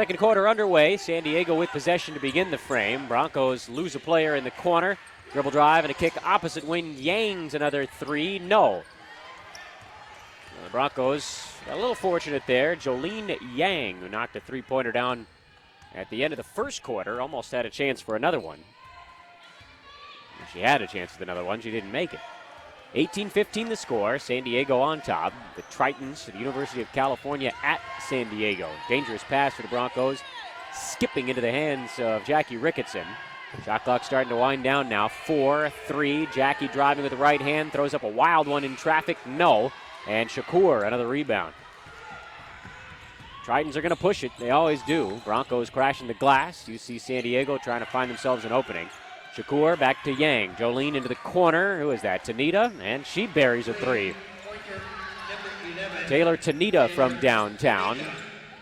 Second quarter underway. San Diego with possession to begin the frame. Broncos lose a player in the corner. Dribble drive and a kick opposite wing. Yang's another three. No. The Broncos got a little fortunate there. Jolene Yang, who knocked a three-pointer down at the end of the first quarter, almost had a chance for another one. She had a chance with another one. She didn't make it. 18-15 the score. San Diego on top. The Tritons to the University of California at San Diego. Dangerous pass for the Broncos. Skipping into the hands of Jackie Ricketson. Shot clock starting to wind down now. 4-3. Jackie driving with the right hand. Throws up a wild one in traffic. No. And Shakur, another rebound. Tritons are going to push it. They always do. Broncos crashing the glass. You see San Diego trying to find themselves an opening. Shakur back to Yang. Jolene into the corner. Who is that? Tanita. And she buries a three. Taylor Tanita from downtown.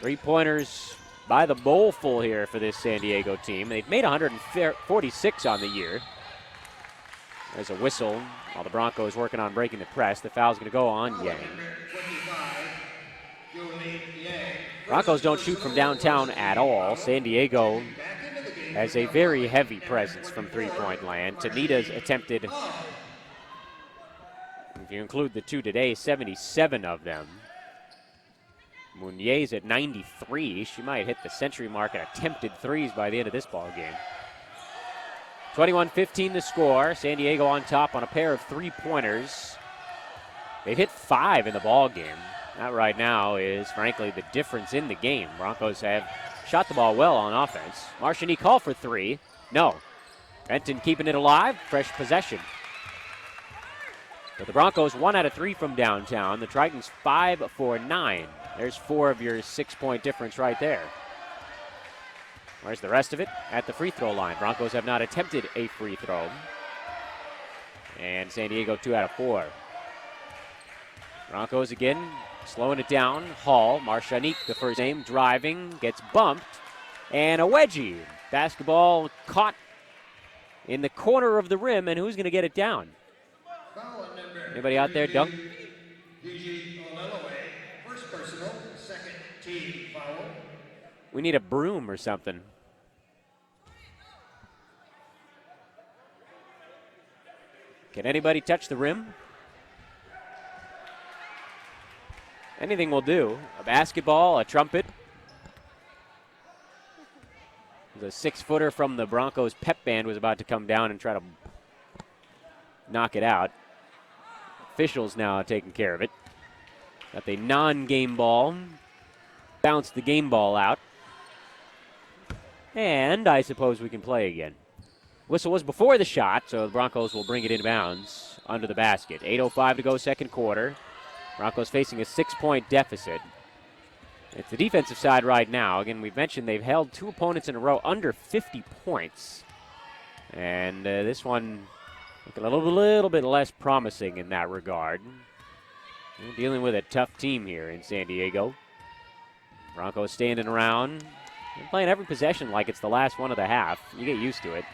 Three-pointers by the bowlful here for this San Diego team. They've made 146 on the year. There's a whistle while the Broncos working on breaking the press. The foul's going to go on Yang. Broncos don't shoot from downtown at all. San Diego has a very heavy presence from three-point land. Tanita's attempted, if you include the two today, 77 of them. Mounier's at 93. She might hit the century mark at attempted threes by the end of this ball game. 21-15 the score. San Diego on top on a pair of three-pointers. They've hit 5 in the ball game. That right now is, frankly, the difference in the game. Broncos have shot the ball well on offense. Marchinique call for 3. No. Benton keeping it alive. Fresh possession. But the Broncos 1 out of 3 from downtown. The Tritons 5 for 9. There's 4 of your 6-point difference right there. Where's the rest of it? At the free throw line. Broncos have not attempted a free throw. And San Diego 2 out of 4. Broncos again slowing it down. Hall, Marchanique, the first name, driving, gets bumped. And a wedgie. Basketball caught in the corner of the rim, and who's going to get it down? Anybody out there dunk? First personal, second team foul. We need a broom or something. Can anybody touch the rim? Anything will do. A basketball, a trumpet. The 6-footer from the Broncos pep band was about to come down and try to knock it out. Officials now taking care of it. Got the non-game ball. Bounced the game ball out. And I suppose we can play again. Whistle was before the shot, so the Broncos will bring it in bounds under the basket. 8:05 to go, second quarter. Broncos facing a 6-point deficit. It's the defensive side right now. Again, we've mentioned they've held 2 opponents in a row under 50 points. And this one looking a little bit less promising in that regard. We're dealing with a tough team here in San Diego. Broncos standing around. They're playing every possession like it's the last one of the half. You get used to it.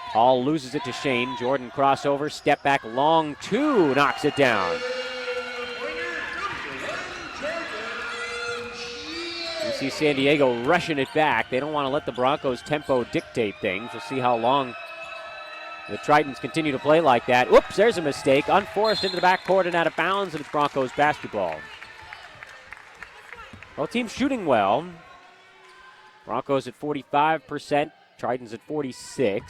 Hall loses it to Shane. Jordan crossover, step back, long 2, knocks it down. You see San Diego rushing it back. They don't want to let the Broncos' tempo dictate things. We'll see how long the Tritons continue to play like that. Whoops, there's a mistake. Unforced into the backcourt and out of bounds, and it's Broncos basketball. Both teams shooting well. Broncos at 45%, Tritons at 46%.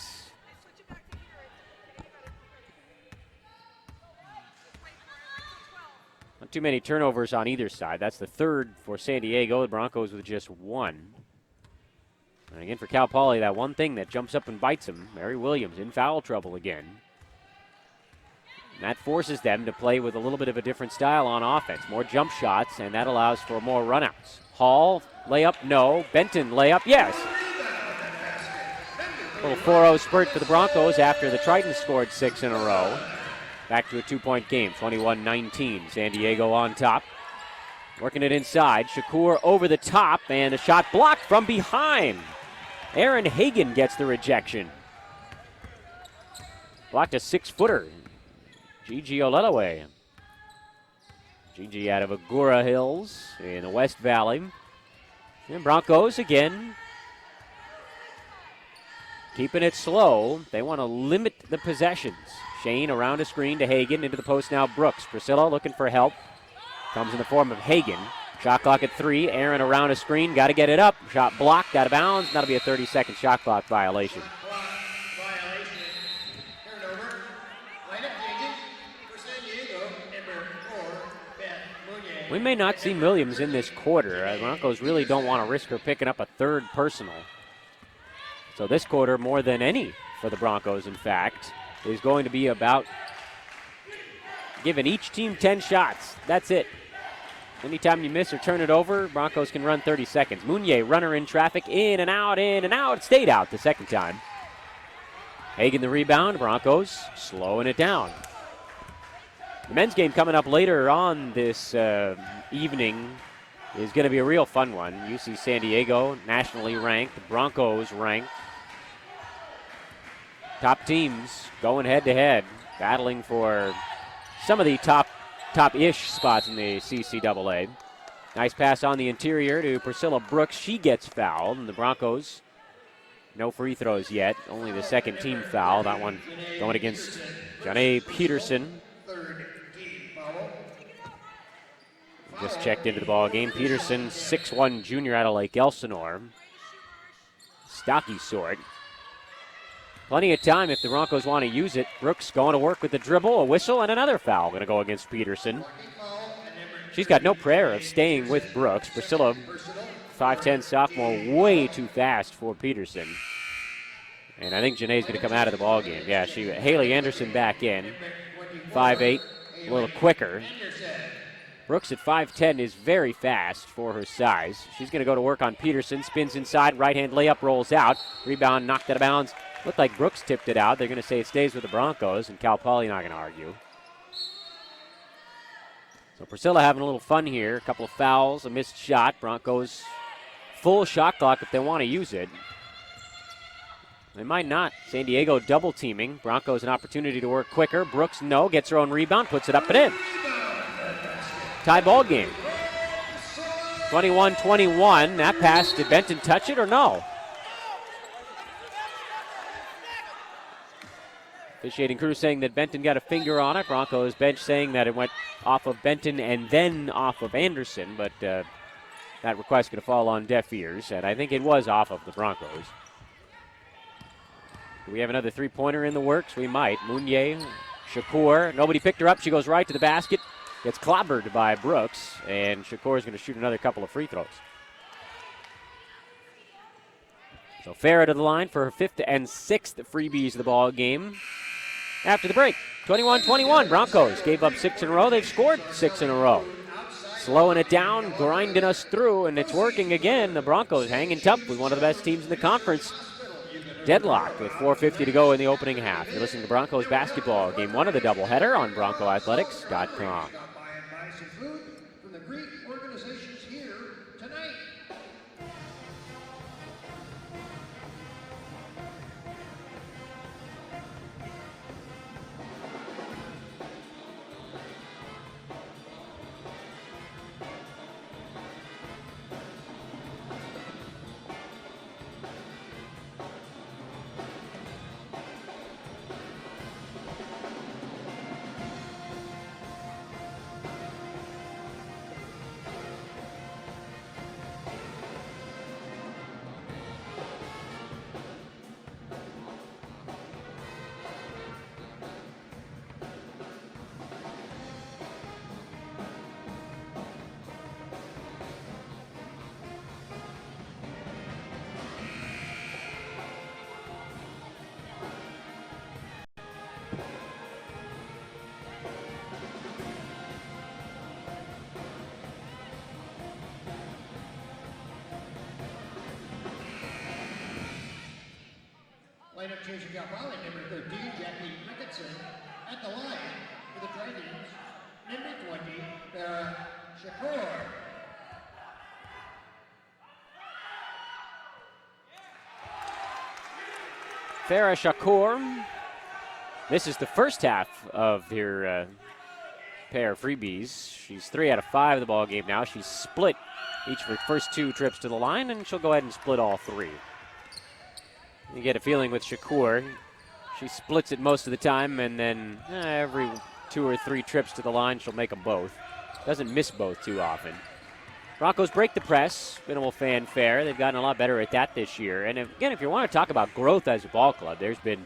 Not too many turnovers on either side. That's the third for San Diego. The Broncos with just 1. And again, for Cal Poly, that one thing that jumps up and bites him, Mary Williams in foul trouble again. And that forces them to play with a little bit of a different style on offense. More jump shots, and that allows for more runouts. Hall, layup, no. Benton, layup, yes. A little 4-0 spurt for the Broncos after the Tritons scored 6 in a row. Back to a 2-point game, 21-19. San Diego on top. Working it inside. Shakur over the top, and a shot blocked from behind. Aaron Hagan gets the rejection. Blocked a 6-footer. Gigi Olelaway. Gigi out of Agoura Hills in the West Valley. And Broncos again keeping it slow. They want to limit the possessions. Shane around a screen to Hagen, into the post now Brooks. Priscilla looking for help. Comes in the form of Hagen. Shot clock at 3. Aaron around a screen. Got to get it up. Shot blocked, out of bounds. That'll be a 30-second shot clock violation. We may not see Williams in this quarter. The Broncos really don't want to risk her picking up a third personal. So this quarter, more than any for the Broncos, in fact, is going to be about giving each team 10 shots. That's it. Anytime you miss or turn it over, Broncos can run 30 seconds. Mounier, runner in traffic, in and out, stayed out the second time. Hagen the rebound, Broncos slowing it down. The men's game coming up later on this evening is going to be a real fun one. UC San Diego, nationally ranked, the Broncos ranked. Top teams going head-to-head, battling for some of the top-ish spots in the CCAA. Nice pass on the interior to Priscilla Brooks. She gets fouled, and the Broncos, no free throws yet. Only the second team foul. That one going against Janae Peterson. Just checked into the ball game. Peterson, 6'1" junior out of Lake Elsinore. Stocky sort. Plenty of time if the Broncos want to use it. Brooks going to work with the dribble, a whistle, and another foul going to go against Peterson. She's got no prayer of staying with Brooks. Priscilla, 5'10" sophomore, way too fast for Peterson. And I think Janae's going to come out of the ball game. Yeah, Haley Anderson back in. 5'8", a little quicker. Brooks at 5'10" is very fast for her size. She's going to go to work on Peterson. Spins inside, right-hand layup, rolls out. Rebound knocked out of bounds. Looked like Brooks tipped it out. They're going to say it stays with the Broncos, and Cal Poly not going to argue. So Priscilla having a little fun here. A couple of fouls, a missed shot. Broncos full shot clock if they want to use it. They might not. San Diego double teaming. Broncos an opportunity to work quicker. Brooks, no, gets her own rebound, puts it up and in. Tie ball game. 21-21. That pass, did Benton touch it or no? Officiating crew saying that Benton got a finger on it. Broncos bench saying that it went off of Benton and then off of Anderson, but that request going to fall on deaf ears, and I think it was off of the Broncos. Do we have another three-pointer in the works? We might. Mounier, Shakur. Nobody picked her up. She goes right to the basket. Gets clobbered by Brooks, and Shakur is going to shoot another couple of free throws. So Farah to the line for her 5th and 6th freebies of the ball game. After the break, 21-21. Broncos gave up 6 in a row. They've scored 6 in a row. Slowing it down, grinding us through, and it's working again. The Broncos hanging tough with one of the best teams in the conference. Deadlocked with 4:50 to go in the opening half. You're listening to Broncos basketball, game 1 of the doubleheader on BroncoAthletics.com. From the great organizations here tonight. Lineup changing Cal Poly, number 13, Jackie Ricketson at the line for the Dragons. Number 20, Farah Shakur. Farah Shakur. This is the first half of her pair of freebies. She's 3 out of 5 of the ball game now. She's split each of her first 2 trips to the line, and she'll go ahead and split all 3. You get a feeling with Shakur, she splits it most of the time, and then every 2 or 3 trips to the line, she'll make them both. Doesn't miss both too often. Broncos break the press, minimal fanfare. They've gotten a lot better at that this year. And again, if you want to talk about growth as a ball club, there's been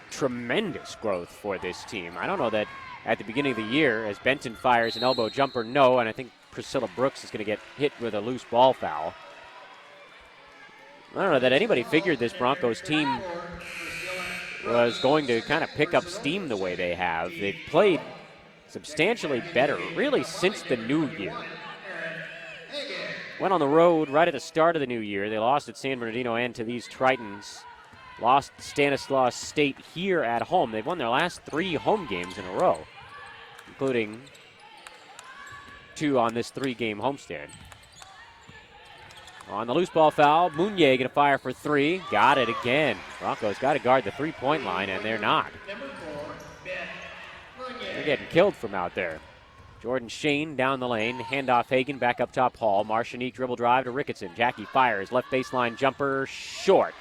tremendous growth for this team. I don't know that at the beginning of the year, as Benton fires an elbow jumper, no, and I think Priscilla Brooks is going to get hit with a loose ball foul. I don't know that anybody figured this Broncos team was going to kind of pick up steam the way they have. They've played substantially better, really, since the new year. Went on the road right at the start of the new year. They lost at San Bernardino and to these Tritons. Lost Stanislaus State here at home. They've won their last 3 home games in a row, including 2 on this 3-game homestand. On the loose ball foul, Mounier going to fire for 3. Got it again. Broncos got to guard the 3-point line, and they're not. They're getting killed from out there. Jordan Shane down the lane. Handoff Hagan back up top Hall. Marshanique dribble drive to Ricketson. Jackie fires. Left baseline jumper short.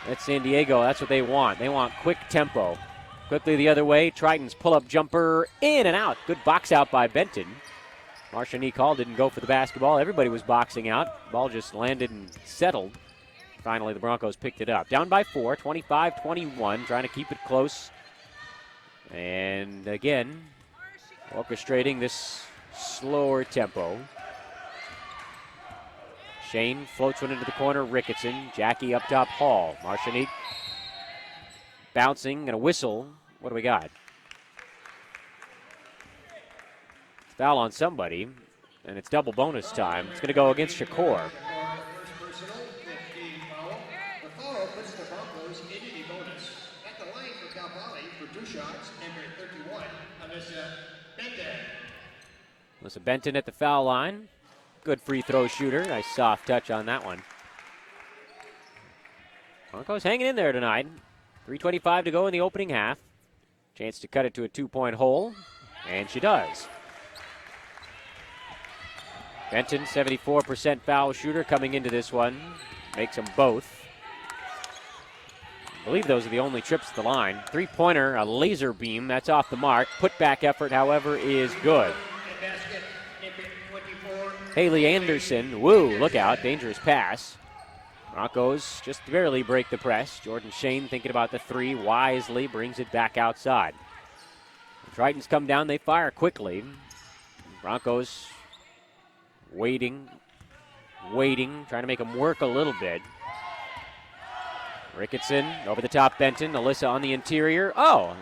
That's San Diego. That's what they want. They want quick tempo. Quickly the other way. Triton's pull-up jumper in and out. Good box out by Benton. Marshanique Hall didn't go for the basketball. Everybody was boxing out. Ball just landed and settled. Finally, the Broncos picked it up. Down by 4, 25-21. Trying to keep it close. And again, orchestrating this slower tempo. Shane floats one into the corner. Ricketson. Jackie up top. Hall. Marshanique bouncing and a whistle. What do we got? Foul on somebody, and it's double bonus time. It's going to go against Shakur. The foul puts the Broncos into the bonus. At the line for Cal Poly for 2 shots, number 31, Alyssa Benton. Alyssa Benton at the foul line. Good free throw shooter. Nice soft touch on that one. Broncos hanging in there tonight. 3:25 to go in the opening half. Chance to cut it to a 2-point hole, and she does. Benton, 74% foul shooter coming into this one. Makes them both. I believe those are the only trips to the line. 3-pointer, a laser beam. That's off the mark. Putback effort, however, is good. Haley Anderson, woo, look out, dangerous pass. Broncos just barely break the press. Jordan Shane thinking about the 3, wisely brings it back outside. The Tritons come down, they fire quickly. Broncos waiting, trying to make them work a little bit. Ricketson over the top, Benton. Alyssa on the interior. Oh,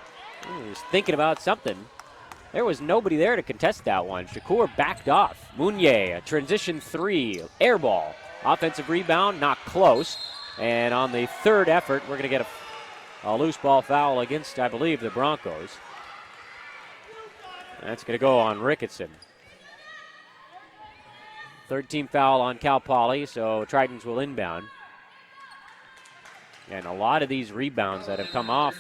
he was thinking about something. There was nobody there to contest that one. Shakur backed off. Mounier, a transition 3, air ball. Offensive rebound, not close. And on the 3rd effort, we're going to get a loose ball foul against, I believe, the Broncos. That's going to go on Ricketson. 3rd team foul on Cal Poly, so Tritons will inbound. And a lot of these rebounds that have come off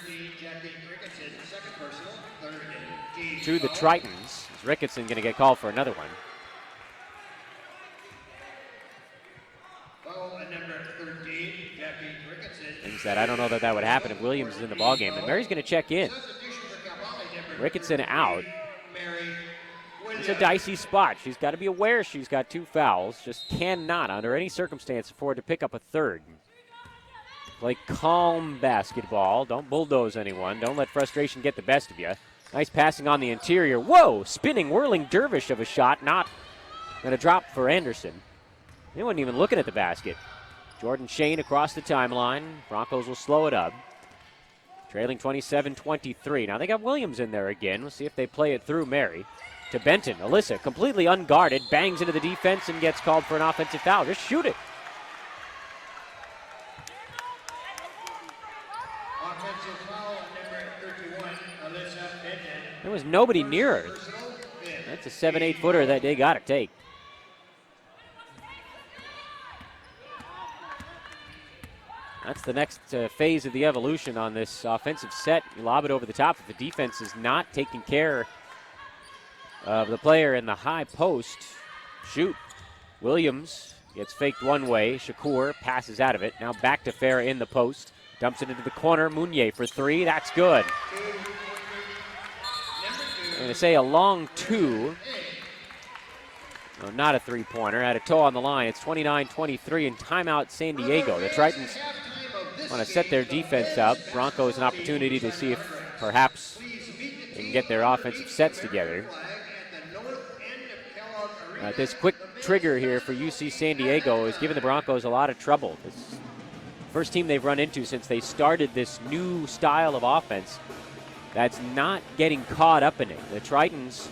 to the Tritons. Is Ricketson going to get called for another one? Things that I don't know that would happen if Williams is in the ballgame. And Mary's going to check in. Ricketson out. It's a dicey spot. She's got to be aware she's got 2 fouls. Just cannot, under any circumstance, afford to pick up a 3rd. Play calm basketball. Don't bulldoze anyone. Don't let frustration get the best of you. Nice passing on the interior. Whoa! Spinning, whirling dervish of a shot. Not going to drop for Anderson. They wasn't even looking at the basket. Jordan Shane across the timeline. Broncos will slow it up. Trailing 27-23. Now they got Williams in there again. We'll see if they play it through Mary. To Benton. Alyssa, completely unguarded, bangs into the defense and gets called for an offensive foul. Just shoot it. Offensive foul, number 31, Alyssa Benton. There was nobody near her. That's a 7-8 footer that they got to take. That's the next phase of the evolution on this offensive set. You lob it over the top if the defense is not taking care of the player in the high post. Shoot. Williams gets faked one way. Shakur passes out of it. Now back to Farah in the post. Dumps it into the corner. Mounier for three. That's good. I'm going to say a long two. No, not a three-pointer. Had a toe on the line. It's 29-23 and timeout San Diego. The Tritons want to set their defense up. Broncos an opportunity to see if perhaps they can get their offensive sets together. This quick trigger here for UC San Diego is giving the Broncos a lot of trouble. This first team they've run into since they started this new style of offense that's not getting caught up in it. The Tritons,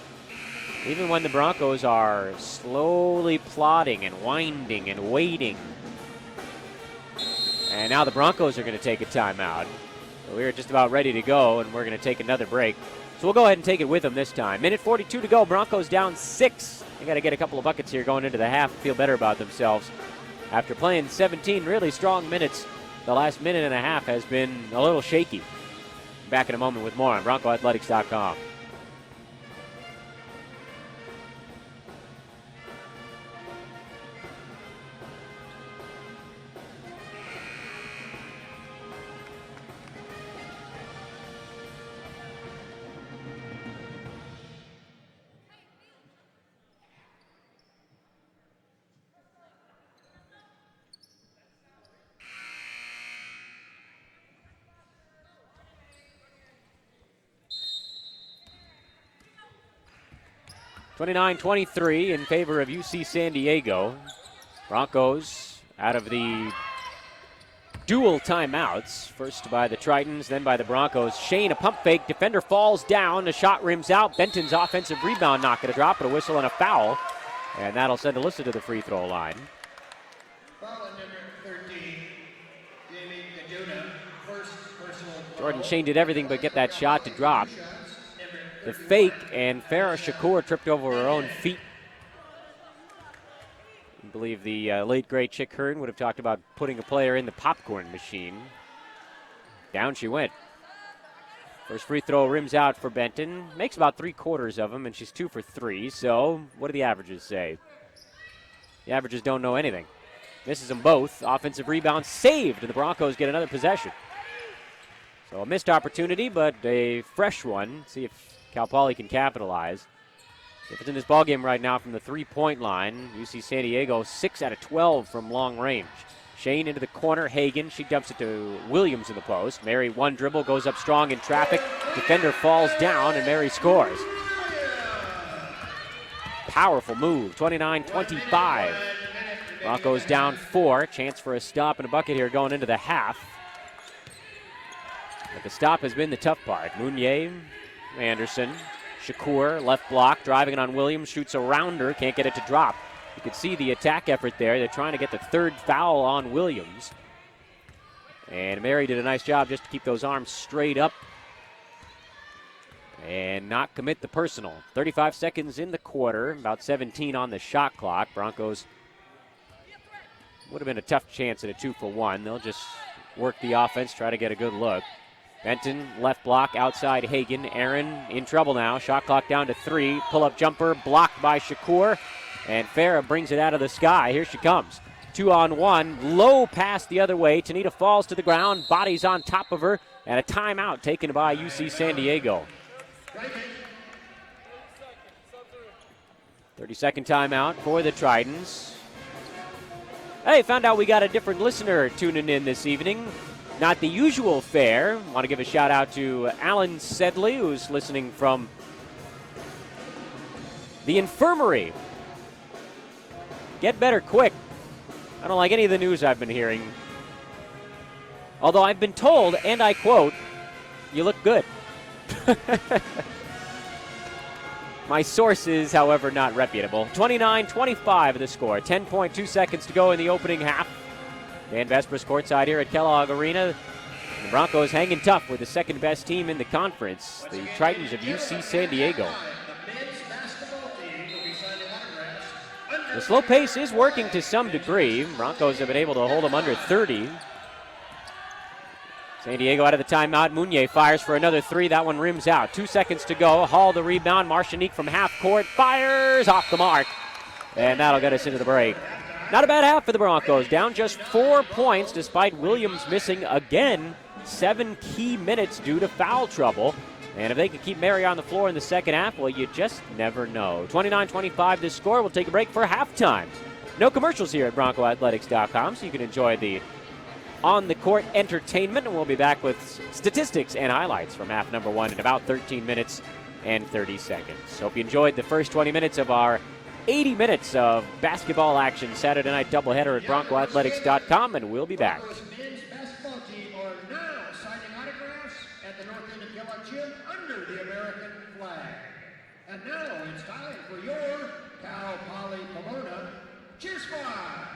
even when the Broncos are slowly plodding and winding and waiting, and now the Broncos are going to take a timeout. So we're just about ready to go, and we're going to take another break. So we'll go ahead and take it with them this time. Minute 42 to go. Broncos down 6. They got to get a couple of buckets here going into the half and feel better about themselves. After playing 17 really strong minutes, the last minute and a half has been a little shaky. Back in a moment with more on BroncoAthletics.com. (29-23) in favor of UC San Diego. Broncos out of the dual timeouts. First by the Tritons, then by the Broncos. Shane, a pump fake. Defender falls down. The shot rims out. Benton's offensive rebound not going to drop, but a whistle and a foul. And that'll send Alyssa to the free throw line. Foul on number 13, Jamie Kaduna. First personal foul. Jordan Shane did everything but get that shot to drop. The fake, and Farah Shakur tripped over her own feet. I believe the late, great Chick Hearn would have talked about putting a player in the popcorn machine. Down she went. First free throw rims out for Benton. Makes about 3/4 of them, and she's 2 for 3. So what do the averages say? The averages don't know anything. Misses them both. Offensive rebound saved, and the Broncos get another possession. So a missed opportunity, but a fresh one. See if Cal Poly can capitalize. If it's in this ballgame right now from the three-point line, UC San Diego 6 out of 12 from long range. Shane into the corner. Hagan, she dumps it to Williams in the post. Mary one dribble, goes up strong in traffic. Defender falls down, and Mary scores. Powerful move, 29-25. Broncos down 4. Chance for a stop and a bucket here going into the half. But the stop has been the tough part. Mounier, Anderson, Shakur, left block, driving it on Williams, shoots around her, can't get it to drop. You can see the attack effort there. They're trying to get the third foul on Williams. And Mary did a nice job just to keep those arms straight up and not commit the personal. 35 seconds in the quarter, about 17 on the shot clock. Broncos would have been a tough chance at a 2-for-1. They'll just work the offense, try to get a good look. Benton, left block, outside Hagan. Aaron in trouble now. Shot clock down to 3. Pull-up jumper blocked by Shakur. And Farah brings it out of the sky. Here she comes. 2-on-1. Low pass the other way. Tanita falls to the ground. Body's on top of her. And a timeout taken by UC San Diego. 30-second timeout for the Tritons. Hey, found out we got a different listener tuning in this evening. Not the usual fare. Want to give a shout out to Alan Sedley, who's listening from the infirmary. Get better quick. I don't like any of the news I've been hearing. Although I've been told, and I quote, you look good. My source is, however, not reputable. 29-25 the score. 10.2 seconds to go in the opening half. Dan Vespers courtside here at Kellogg Arena. The Broncos hanging tough with the second best team in the conference, the Tritons of UC San Diego. The slow pace is working to some degree. Broncos have been able to hold them under 30. San Diego out of the timeout. Meunier fires for another three. That one rims out. 2 seconds to go. Hall the rebound. Marchinique from half court fires off the mark. And that'll get us into the break. Not a bad half for the Broncos. Down just 4 points despite Williams missing again 7 key minutes due to foul trouble. And if they can keep Mary on the floor in the second half, well, you just never know. 29-25 this score. We'll take a break for halftime. No commercials here at BroncoAthletics.com, so you can enjoy the on-the-court entertainment. And we'll be back with statistics and highlights from half number 1 in about 13 minutes and 30 seconds. Hope you enjoyed the first 20 minutes of our 80 minutes of basketball action Saturday night doubleheader at BroncoAthletics.com, and we'll be back. Men's basketball team are now signing autographs at the north end of Kellogg Gym under the American flag. And now it's time for your Cal Poly Pomona Cheer Squad.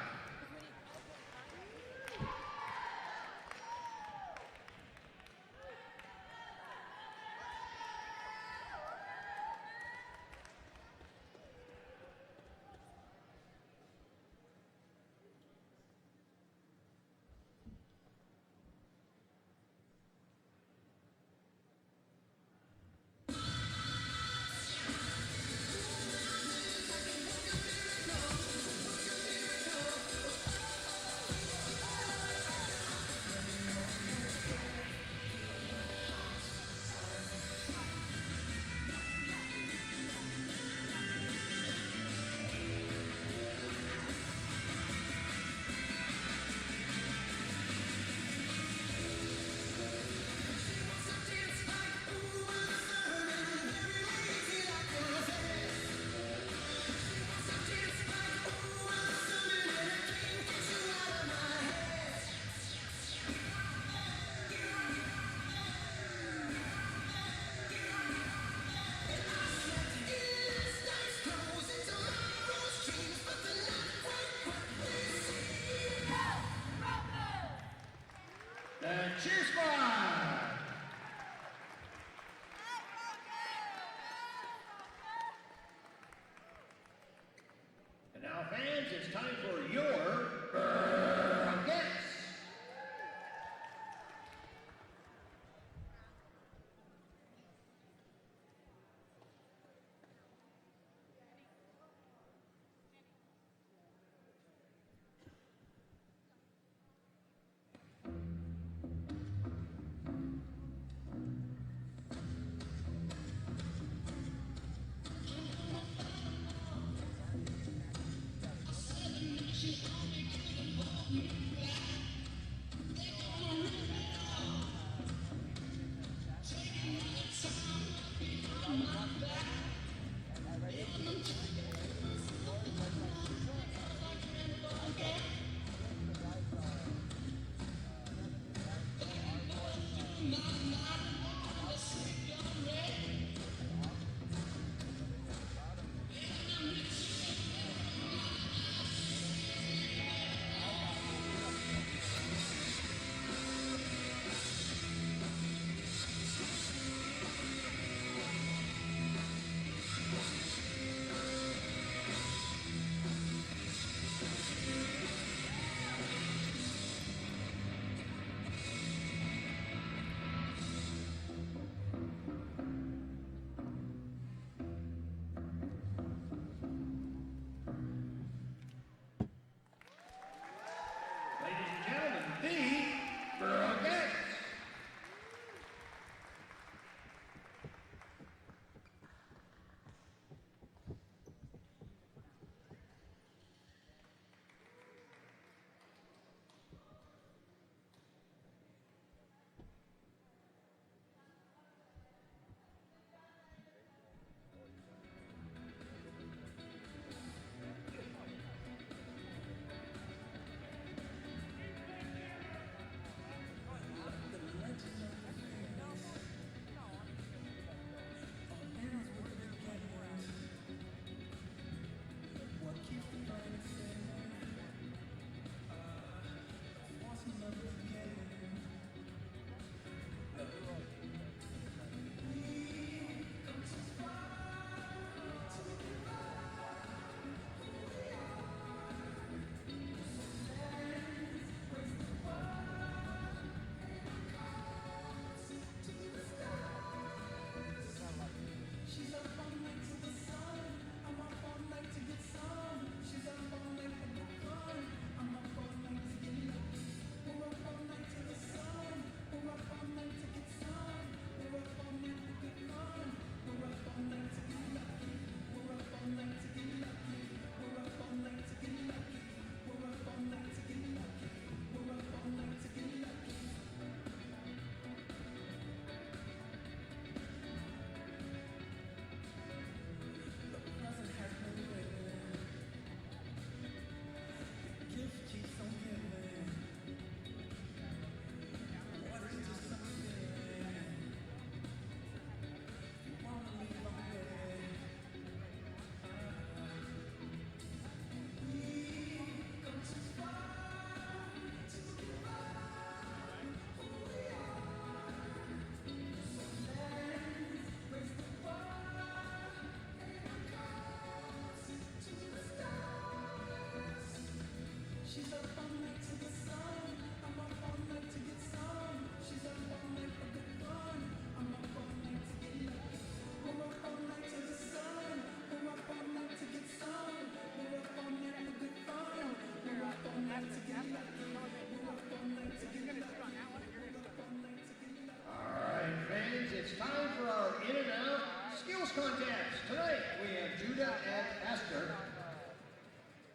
contest. Tonight we have Judah and Astor.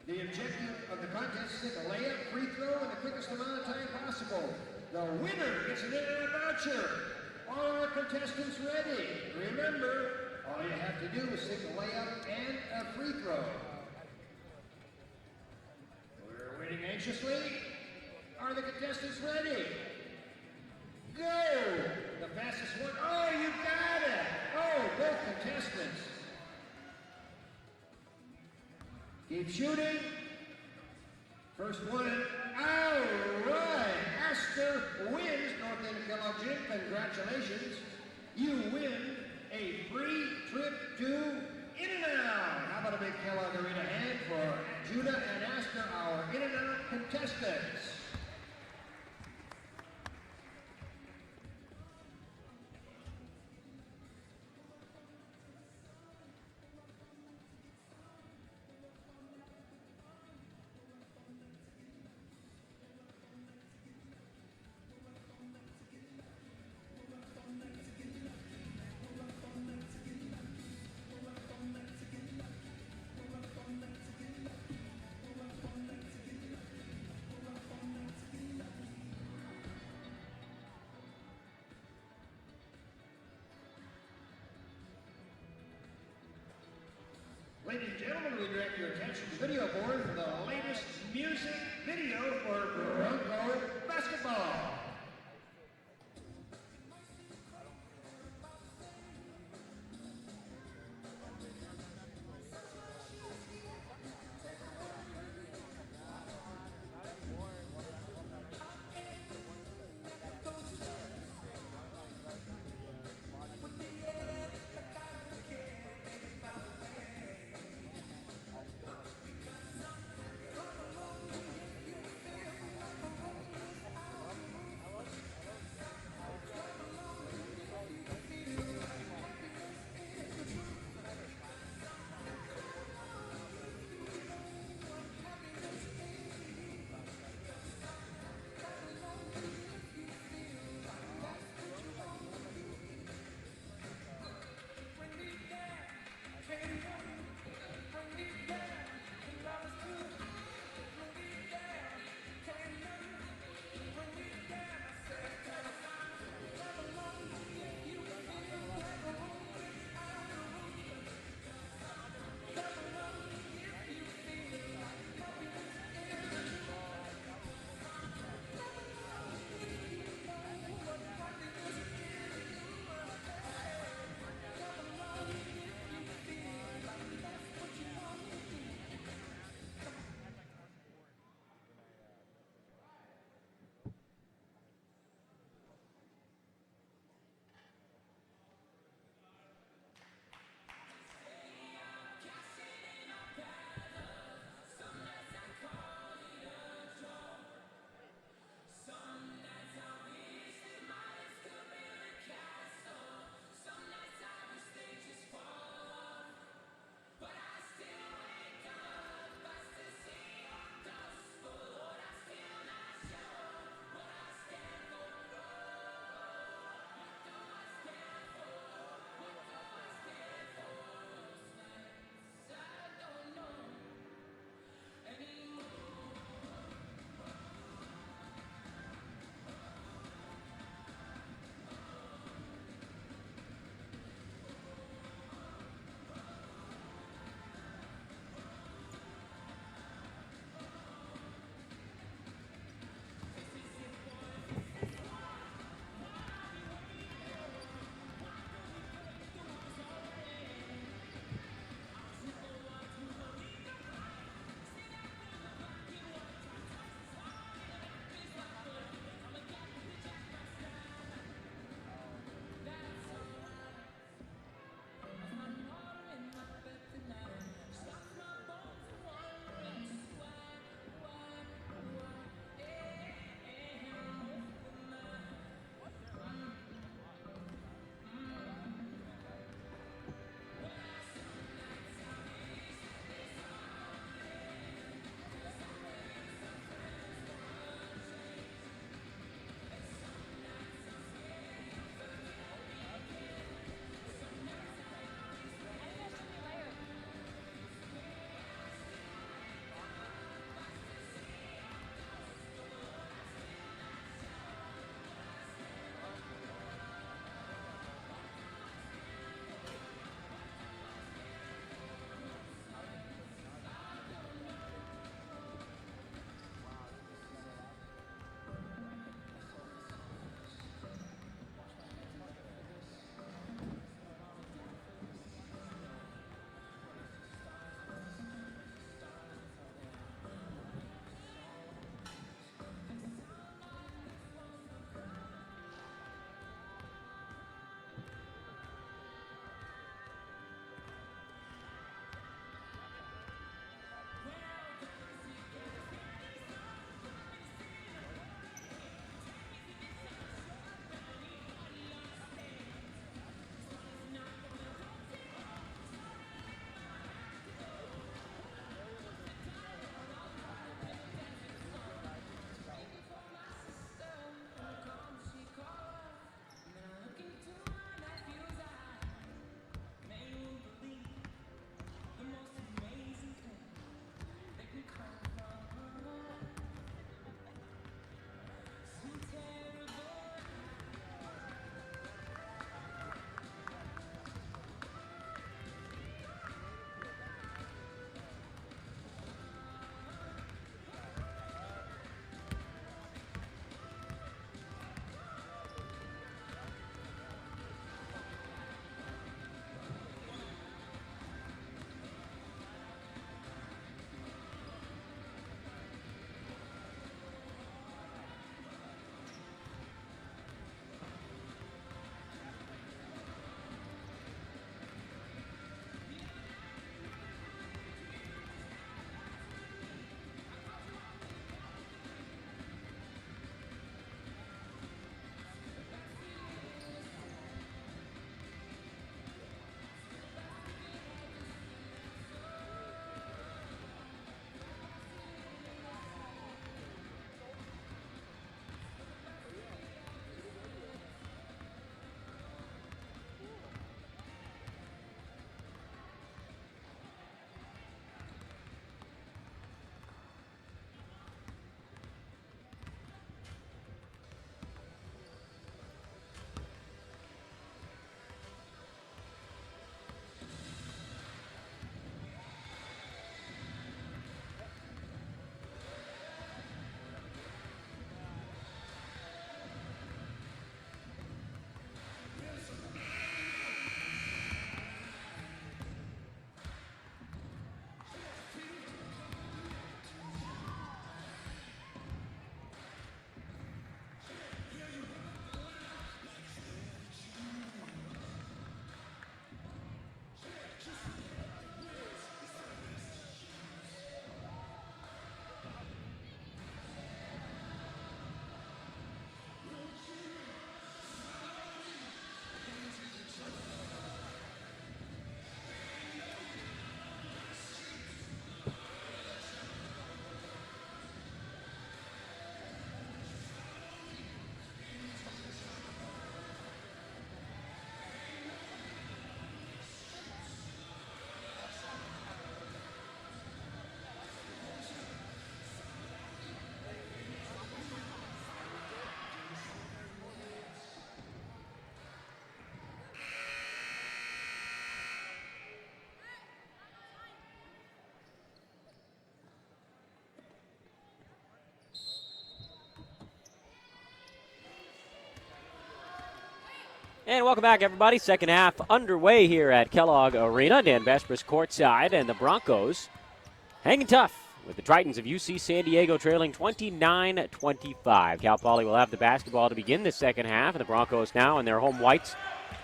The objective of the contest is a layup, free throw, in the quickest amount of time possible. The winner gets an in-and-out voucher. Are our contestants ready? Remember, all you have to do is stick a layup and a free throw. We're waiting anxiously. Are the contestants ready? Go! The fastest one. Oh, you got it! Oh, both contestants. Keep shooting. First one. All right. Astor wins North End of Kellogg Gym. Congratulations. You win a free trip to In-N-Out. How about a big Kellogg Arena hand for Judah and Astor, our In-N-Out contestants. Ladies and gentlemen, we direct your attention to the video board for the latest music video for Bronco basketball. And welcome back, everybody. Second half underway here at Kellogg Arena. Dan Vespris courtside, and the Broncos hanging tough with the Tritons of UC San Diego trailing 29-25. Cal Poly will have the basketball to begin the second half, and the Broncos now in their home whites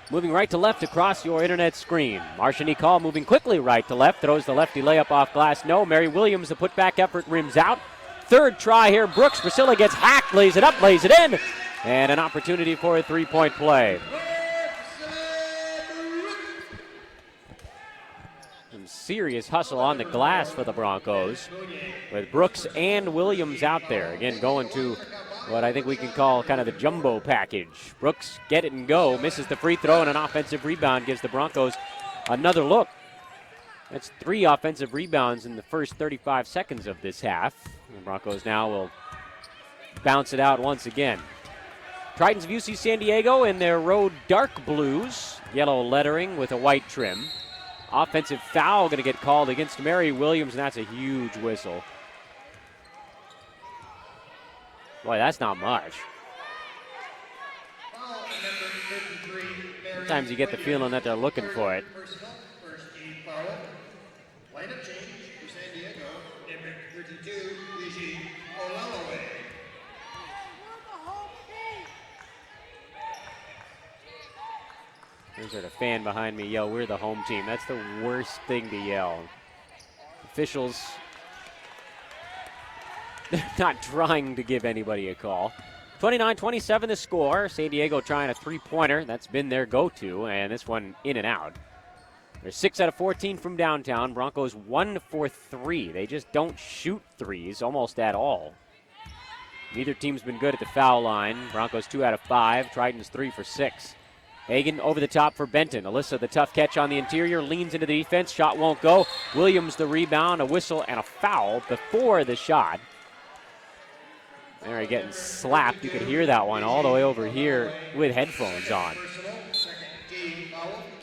moving right to left across your internet screen. Marshani Call moving quickly right to left, throws the lefty layup off glass. No, Mary Williams, the putback effort rims out. Third try here, Brooks. Priscilla gets hacked, lays it up, lays it in, and an opportunity for a three-point play. Some serious hustle on the glass for the Broncos with Brooks and Williams out there. Again, going to what I think we can call kind of the jumbo package. Brooks, get it and go, misses the free throw, and an offensive rebound gives the Broncos another look. That's 3 offensive rebounds in the first 35 seconds of this half. The Broncos now will bounce it out once again. Tritons of UC San Diego in their road dark blues, yellow lettering with a white trim. Offensive foul going to get called against Mary Williams, and that's a huge whistle. Boy, that's not much. Sometimes you get the feeling that they're looking for it. There's a fan behind me yell, "We're the home team." That's the worst thing to yell. Officials, they're not trying to give anybody a call. 29-27 the score. San Diego trying a three-pointer. That's been their go-to, and this one in and out. They're 6 out of 14 from downtown. Broncos 1 for 3. They just don't shoot threes almost at all. Neither team's been good at the foul line. Broncos 2 out of 5. Tritons 3 for 6. Hagan over the top for Benton. Alyssa, the tough catch on the interior, leans into the defense. Shot won't go. Williams, the rebound, a whistle, and a foul before the shot. Mary getting slapped. You could hear that one all the way over here with headphones on.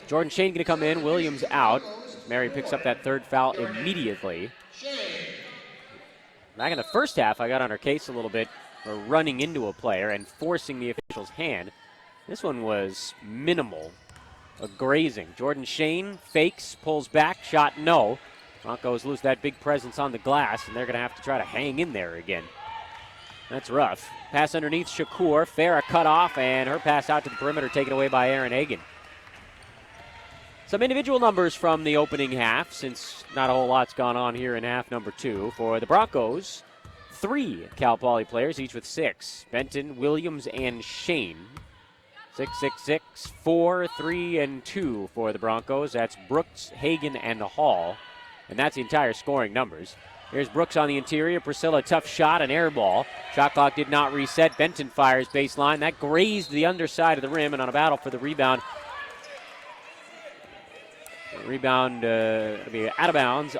Jordan Shane going to come in. Williams out. Mary picks up that third foul immediately. Back in the first half, I got on her case a little bit for running into a player and forcing the official's hand. This one was minimal, a grazing. Jordan Shane fakes, pulls back, shot no. Broncos lose that big presence on the glass, and they're going to have to try to hang in there again. That's rough. Pass underneath Shakur. Farah cut off, and her pass out to the perimeter taken away by Aaron Hagan. Some individual numbers from the opening half, since not a whole lot's gone on here in half number 2. For the Broncos, 3 Cal Poly players, each with 6. Benton, Williams, and Shane. 6, 6, 6, 4, 3, and 2 for the Broncos. That's Brooks, Hagan, and Hall. And that's the entire scoring numbers. Here's Brooks on the interior. Priscilla, tough shot, an air ball. Shot clock did not reset. Benton fires baseline. That grazed the underside of the rim, and on a battle for the rebound. Rebound out of bounds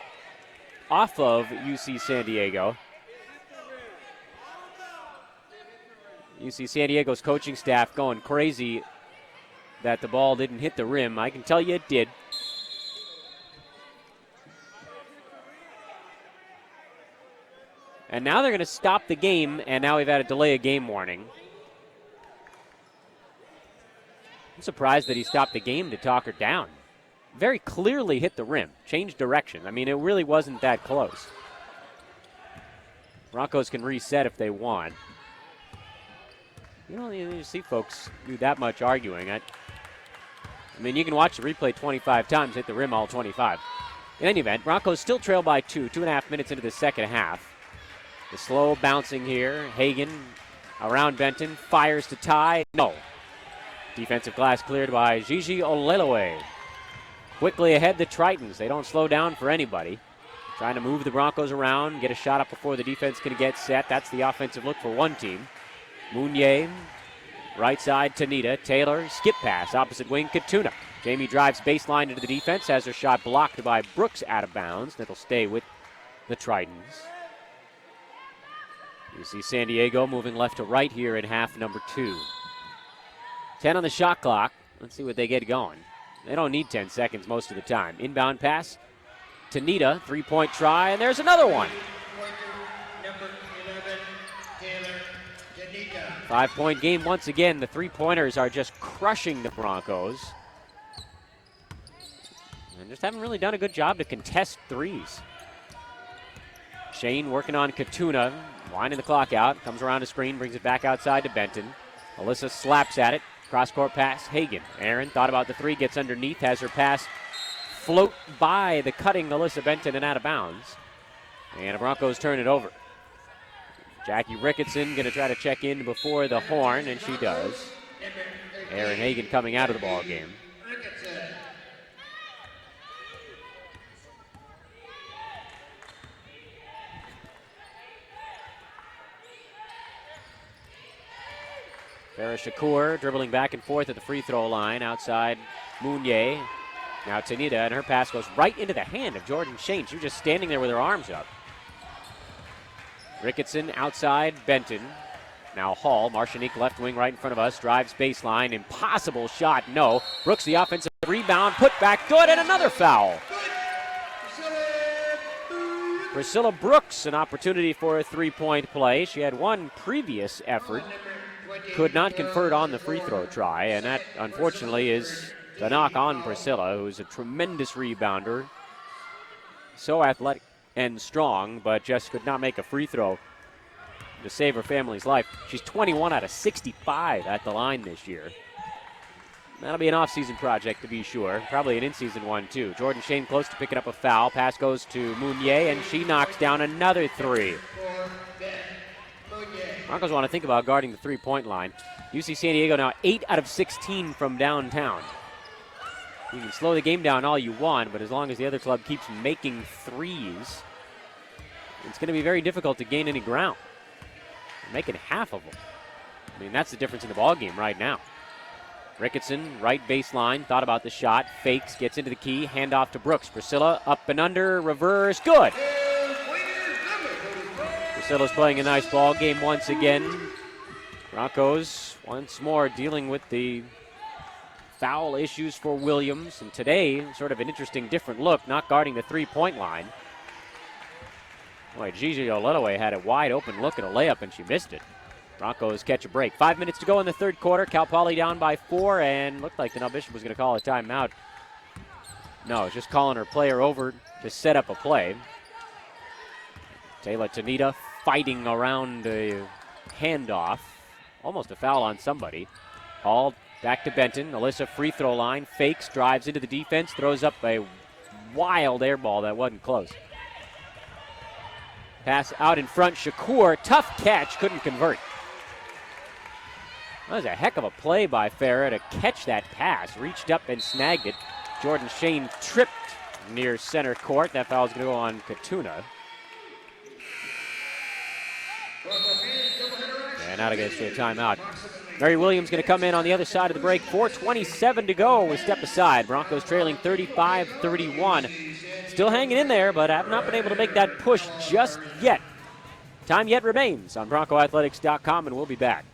off of UC San Diego. UC San Diego's coaching staff going crazy that the ball didn't hit the rim. I can tell you it did. And now they're going to stop the game, and now we've had a delay of game warning. I'm surprised that he stopped the game to talk her down. Very clearly hit the rim, changed direction. I mean, it really wasn't that close. Broncos can reset if they want. You don't even see folks do that much arguing. I mean, you can watch the replay 25 times, hit the rim all 25. In any event, Broncos still trail by 2.5 minutes into the second half. The slow bouncing here. Hagan around Benton, fires to tie. No. Defensive glass cleared by Gigi Olelowe. Quickly ahead, the Tritons. They don't slow down for anybody. Trying to move the Broncos around, get a shot up before the defense can get set. That's the offensive look for one team. Mounier, right side, Tanita. Taylor, skip pass, opposite wing, Katuna. Jamie drives baseline into the defense, has her shot blocked by Brooks out of bounds. That'll stay with the Tritons. You see San Diego moving left to right here in half number 2. 10 on the shot clock. Let's see what they get going. They don't need 10 seconds most of the time. Inbound pass. Tanita, three-point try, and there's another one. Number 11, Taylor Tanita. 5-point game once again. The three-pointers are just crushing the Broncos. And just haven't really done a good job to contest threes. Shane working on Katuna, winding the clock out. Comes around the screen, brings it back outside to Benton. Alyssa slaps at it. Cross-court pass, Hagan. Aaron thought about the three, gets underneath, has her pass float by the cutting Alyssa Benton and out of bounds. And the Broncos turn it over. Jackie Ricketson going to try to check in before the horn, and she does. Aaron Hagan coming out of the ball game. Farah Shakur dribbling back and forth at the free throw line outside Mounier. Now Tanita, and her pass goes right into the hand of Jordan Shane. She was just standing there with her arms up. Ricketson outside Benton. Now Hall, Marshanique left wing right in front of us, drives baseline. Impossible shot, no. Brooks the offensive rebound, put back good, and another foul. Priscilla Brooks, an opportunity for a three-point play. She had one previous effort. Could not convert on the free throw try, and that, unfortunately, is the knock on Priscilla, who's a tremendous rebounder. So athletic and strong, but just could not make a free throw to save her family's life. She's 21 out of 65 at the line this year. That'll be an off-season project to be sure. Probably an in-season one, too. Jordan Shane close to picking up a foul. Pass goes to Mounier, and she knocks down another three. Broncos want to think about guarding the three-point line. UC San Diego now 8 out of 16 from downtown. You can slow the game down all you want, but as long as the other club keeps making threes, it's going to be very difficult to gain any ground. Making half of them. I mean, that's the difference in the ballgame right now. Ricketson, right baseline, thought about the shot, fakes, gets into the key, handoff to Brooks. Priscilla up and under, reverse, good. Priscilla's playing a nice ball game once again. Broncos once more dealing with the foul issues for Williams. And today, sort of an interesting different look, not guarding the three-point line. Boy, Gigi Olelue had a wide open look at a layup and she missed it. Broncos catch a break. 5 minutes to go in the third quarter. Cal Poly down by 4, and looked like the Bishop was going to call a timeout. No, it's just calling her player over to set up a play. Taylor Tanita fighting around a handoff. Almost a foul on somebody. Hall back to Benton. Alyssa free throw line. Fakes, drives into the defense. Throws up a wild air ball that wasn't close. Pass out in front. Shakur, tough catch. Couldn't convert. That was a heck of a play by Farah to catch that pass. Reached up and snagged it. Jordan Shane tripped near center court. That foul is going to go on Katuna. And now to get us to a timeout. Mary Williams going to come in on the other side of the break. 4:27 to go. We step aside. Broncos trailing 35-31. Still hanging in there, but have not been able to make that push just yet. Time yet remains on BroncoAthletics.com, and we'll be back.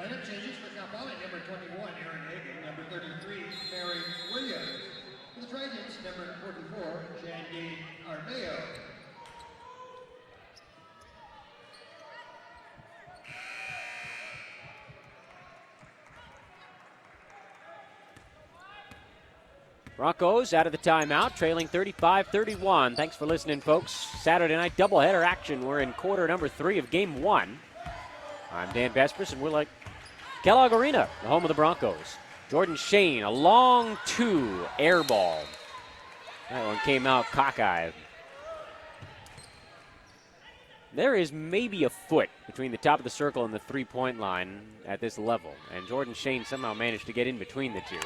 Lineup changes for Cal Poly, number 21, Aaron Hagan, number 33, Mary Williams. For the Trojans, number 44, Shandy Armeo. Broncos out of the timeout, trailing 35-31. Thanks for listening, folks. Saturday night doubleheader action. We're in quarter number 3 of game 1. I'm Dan Vespris, and we're like Kellogg Arena, the home of the Broncos. Jordan Shane, a long 2, air ball. That one came out cockeyed. There is maybe a foot between the top of the circle and the three-point line at this level, and Jordan Shane somehow managed to get in between the two.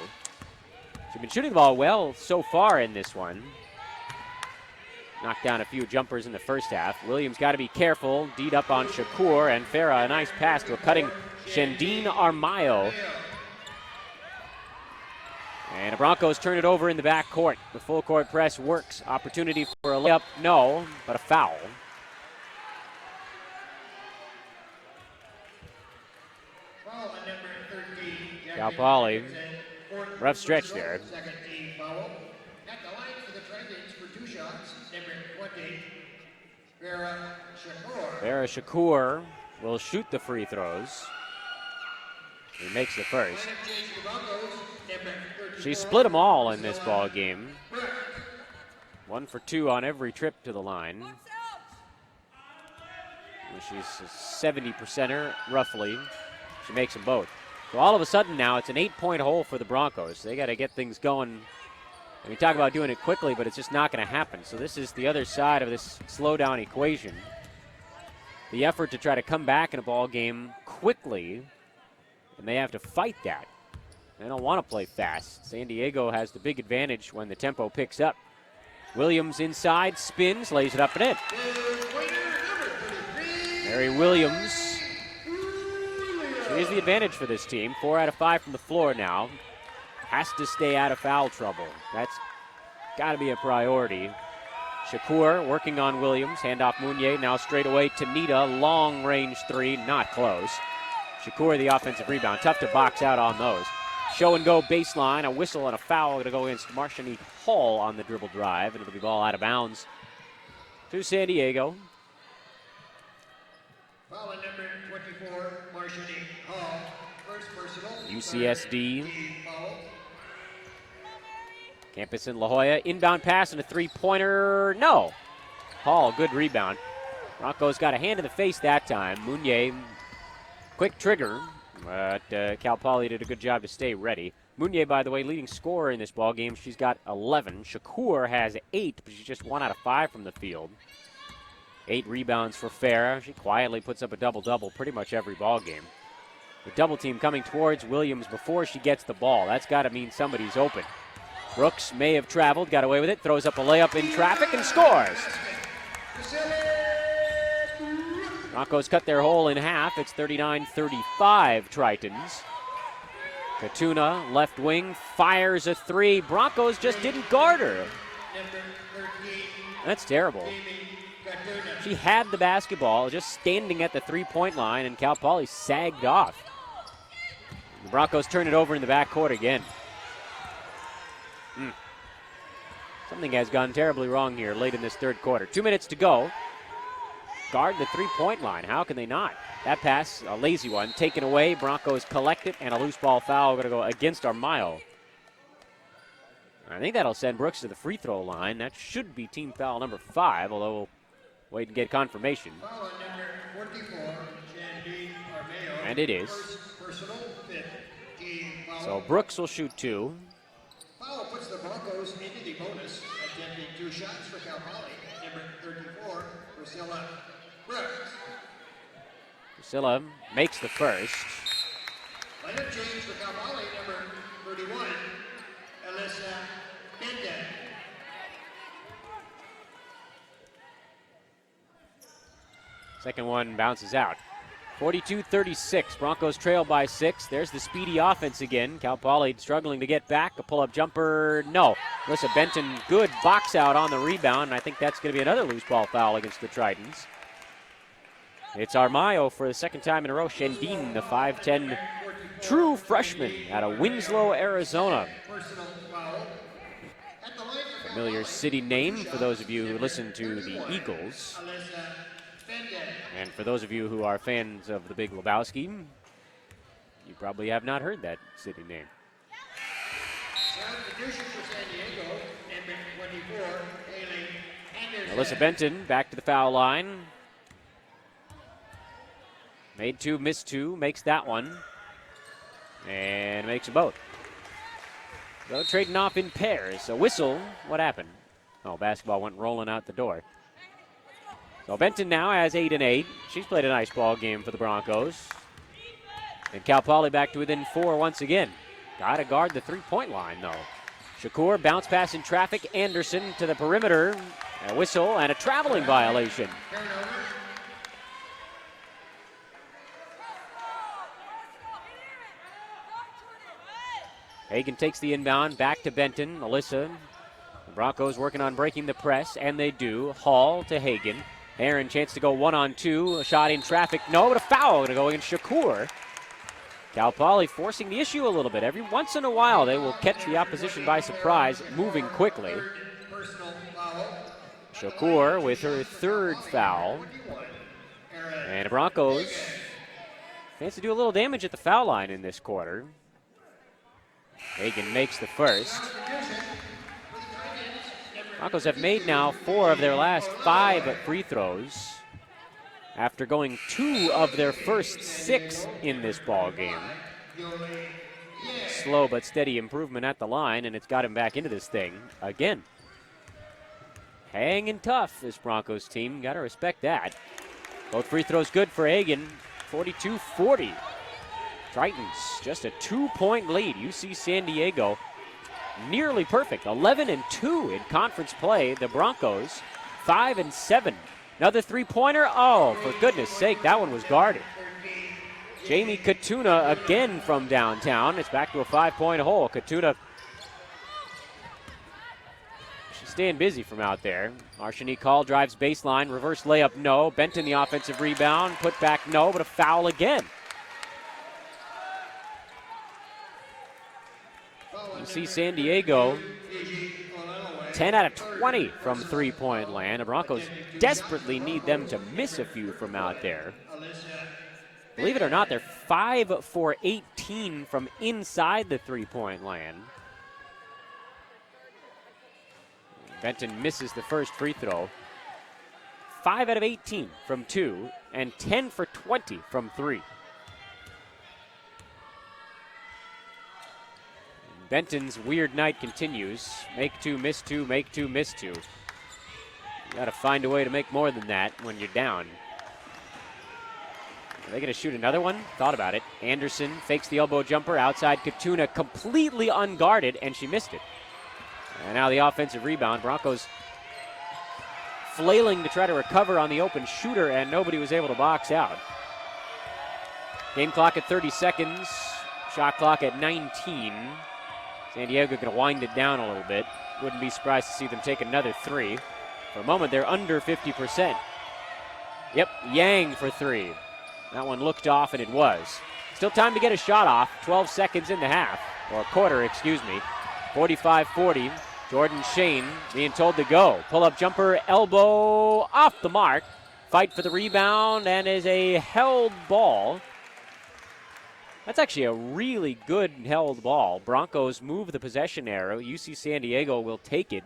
She's been shooting the ball well so far in this one. Knocked down a few jumpers in the first half. Williams got to be careful. D'd up on Shakur, and Farah, a nice pass to a cutting Shendine Armayo. And the Broncos turn it over in the back court. The full court press works. Opportunity for a layup, no, but a foul. Cal Poly, rough stretch there. Second team foul. At the line for the Trojans for 2 shots, number 20, Farah Shakur will shoot the free throws. He makes the first. She split them all in this ball game. 1 for 2 on every trip to the line. She's a 70%er, roughly. She makes them both. So all of a sudden now it's an 8-point hole for the Broncos. They got to get things going. And we talk about doing it quickly, but it's just not going to happen. So this is the other side of this slowdown equation. The effort to try to come back in a ball game quickly, and they have to fight that. They don't want to play fast. San Diego has the big advantage when the tempo picks up. Williams inside, spins, lays it up and in. Mary Williams. She is the advantage for this team. 4 out of 5 from the floor now. Has to stay out of foul trouble. That's got to be a priority. Shakur working on Williams. Handoff Mounier now straight away to Nita. Long range 3, not close. Shakur the offensive rebound. Tough to box out on those. Show and go baseline. A whistle and a foul going to go against Marshani Hall on the dribble drive. And it'll be ball out of bounds to San Diego. Foul on number 24, Marshani Hall. First personal. UCSD. Campus in La Jolla. Inbound pass and a three-pointer. No. Hall, good rebound. Broncos got a hand in the face that time. Mounier, quick trigger, but Cal Poly did a good job to stay ready. Mounier, by the way, leading scorer in this ball game. She's got 11. Shakur has 8, but she's just 1 out of 5 from the field. 8 rebounds for Farah. She quietly puts up a double-double pretty much every ball game. The double team coming towards Williams before she gets the ball. That's got to mean somebody's open. Brooks may have traveled, got away with it, throws up a layup in traffic and scores. Broncos cut their hole in half. It's 39-35 Tritons. Katuna, left wing, fires a 3. Broncos just didn't guard her. That's terrible. She had the basketball just standing at the three-point line, and Cal Poly sagged off. The Broncos turn it over in the backcourt again. Something has gone terribly wrong here late in this third quarter. 2 minutes to go. Guard the three-point line. How can they not? That pass, a lazy one, taken away. Broncos collect it, and a loose ball foul going to go against Armayo. I think that'll send Brooks to the free throw line. That should be team foul number 5, although we'll wait and get confirmation. Foul on number 44, Shandine Armayo. And it is. Personal, 5th team foul. So Brooks will shoot 2. Foul puts the Broncos into the bonus, attempting 2 shots for Cal Poly. Number 34, Priscilla Brooks. Priscilla makes the first. Lineup change for Cal Poly, number 31, Alyssa Benden. Second one bounces out. 42-36. Broncos trail by 6. There's the speedy offense again. Cal Poly struggling to get back. A pull-up jumper, no. Alyssa Benton, good box out on the rebound, and I think that's going to be another loose ball foul against the Tritons. It's Armayo for the second time in a row. Shendine, the 5'10 true freshman out of Winslow, Arizona. Familiar city name for those of you who listen to the Eagles. And for those of you who are fans of the Big Lebowski, you probably have not heard that city name. Alyssa Benton back to the foul line. Made 2, missed 2, makes that one. And makes them both. So trading off in pairs. A whistle. What happened? Oh, basketball went rolling out the door. So Benton now has 8 and 8. She's played a nice ball game for the Broncos. And Cal Poly back to within 4 once again. Got to guard the three-point line, though. Shakur, bounce pass in traffic. Anderson to the perimeter. A whistle and a traveling violation. Hagan takes the inbound, back to Benton. Alyssa. The Broncos working on breaking the press, and they do. Hall to Hagan. Aaron, chance to go 1-on-2. A shot in traffic. No, but a foul going to go against Shakur. Cal Poly forcing the issue a little bit. Every once in a while, they will catch the opposition by surprise, moving quickly. Shakur with her third foul. And the Broncos chance to do a little damage at the foul line in this quarter. Hagan makes the first. Broncos have made now 4 of their last 5 free throws after going 2 of their first 6 in this ball game. Slow but steady improvement at the line, and it's got him back into this thing again. Hanging tough, this Broncos team. Got to respect that. Both free throws good for Hagan. 42-40. Tritons just a 2-point lead. UC San Diego nearly perfect. 11 and 2 in conference play. The Broncos 5 and 7. Another three-pointer. Oh, for goodness sake, that one was guarded. Jamie Katuna again from downtown. It's back to a 5-point hole. Katuna, she's staying busy from out there. Marshanique Hall drives baseline. Reverse layup, no. Benton the offensive rebound. Put back, no, but a foul again. You see San Diego 10 out of 20 from three-point land. The Broncos desperately need them to miss a few from out there. Believe it or not, they're 5 for 18 from inside the three-point land. Benton misses the first free throw. 5 out of 18 from 2 and 10 for 20 from 3. Benton's weird night continues. Make 2, miss 2, make 2, miss 2. You got to find a way to make more than that when you're down. Are they going to shoot another one? Thought about it. Anderson fakes the elbow jumper outside Katuna, completely unguarded, and she missed it. And now the offensive rebound. Broncos flailing to try to recover on the open shooter, and nobody was able to box out. Game clock at 30 seconds. Shot clock at 19. San Diego going to wind it down a little bit. Wouldn't be surprised to see them take another 3. For a moment, they're under 50%. Yep, Yang for 3. That one looked off, and it was. Still time to get a shot off. 12 seconds in the half, or a quarter, excuse me. 45-40. Jordan Shane being told to go. Pull-up jumper, elbow off the mark. Fight for the rebound, and is a held ball. That's actually a really good held ball. Broncos move the possession arrow. UC San Diego will take it.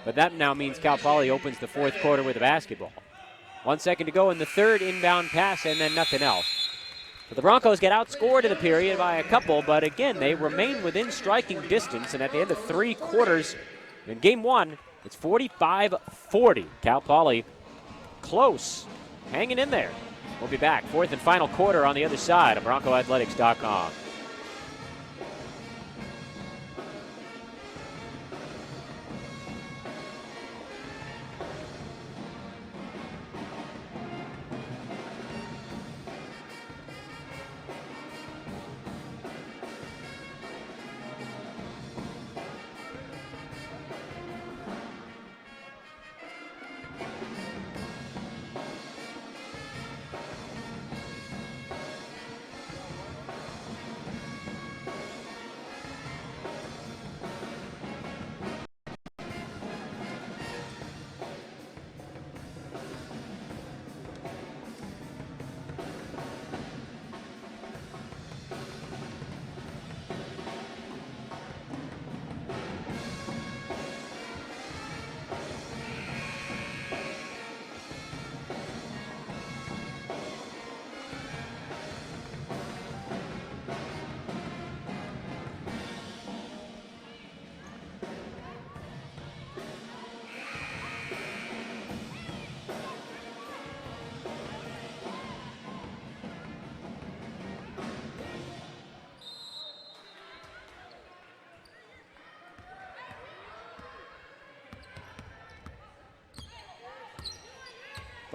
But that now means Cal Poly opens the fourth quarter with a basketball. 1 second to go in the third, inbound pass, and then nothing else. So the Broncos get outscored in the period by a couple, but again, they remain within striking distance, and at the end of 3 quarters in game 1, it's 45-40. Cal Poly close, hanging in there. We'll be back. Fourth and final quarter on the other side of BroncoAthletics.com.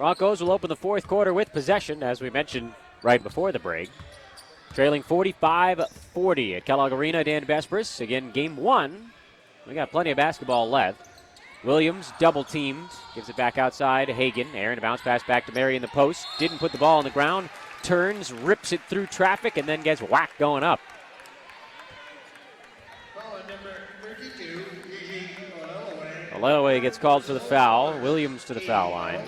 Broncos will open the fourth quarter with possession, as we mentioned right before the break. Trailing 45-40 at Kellogg Arena. Dan Bespris. Again, game one. We got plenty of basketball left. Williams double teamed. Gives it back outside. Hagan. Aaron, a bounce pass back to Mary in the post. Didn't put the ball on the ground. Turns, rips it through traffic, and then gets whacked going up. Olelaway gets called for the foul. Williams to the foul line.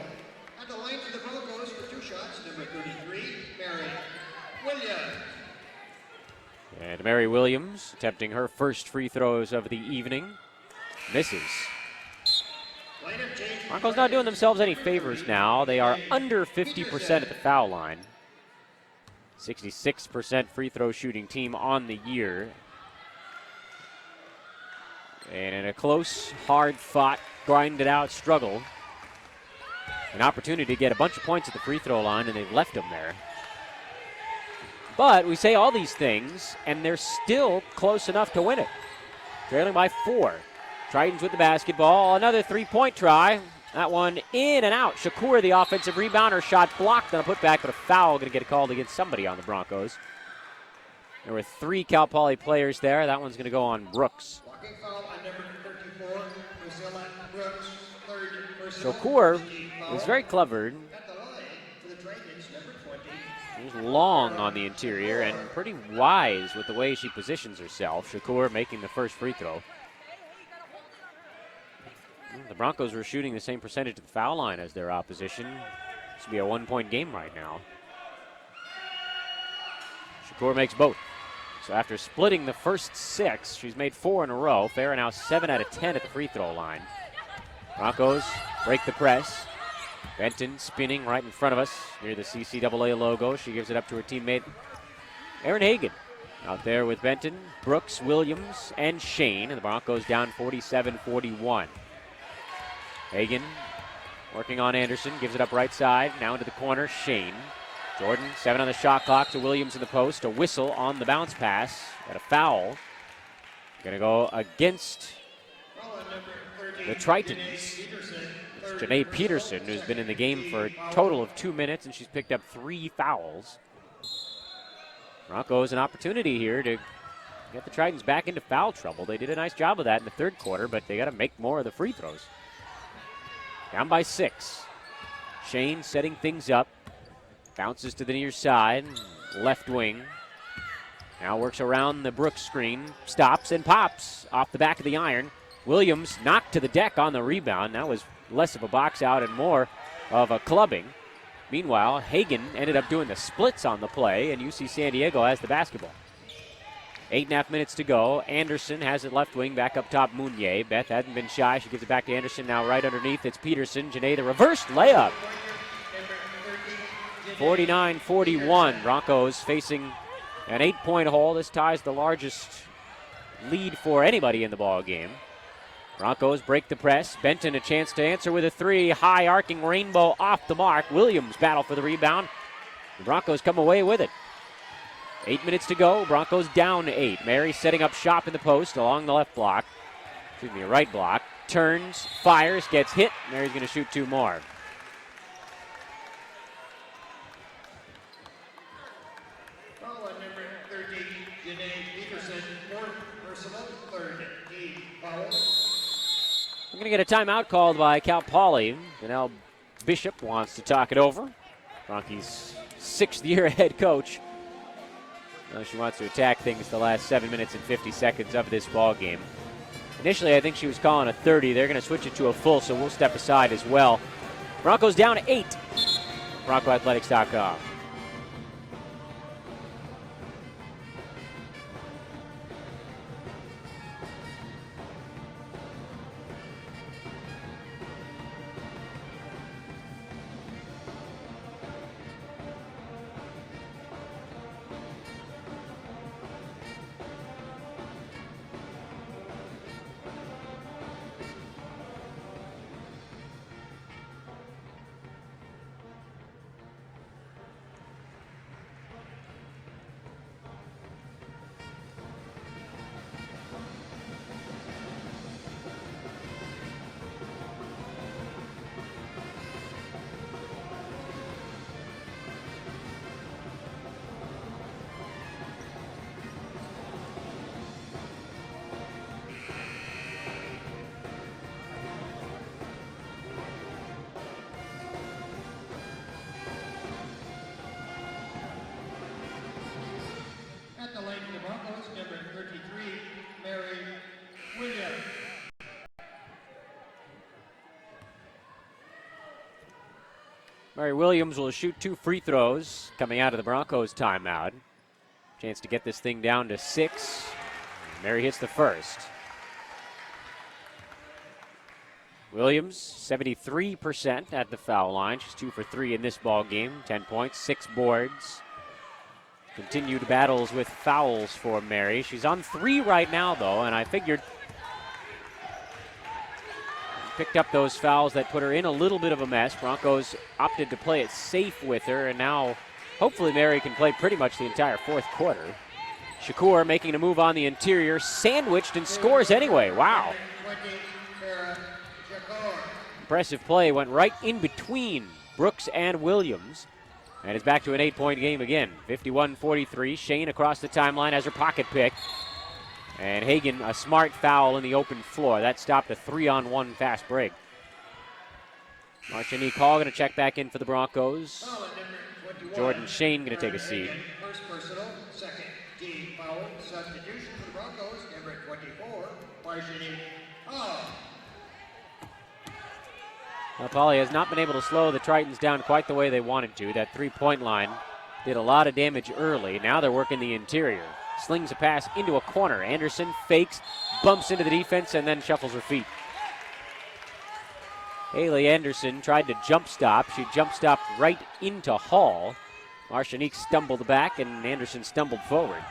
At the line for the Broncos for 2 shots, number 33, Mary Williams. And Mary Williams attempting her first free throws of the evening. Misses. Broncos not doing themselves any favors now. They are under 50% at the foul line. 66% free throw shooting team on the year. And in a close, hard-fought, grinded-out struggle, an opportunity to get a bunch of points at the free throw line, and they've left them there. But we say all these things, and they're still close enough to win it. Trailing by 4. Tritons with the basketball. Another three-point try. That one in and out. Shakur, the offensive rebounder, shot blocked on a putback, but a foul going to get called against somebody on the Broncos. There were 3 Cal Poly players there. That one's going to go on Brooks. Walking foul on number 34, Priscilla Brooks. Shakur is very clever. At the line for the Trojans, number 20. She's long on the interior and pretty wise with the way she positions herself. Shakur making the first free throw. The Broncos were shooting the same percentage at the foul line as their opposition. This will be a 1-point game right now. Shakur makes both. So after splitting the first 6, she's made 4 in a row. Farah now 7 out of 10 at the free throw line. Broncos break the press. Benton spinning right in front of us near the CCAA logo. She gives it up to her teammate, Aaron Hagan. Out there with Benton, Brooks, Williams, and Shane. And the Broncos down 47-41. Hagan working on Anderson. Gives it up right side. Now into the corner, Shane. Jordan, 7 on the shot clock to Williams in the post. A whistle on the bounce pass. And a foul. Going to go against the Tritons. It's Janae Peterson, who's been in the game for a total of 2 minutes, and she's picked up 3 fouls. Broncos an opportunity here to get the Tritons back into foul trouble. They did a nice job of that in the third quarter, but they got to make more of the free throws. Down by 6. Shane setting things up. Bounces to the near side, left wing. Now works around the Brooks screen, stops and pops off the back of the iron. Williams knocked to the deck on the rebound. That was less of a box out and more of a clubbing. Meanwhile, Hagan ended up doing the splits on the play, and UC San Diego has the basketball. 8.5 minutes to go. Anderson has it left wing, back up top, Mounier. Beth hasn't been shy. She gives it back to Anderson. Now right underneath, it's Peterson. Janae, the reversed layup. 49-41. Broncos facing an 8-point hole. This ties the largest lead for anybody in the ball game. Broncos break the press. Benton a chance to answer with a 3. High arcing rainbow off the mark. Williams battle for the rebound. The Broncos come away with it. 8 minutes to go. Broncos down 8. Mary setting up shop in the post along the left block. Excuse me, right block. Turns, fires, gets hit. Mary's going to shoot 2 more. We're going to get a timeout called by Cal Poly. Janelle Bishop wants to talk it over. Bronchi's 6th-year head coach. She wants to attack things the last 7 minutes and 50 seconds of this ball game. Initially, I think she was calling a 30. They're going to switch it to a full, so we'll step aside as well. Broncos down 8. BroncoAthletics.com. Mary Williams will shoot 2 free throws coming out of the Broncos timeout. Chance to get this thing down to 6. Mary hits the first. Williams, 73% at the foul line. She's 2 for 3 in this ball game. 10 points, 6 boards. Continued battles with fouls for Mary. She's on 3 right now, though, and I figured picked up those fouls that put her in a little bit of a mess. Broncos opted to play it safe with her, and now hopefully Mary can play pretty much the entire fourth quarter. Shakur making a move on the interior, sandwiched and scores anyway. Wow. Impressive play, went right in between Brooks and Williams. And it's back to an 8-point game again. 51-43. Shane across the timeline has her pocket pick. And Hagan, a smart foul in the open floor. That stopped a 3-on-1 fast break. Marcia Hall going to check back in for the Broncos. Jordan Shane going to take a seat. First personal, second team foul, substitution for the Broncos, number 24, Marcia Hall. Now, Polly has not been able to slow the Tritons down quite the way they wanted to. That three-point line did a lot of damage early. Now they're working the interior. Slings a pass into a corner. Anderson fakes, bumps into the defense, and then shuffles her feet. Haley Anderson tried to jump stop. She jump stopped right into Hall. Marshanique stumbled back, and Anderson stumbled forward.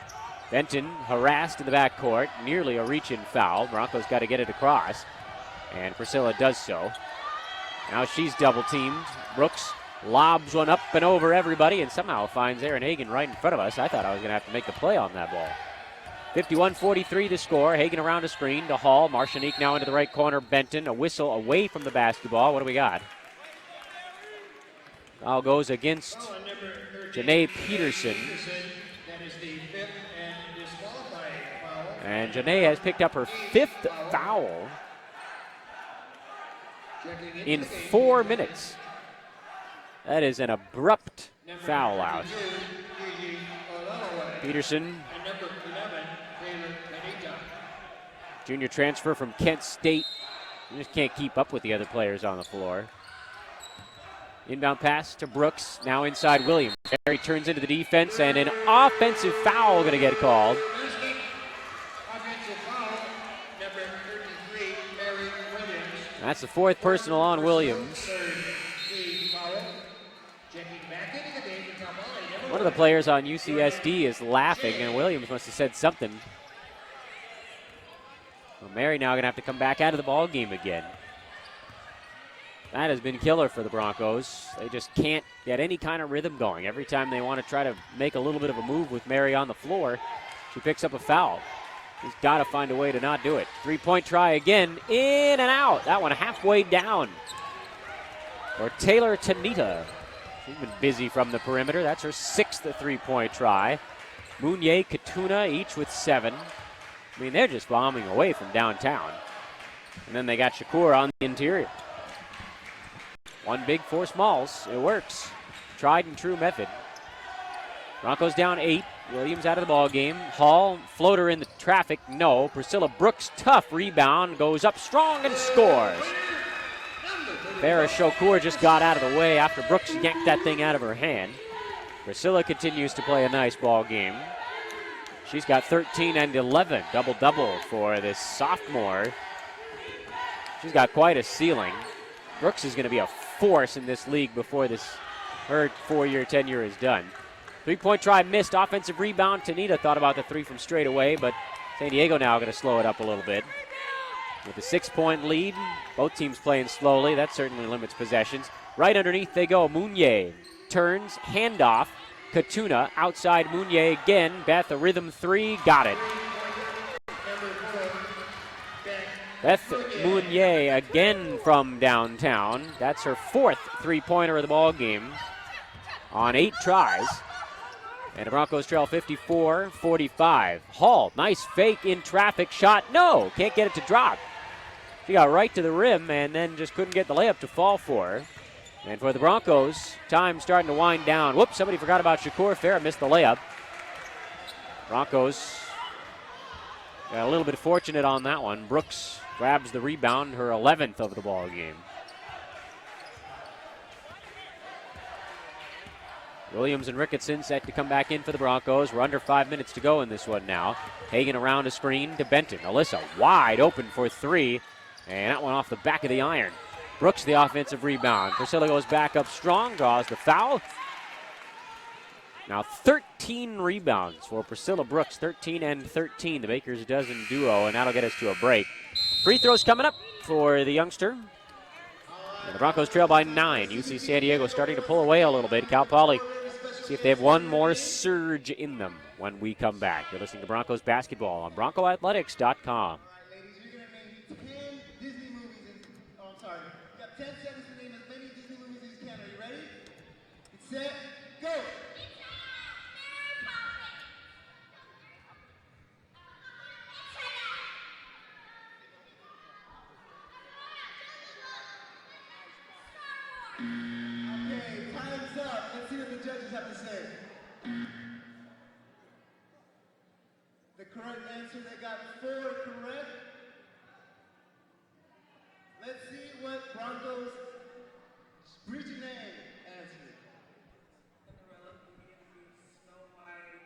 Benton harassed in the backcourt. Nearly a reach-in foul. Broncos got to get it across, and Priscilla does so. Now she's double-teamed. Brooks lobs one up and over everybody and somehow finds Aaron Hagan right in front of us. I thought I was going to have to make the play on that ball. 51-43 the score. Hagan around a screen to Hall. Marshanique now into the right corner. Benton, a whistle away from the basketball. What do we got? Foul goes against Janae Peterson. And Janae has picked up her 5th foul in 4 minutes. That is an abrupt foul out. Peterson, junior transfer from Kent State. You just can't keep up with the other players on the floor. Inbound pass to Brooks, now inside Williams. Mary turns into the defense, and an offensive foul going to get called. That's the 4th personal on Williams. One of the players on UCSD is laughing, and Williams must have said something. Well, Mary now going to have to come back out of the ball game again. That has been killer for the Broncos. They just can't get any kind of rhythm going. Every time they want to try to make a little bit of a move with Mary on the floor, she picks up a foul. He's got to find a way to not do it. 3-point try again, in and out. That one halfway down. For Taylor Tanita. She's been busy from the perimeter. That's her 6th 3-point try. Mounier, Katuna, each with 7. I mean, they're just bombing away from downtown. And then they got Shakur on the interior. 1 big, 4 smalls. It works. Tried and true method. Broncos down 8. Williams out of the ball game. Hall, floater in the traffic, no. Priscilla Brooks, tough rebound, goes up strong and scores. Farrah Shakur just got out of the way after Brooks yanked that thing out of her hand. Priscilla continues to play a nice ball game. She's got 13 and 11, double-double for this sophomore. She's got quite a ceiling. Brooks is going to be a force in this league before her 4-year tenure is done. 3-point try missed. Offensive rebound. Tanita thought about the 3 from straight away, but San Diego now going to slow it up a little bit. With a 6-point lead, both teams playing slowly. That certainly limits possessions. Right underneath they go. Mounier turns, handoff. Katuna outside Mounier again. Beth, a rhythm 3, got it. Beth Mounier again from downtown. That's her 4th 3-pointer of the ball game on 8 tries. And the Broncos trail 54-45. Hall, nice fake in traffic shot. No, can't get it to drop. She got right to the rim and then just couldn't get the layup to fall for her. And for the Broncos, time starting to wind down. Whoops, somebody forgot about Shakur. Farrah missed the layup. Broncos got a little bit fortunate on that one. Brooks grabs the rebound, her 11th of the ball game. Williams and Ricketson set to come back in for the Broncos. We're under 5 minutes to go in this one now. Hagan around a screen to Benton. Alyssa wide open for three, and that one off the back of the iron. Brooks the offensive rebound. Priscilla goes back up strong, draws the foul. Now 13 rebounds for Priscilla Brooks, 13 and 13, the Baker's dozen duo, and that'll get us to a break. Free throws coming up for the youngster. And the Broncos trail by 9. UC San Diego starting to pull away a little bit. Cal Poly, see if they have one more surge in them when we come back. You're listening to Broncos basketball on BroncoAthletics.com. Ladies, you're going to name 10 Disney movies. I'm sorry. You got 10 seconds to name as many Disney movies as you can. Are you ready? Get set, go. Okay, time's up. Let's see what the judges have to say. The correct answer, they got 4 correct. Let's see what Broncos Bridget answered. Cinderella, Beauty and the Beast, Snow White,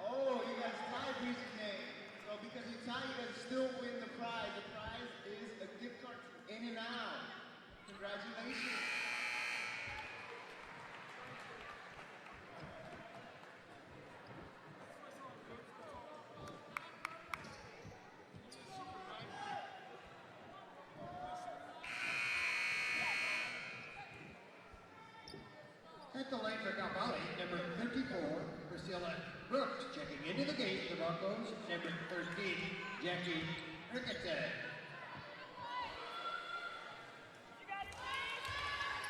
Oh, you guys tied Bridget's name. So because you tie, you guys still win the prize. The prize is a gift card to In-N-Out. Congratulations. At the lane for Cal Poly, number 54, Priscilla Brooks. Checking into the game for the Broncos, number 13, Jackie Ricketson.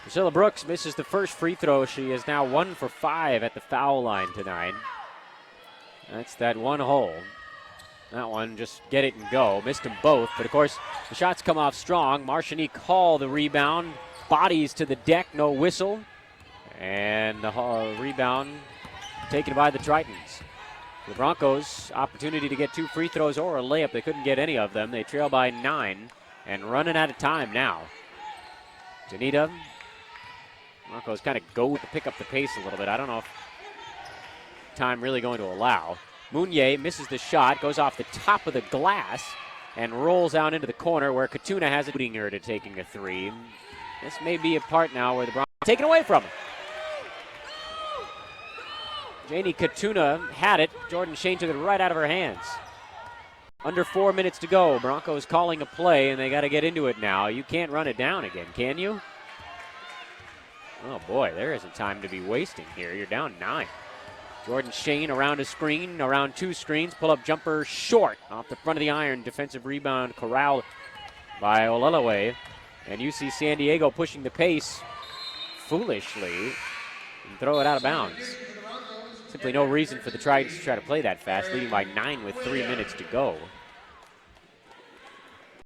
Priscilla Brooks misses the first free throw. She is now 1 for 5 at the foul line tonight. That's that one hole. That one, just get it and go. Missed them both, but of course, the shots come off strong. Marshanique Hall, the rebound. Bodies to the deck, no whistle. And the rebound taken by the Tritons. The Broncos, opportunity to get 2 free throws or a layup. They couldn't get any of them. They trail by 9 and running out of time now. Danita. Broncos kind of go to pick up the pace a little bit. I don't know if time really going to allow. Mounier misses the shot, goes off the top of the glass, and rolls out into the corner where Katuna has it, leading her to taking a 3. This may be a part now where the Broncos taken away from him. Janie Katuna had it. Jordan Shane took it right out of her hands. Under 4 minutes to go. Broncos calling a play, and they got to get into it now. You can't run it down again, can you? Oh, boy, there isn't time to be wasting here. You're down 9. Jordan Shane around a screen, around 2 screens. Pull-up jumper short off the front of the iron. Defensive rebound corralled by Olelaway. And UC San Diego pushing the pace foolishly and throw it out of bounds. Simply no reason for the Tritons to try to play that fast, leading by 9 with 3 minutes to go.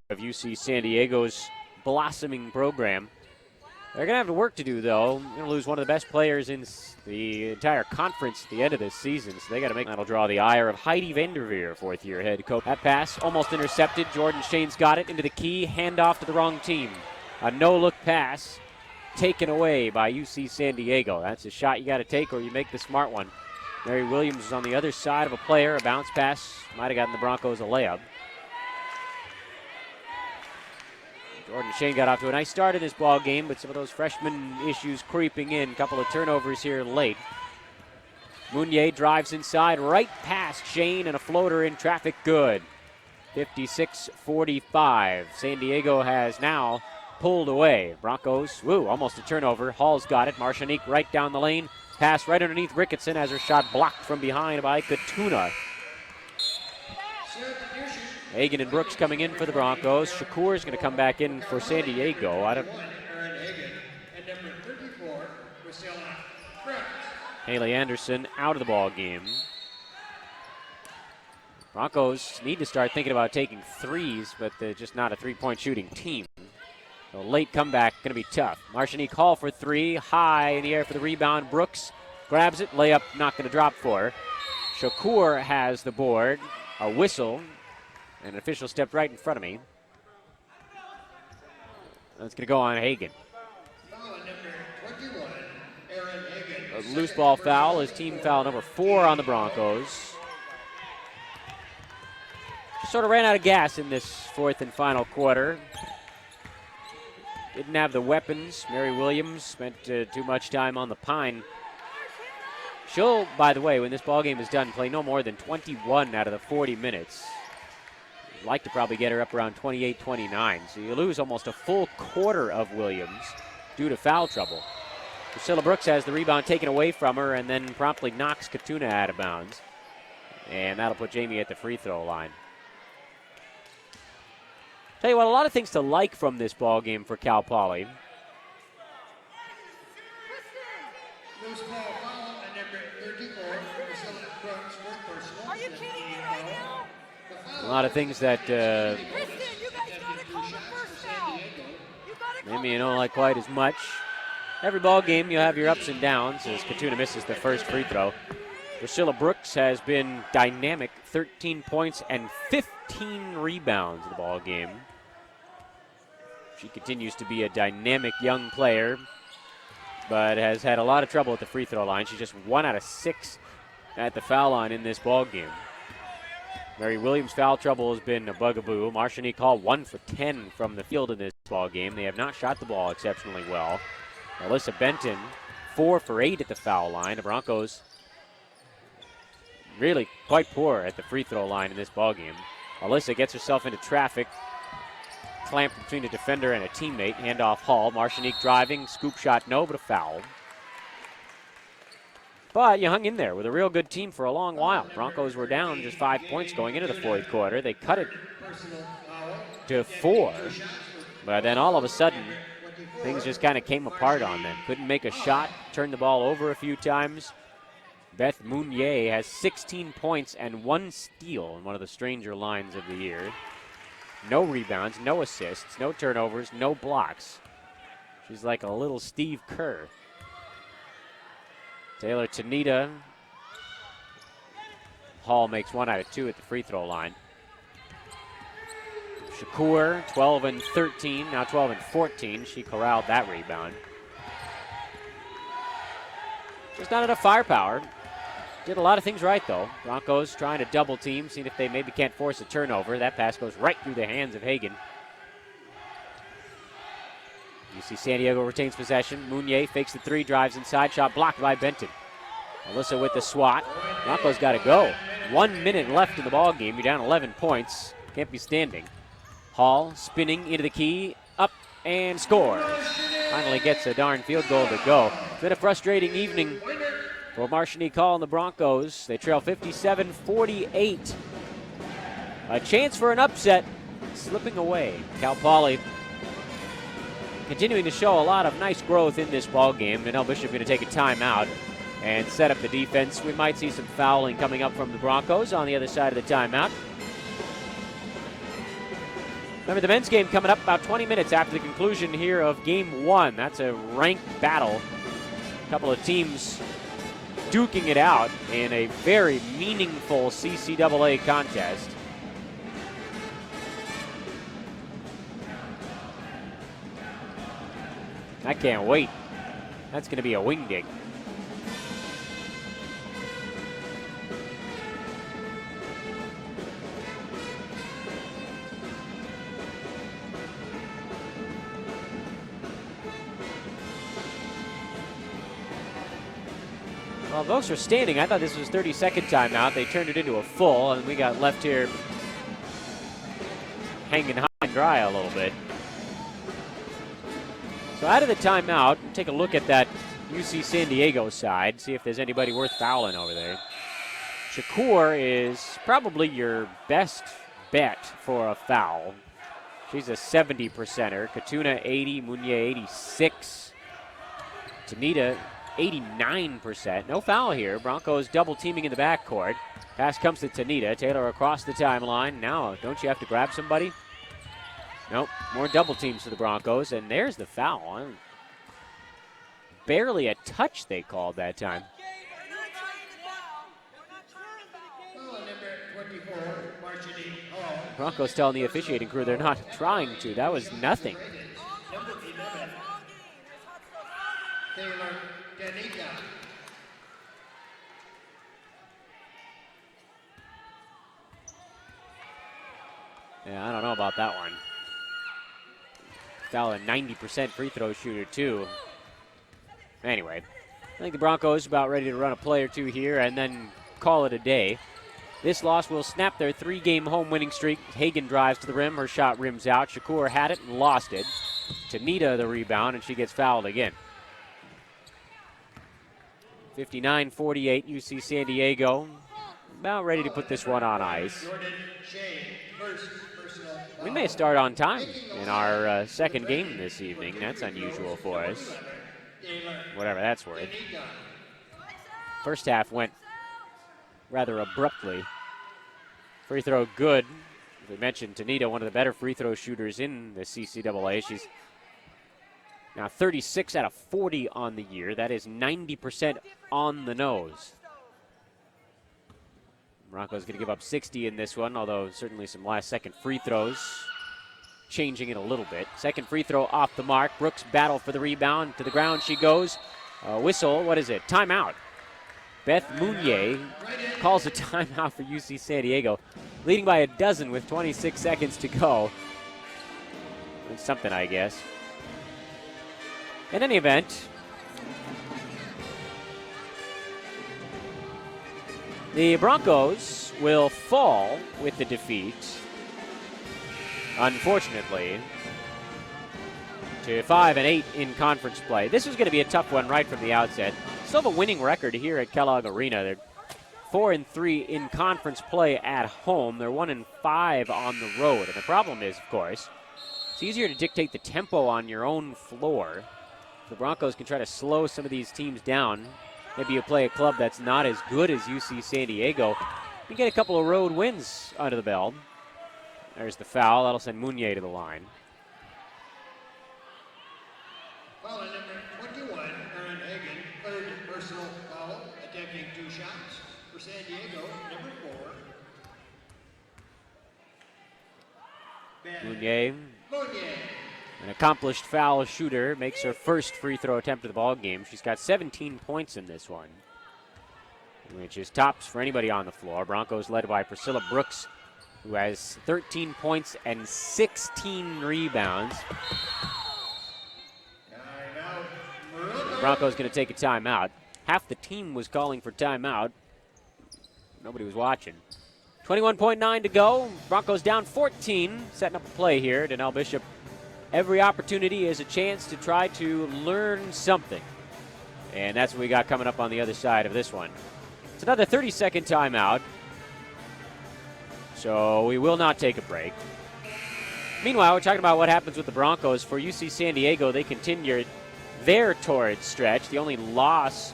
Of UC San Diego's blossoming program. They're going to have to work to do, though. They're going to lose one of the best players in the entire conference at the end of this season, so they got to make that'll draw the ire of Heidi Vanderveer, fourth-year head coach. That pass almost intercepted. Jordan Shane's got it into the key, handoff to the wrong team. A no-look pass taken away by UC San Diego. That's a shot you got to take, or you make the smart one. Mary Williams is on the other side of a player. A bounce pass might have gotten the Broncos a layup. Jordan Shane got off to a nice start in this ball game, but some of those freshman issues creeping in. A couple of turnovers here late. Mounier drives inside, right past Shane, and a floater in traffic good. 56-45. San Diego has now pulled away. Broncos, almost a turnover. Hall's got it. Marshanique right down the lane. Pass right underneath Ricketson as her shot blocked from behind by Katuna. Hagan and Brooks coming in for the Broncos. Shakur is going to come back in for San Diego. Haley Anderson out of the ball game. Broncos need to start thinking about taking threes, but they're just not a three-point shooting team. So late comeback going to be tough. Marshanique Hall for 3, high in the air for the rebound. Brooks grabs it, layup not going to drop for her. Shakur has the board, a whistle, and an official stepped right in front of me. That's going to go on Hagen. Foul on number 21, Aaron Hagen. A loose ball foul is team foul number 4 on the Broncos. Just sort of ran out of gas in this fourth and final quarter. Didn't have the weapons. Mary Williams spent too much time on the pine. She'll, by the way, when this ball game is done, play no more than 21 out of the 40 minutes. I'd like to probably get her up around 28, 29. So you lose almost a full quarter of Williams due to foul trouble. Priscilla Brooks has the rebound taken away from her and then promptly knocks Katuna out of bounds. And that'll put Jamie at the free throw line. Tell you what, a lot of things to like from this ball game for Cal Poly. Loose ball foul on number 34, Priscilla Brooks, her personal. Are you kidding me right now? A lot of things that Kristen, you guys gotta call the first foul. You gotta call maybe the you don't first like quite as much. Every ball game you have your ups and downs as Katuna misses the first free throw. Priscilla Brooks has been dynamic, 13 points and 15 rebounds in the ball game. She continues to be a dynamic young player, but has had a lot of trouble at the free throw line. She's just 1 out of 6 at the foul line in this ball game. Mary Williams' foul trouble has been a bugaboo. Marshanique Hall 1 for 10 from the field in this ball game. They have not shot the ball exceptionally well. Alyssa Benton 4 for 8 at the foul line. The Broncos really quite poor at the free throw line in this ball game. Alyssa gets herself into traffic. Clamped between a defender and a teammate. Handoff Hall. Marshanique driving. Scoop shot, no, but a foul. But you hung in there with a real good team for a long while. Broncos were down just 5 points going into the fourth quarter. They cut it to 4. But then all of a sudden, things just kind of came apart on them. Couldn't make a shot. Turned the ball over a few times. Beth Mounier has 16 points and 1 steal in one of the stranger lines of the year. No rebounds, no assists, no turnovers, no blocks. She's like a little Steve Kerr. Taylor Tanita. Hall makes 1 out of 2 at the free throw line. Shakur, 12 and 13, now 12 and 14. She corralled that rebound. Just not enough firepower. Did a lot of things right, though. Broncos trying to double team, seeing if they maybe can't force a turnover. That pass goes right through the hands of Hagen. UC San Diego retains possession. Mounier fakes the 3, drives inside, shot blocked by Benton. Alyssa with the swat. Broncos got to go. 1 minute left in the ball game. You're down 11 points. Can't be standing. Hall spinning into the key, up and scores. Finally gets a darn field goal to go. It's been a frustrating evening for Marshanique Hall and the Broncos. They trail 57-48. A chance for an upset slipping away. Cal Poly continuing to show a lot of nice growth in this ball game. Danelle Bishop going to take a timeout and set up the defense. We might see some fouling coming up from the Broncos on the other side of the timeout. Remember, the men's game coming up about 20 minutes after the conclusion here of Game 1. That's a ranked battle. A couple of teams duking it out in a very meaningful CCAA contest. I can't wait. That's going to be a wing dig. Well, folks are standing. I thought this was 30-second timeout. They turned it into a full, and we got left here hanging high and dry a little bit. So out of the timeout, take a look at that UC San Diego side, see if there's anybody worth fouling over there. Shakur is probably your best bet for a foul. She's a 70%er. Katuna 80, Mounier 86. Tanita 89%. No foul here. Broncos double teaming in the backcourt. Pass comes to Tanita. Taylor across the timeline. Now, don't you have to grab somebody? Nope. More double teams for the Broncos, and there's the foul. Barely a touch they called that time. Broncos telling the officiating crew they're not trying to. That was nothing. Taylor Danica. Yeah, I don't know about that one. Foul a 90% free throw shooter, too. Anyway, I think the Broncos about ready to run a play or two here and then call it a day. This loss will snap their 3-game home winning streak. Hagan drives to the rim. Her shot rims out. Shakur had it and lost it. Tanita the rebound, and she gets fouled again. 59-48, UC San Diego. About ready to put this one on ice. We may start on time in our second game this evening. That's unusual for us. Whatever that's worth. First half went rather abruptly. Free throw good. As we mentioned, Tanita, one of the better free throw shooters in the CCAA. She's now 36 out of 40 on the year. That is 90% on the nose. Broncos going to give up 60 in this one, although certainly some last-second free throws changing it a little bit. Second free throw off the mark. Brooks battle for the rebound. To the ground she goes. Whistle, what is it? Timeout. Beth Mounier calls a timeout for UC San Diego, leading by a dozen with 26 seconds to go. It's something, I guess. In any event, the Broncos will fall with the defeat, unfortunately, to 5-8 in conference play. This was going to be a tough one right from the outset. Still have a winning record here at Kellogg Arena. They're 4-3 in conference play at home. They're 1-5 on the road. And the problem is, of course, it's easier to dictate the tempo on your own floor. The Broncos can try to slow some of these teams down. Maybe you play a club that's not as good as UC San Diego. You get a couple of road wins under the belt. There's the foul. That'll send Mounier to the line. Foul number 21, Aaron Hagan, third personal foul, attempting 2 shots for San Diego, number 4. Mounier, Mounier. an accomplished foul shooter, makes her first free throw attempt of the ball game. She's got 17 points in this one, which is tops for anybody on the floor. Broncos led by Priscilla Brooks, who has 13 points and 16 rebounds. The Broncos going to take a timeout. Half the team was calling for timeout. Nobody was watching. 21.9 to go. Broncos down 14, setting up a play here. Donnell Bishop, every opportunity is a chance to try to learn something. And that's what we got coming up on the other side of this one. It's another 30-second timeout. So we will not take a break. Meanwhile, we're talking about what happens with the Broncos. For UC San Diego, they continue their torrid stretch. The only loss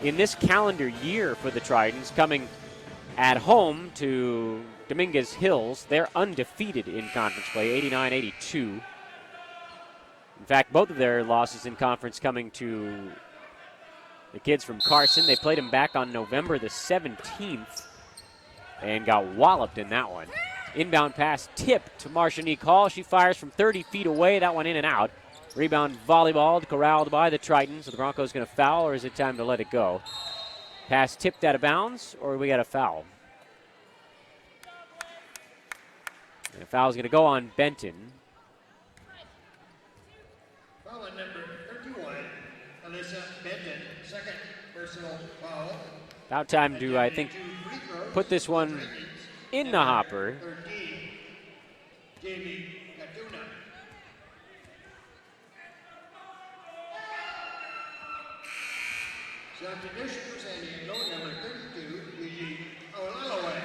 in this calendar year for the Tridents coming at home to Dominguez Hills. They're undefeated in conference play, 89-82. In fact, both of their losses in conference coming to the kids from Carson. They played them back on November the 17th and got walloped in that one. Inbound pass tipped to Marshanique Hall. She fires from 30 feet away. That one in and out. Rebound volleyballed, corralled by the Tritons. So the Broncos going to foul, or is it time to let it go? Pass tipped out of bounds, or we got a foul? And the foul is going to go on Benton. Foul on number 31, Alyssa Benton, second personal foul. About time to, I think, put this one in the hopper. 13, Jamie Katuna. Substitution for San Diego, number 32, Eugene Olalaway.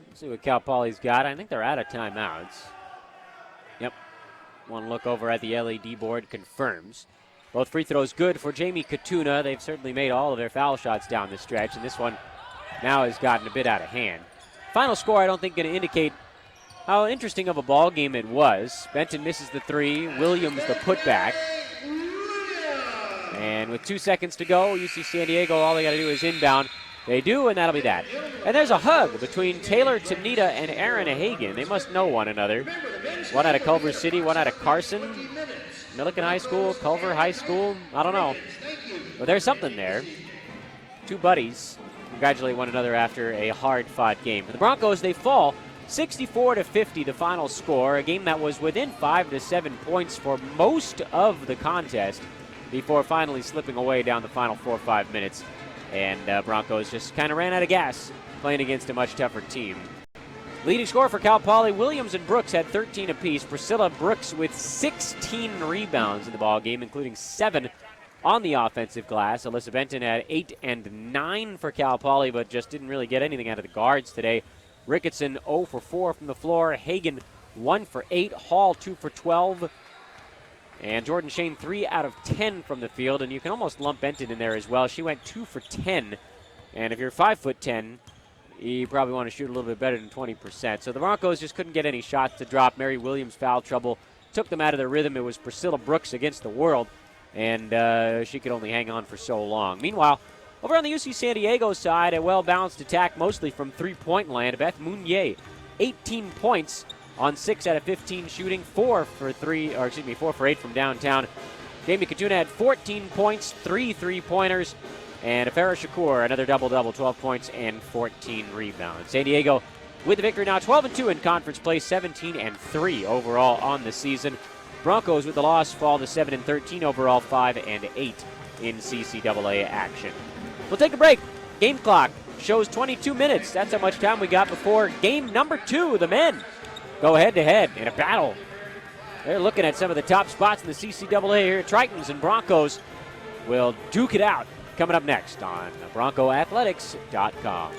Let's see what Cal Poly's got. I think they're out of timeouts. Yep. One look over at the LED board confirms. Both free throws good for Jamie Katuna. They've certainly made all of their foul shots down the stretch, and this one now has gotten a bit out of hand. Final score, I don't think, going to indicate how interesting of a ball game it was. Benton misses the three. Williams the putback. And with 2 seconds to go, UC San Diego, all they got to do is inbound. They do, and that'll be that. And there's a hug between Taylor Tanita and Aaron Hagan. They must know one another. One out of Culver City, one out of Carson. Milliken High School, Culver High School. I don't know. But there's something there. Two buddies congratulate one another after a hard-fought game. For the Broncos, they fall 64-50, the final score. A game that was within 5 to 7 points for most of the contest before finally slipping away down the final 4 or 5 minutes. And Broncos just kind of ran out of gas playing against a much tougher team. Leading scorer for Cal Poly, Williams and Brooks had 13 apiece. Priscilla Brooks with 16 rebounds in the ball game, including 7 on the offensive glass. Alyssa Benton had 8 and 9 for Cal Poly, but just didn't really get anything out of the guards today. Ricketson 0 for 4 from the floor. Hagan 1 for 8. Hall 2 for 12. And Jordan Shane 3 out of 10 from the field, and you can almost lump Benton in there as well. She went 2 for 10. And if you're 5'10", you probably want to shoot a little bit better than 20%. So the Broncos just couldn't get any shots to drop. Mary Williams foul trouble took them out of their rhythm. It was Priscilla Brooks against the world, and she could only hang on for so long. Meanwhile, over on the UC San Diego side, a well-balanced attack mostly from three-point land. Beth Mounier, 18 points on 6 out of 15 shooting, 4 for 8 from downtown. Jamie Katuna had 14 points, 3 3-pointers. And Farah Shakur, another double-double, 12 points and 14 rebounds. San Diego with the victory now, 12-2 in conference play, 17-3 overall on the season. Broncos with the loss fall to 7-13 overall, 5-8 in CCAA action. We'll take a break. Game clock shows 22 minutes. That's how much time we got before game number 2. The men go head-to-head in a battle. They're looking at some of the top spots in the CCAA here. Tritons and Broncos will duke it out. Coming up next on BroncoAthletics.com.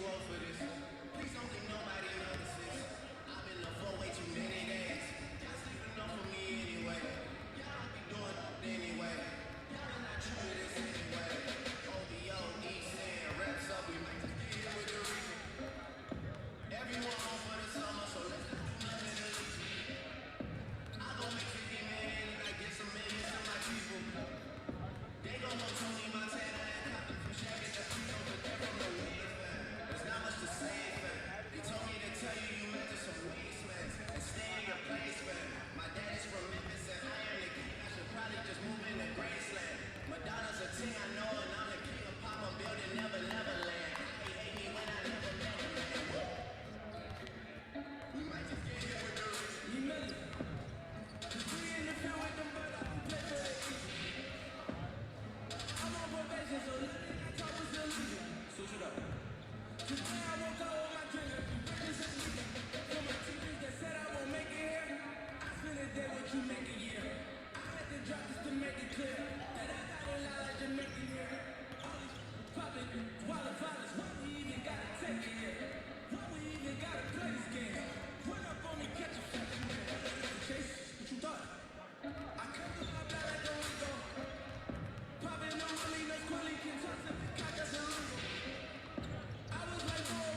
up for this. Please don't think nobody notices. I've been up for way too many days. Y'all sleeping up for me anyway. Y'all don't be doing anyway. Y'all not true to this anyway. OVO, East End, reps up, we might just get hit with the reason. Everyone home for the summer, so let's not do nothing illegal. I gon' make 50 million and I get some millions to my people. They gon' want Tony Montana and Compton from Shaq and the Frito, but they're from the Wave, man. There's not much to say, man. They told me to tell you you meant to some waste, man. And stay in your place, man. My dad is from Memphis and I am the king. I should probably just move in to Graceland. Madonna's a ting I know and I'm the king of pop. I'm building Never Neverland. They hate me when I never met a man. Woo! We might just get hit with the rich. You know it. Cause we in the field with them, but I don't play for the easy. I'm on probation, so nothing I talk was illegal. Switch it up. Today I woke up with my dreams. Breakfast and sleeping. For my teachers that said I won't make it here, I spend a day what you make a year. I had to drop this to make it clear that I got a lot like Jamaican here. All these poppin' qualifiers, why we even gotta take it here? Why we even gotta play this game? Run up on me, catch a fucking man. Chase, what you thought? I come to my bed like a Rico. Popping no money, no quality, can toss it, cock us a Rico. I was like, whoa,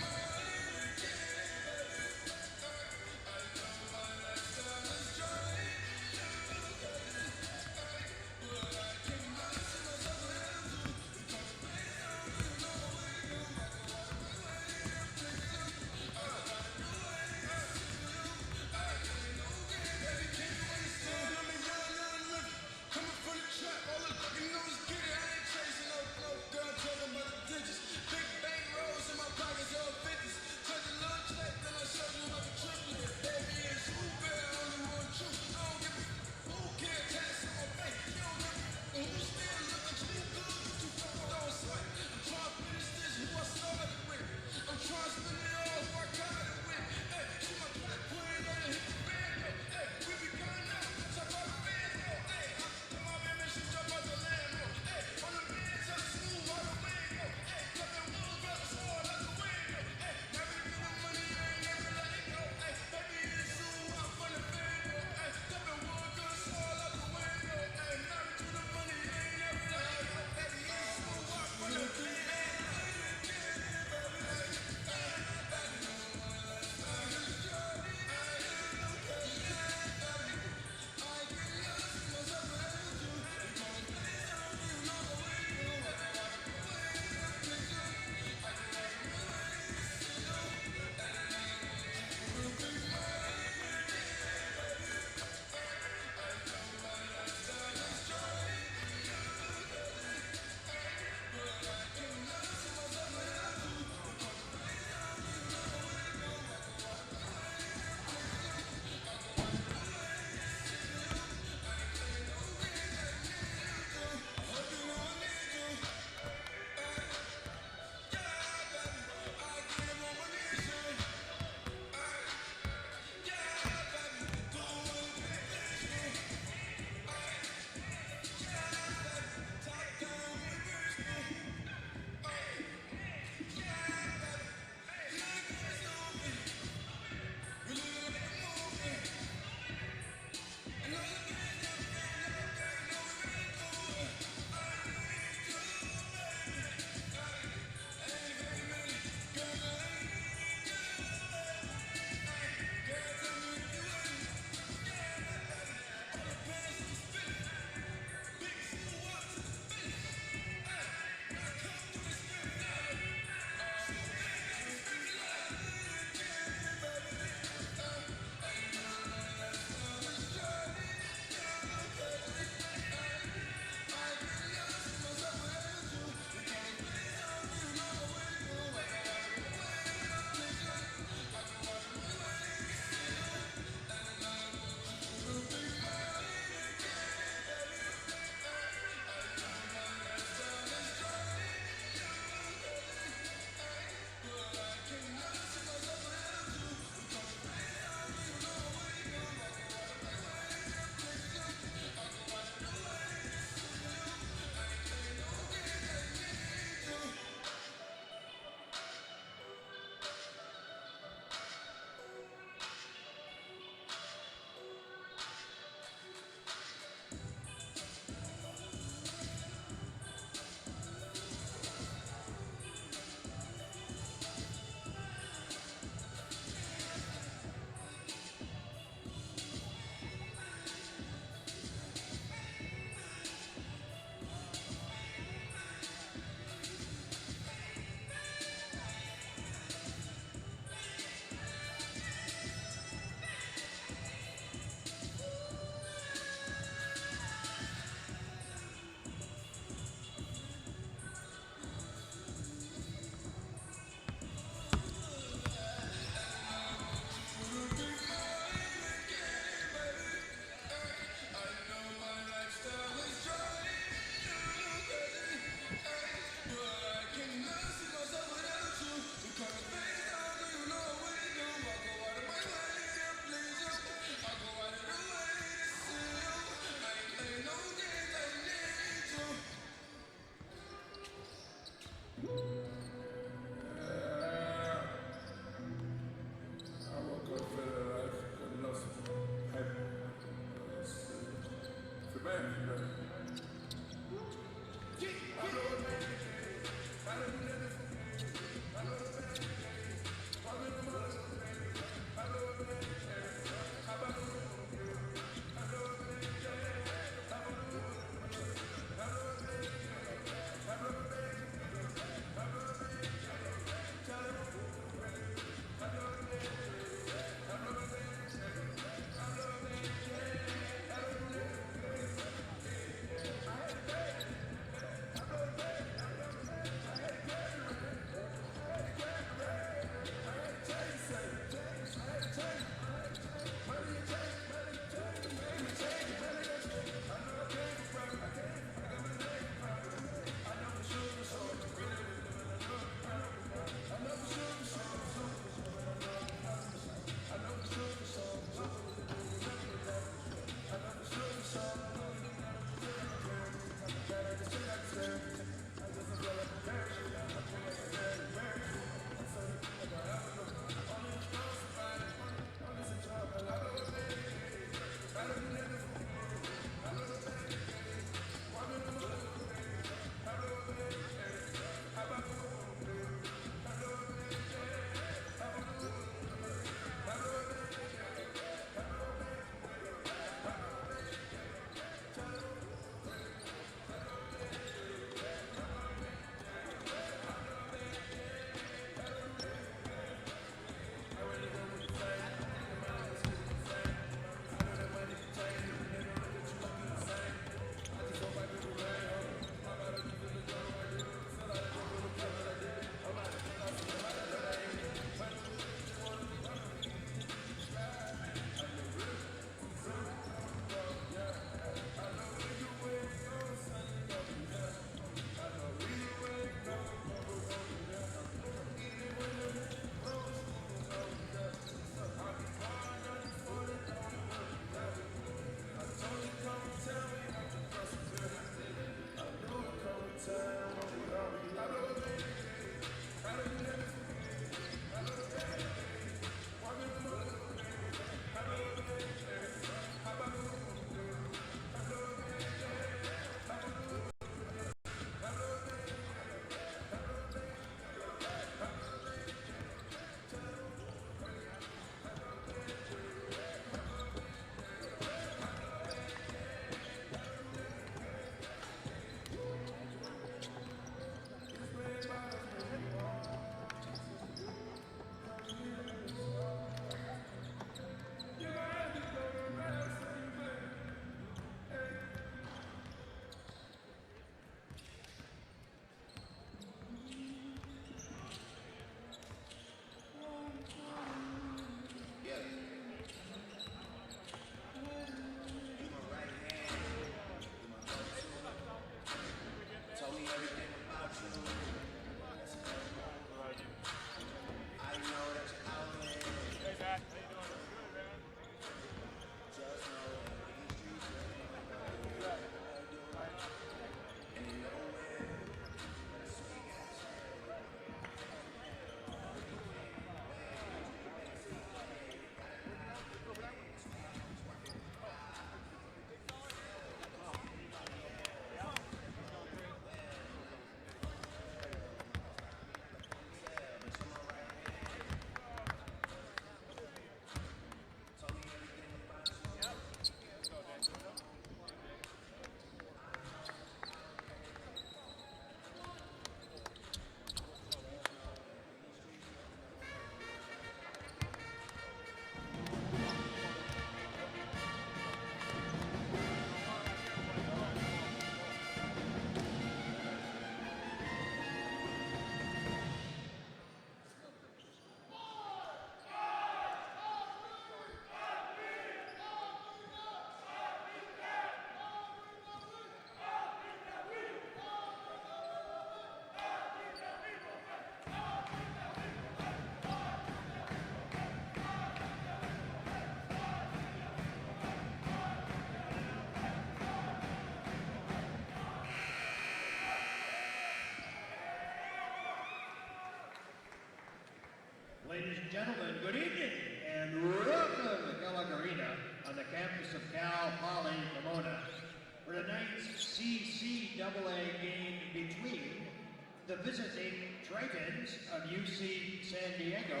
visiting Tritons of UC San Diego.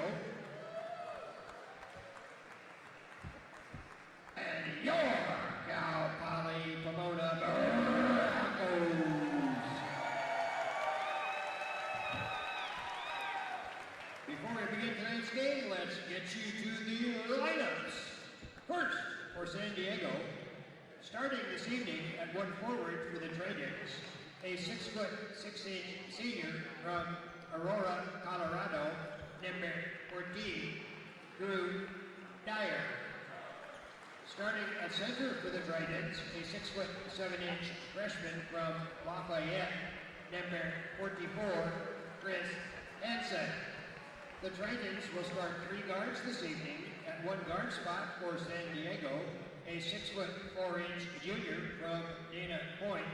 And your Cal Poly Pomona Broncos. Before we begin tonight's game, let's get you to the lineups. First, for San Diego, starting this evening at one forward for the Tritons, a 6'6" senior from Aurora, Colorado, number 14, Drew Dyer. Starting at center for the Tritons, a 6'7" freshman from Lafayette, number 44, Chris Hansen. The Tritons will start 3 guards this evening. At one guard spot for San Diego, a 6'4" junior from Dana Point,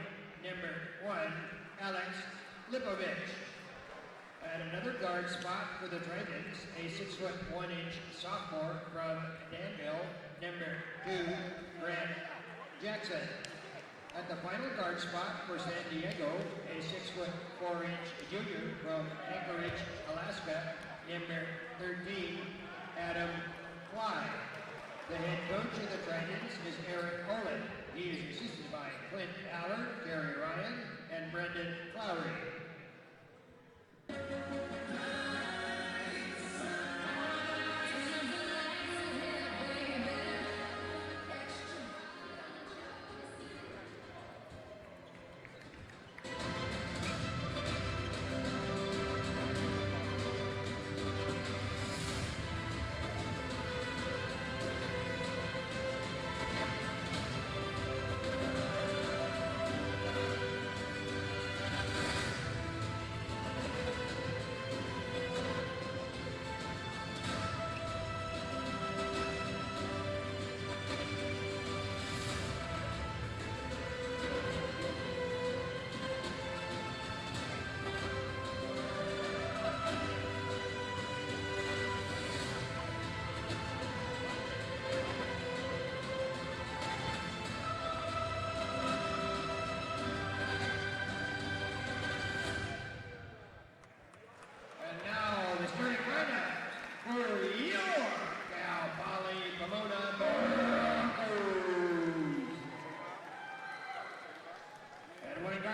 number 1, Alex Lipovich. At another guard spot for the Tritons, a 6'1" sophomore from Danville, number 2, Grant Jackson. At the final guard spot for San Diego, a 6'4" junior from Anchorage, Alaska, number 13, Adam Fly. The head coach of the Tritons is Eric Olin. He is assisted by Clint Allard, Gary Ryan, and Brendan Flowery.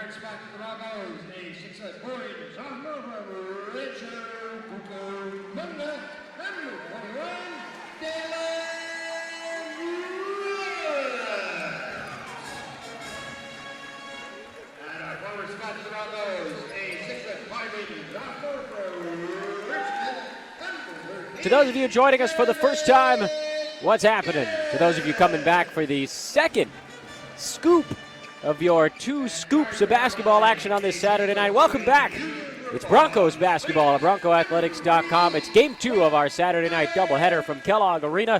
Spot for the Broncos, a 6'4" sophomore from Richard Cucamonga, number 21, Dylan Lewis. And our forward spot for the Broncos, a 6'5" sophomore from Richmond, number 13. To those of you joining us for the first time, what's happening? To those of you coming back for the second scoop of your 2 scoops of basketball action on this Saturday night, welcome back. It's Broncos basketball at BroncoAthletics.com. It's game 2 of our Saturday night doubleheader from Kellogg Arena.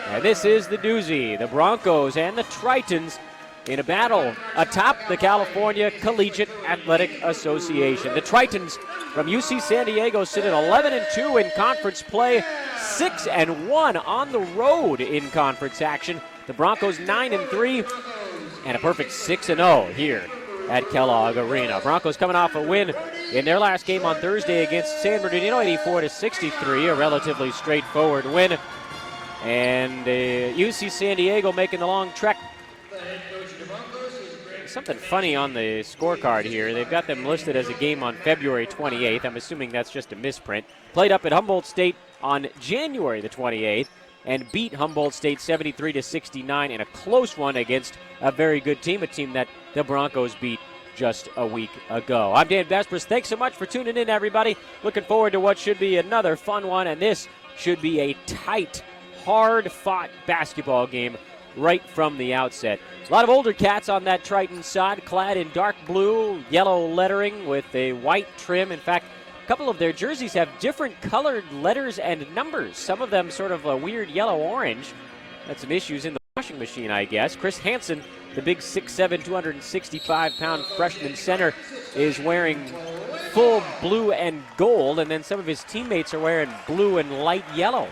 And this is the doozy. The Broncos and the Tritons in a battle atop the California Collegiate Athletic Association. The Tritons from UC San Diego sit at 11-2 in conference play, 6-1 on the road in conference action. The Broncos 9-3. And a perfect 6-0 here at Kellogg Arena. Broncos coming off a win in their last game on Thursday against San Bernardino, 84-63, a relatively straightforward win. And UC San Diego making the long trek. Something funny on the scorecard here. They've got them listed as a game on February 28th. I'm assuming that's just a misprint. Played up at Humboldt State on January the 28th. And beat Humboldt State 73-69 in a close one against a very good team, a team that the Broncos beat just a week ago. I'm Dan Vespers. Thanks so much for tuning in, everybody. Looking forward to what should be another fun one, and this should be a tight, hard-fought basketball game right from the outset. A lot of older cats on that Triton side, clad in dark blue, yellow lettering with a white trim. In fact, a couple of their jerseys have different colored letters and numbers. Some of them sort of a weird yellow-orange. Had some issues in the washing machine, I guess. Chris Hansen, the big 6'7", 265-pound freshman center, is wearing full blue and gold, and then some of his teammates are wearing blue and light yellow.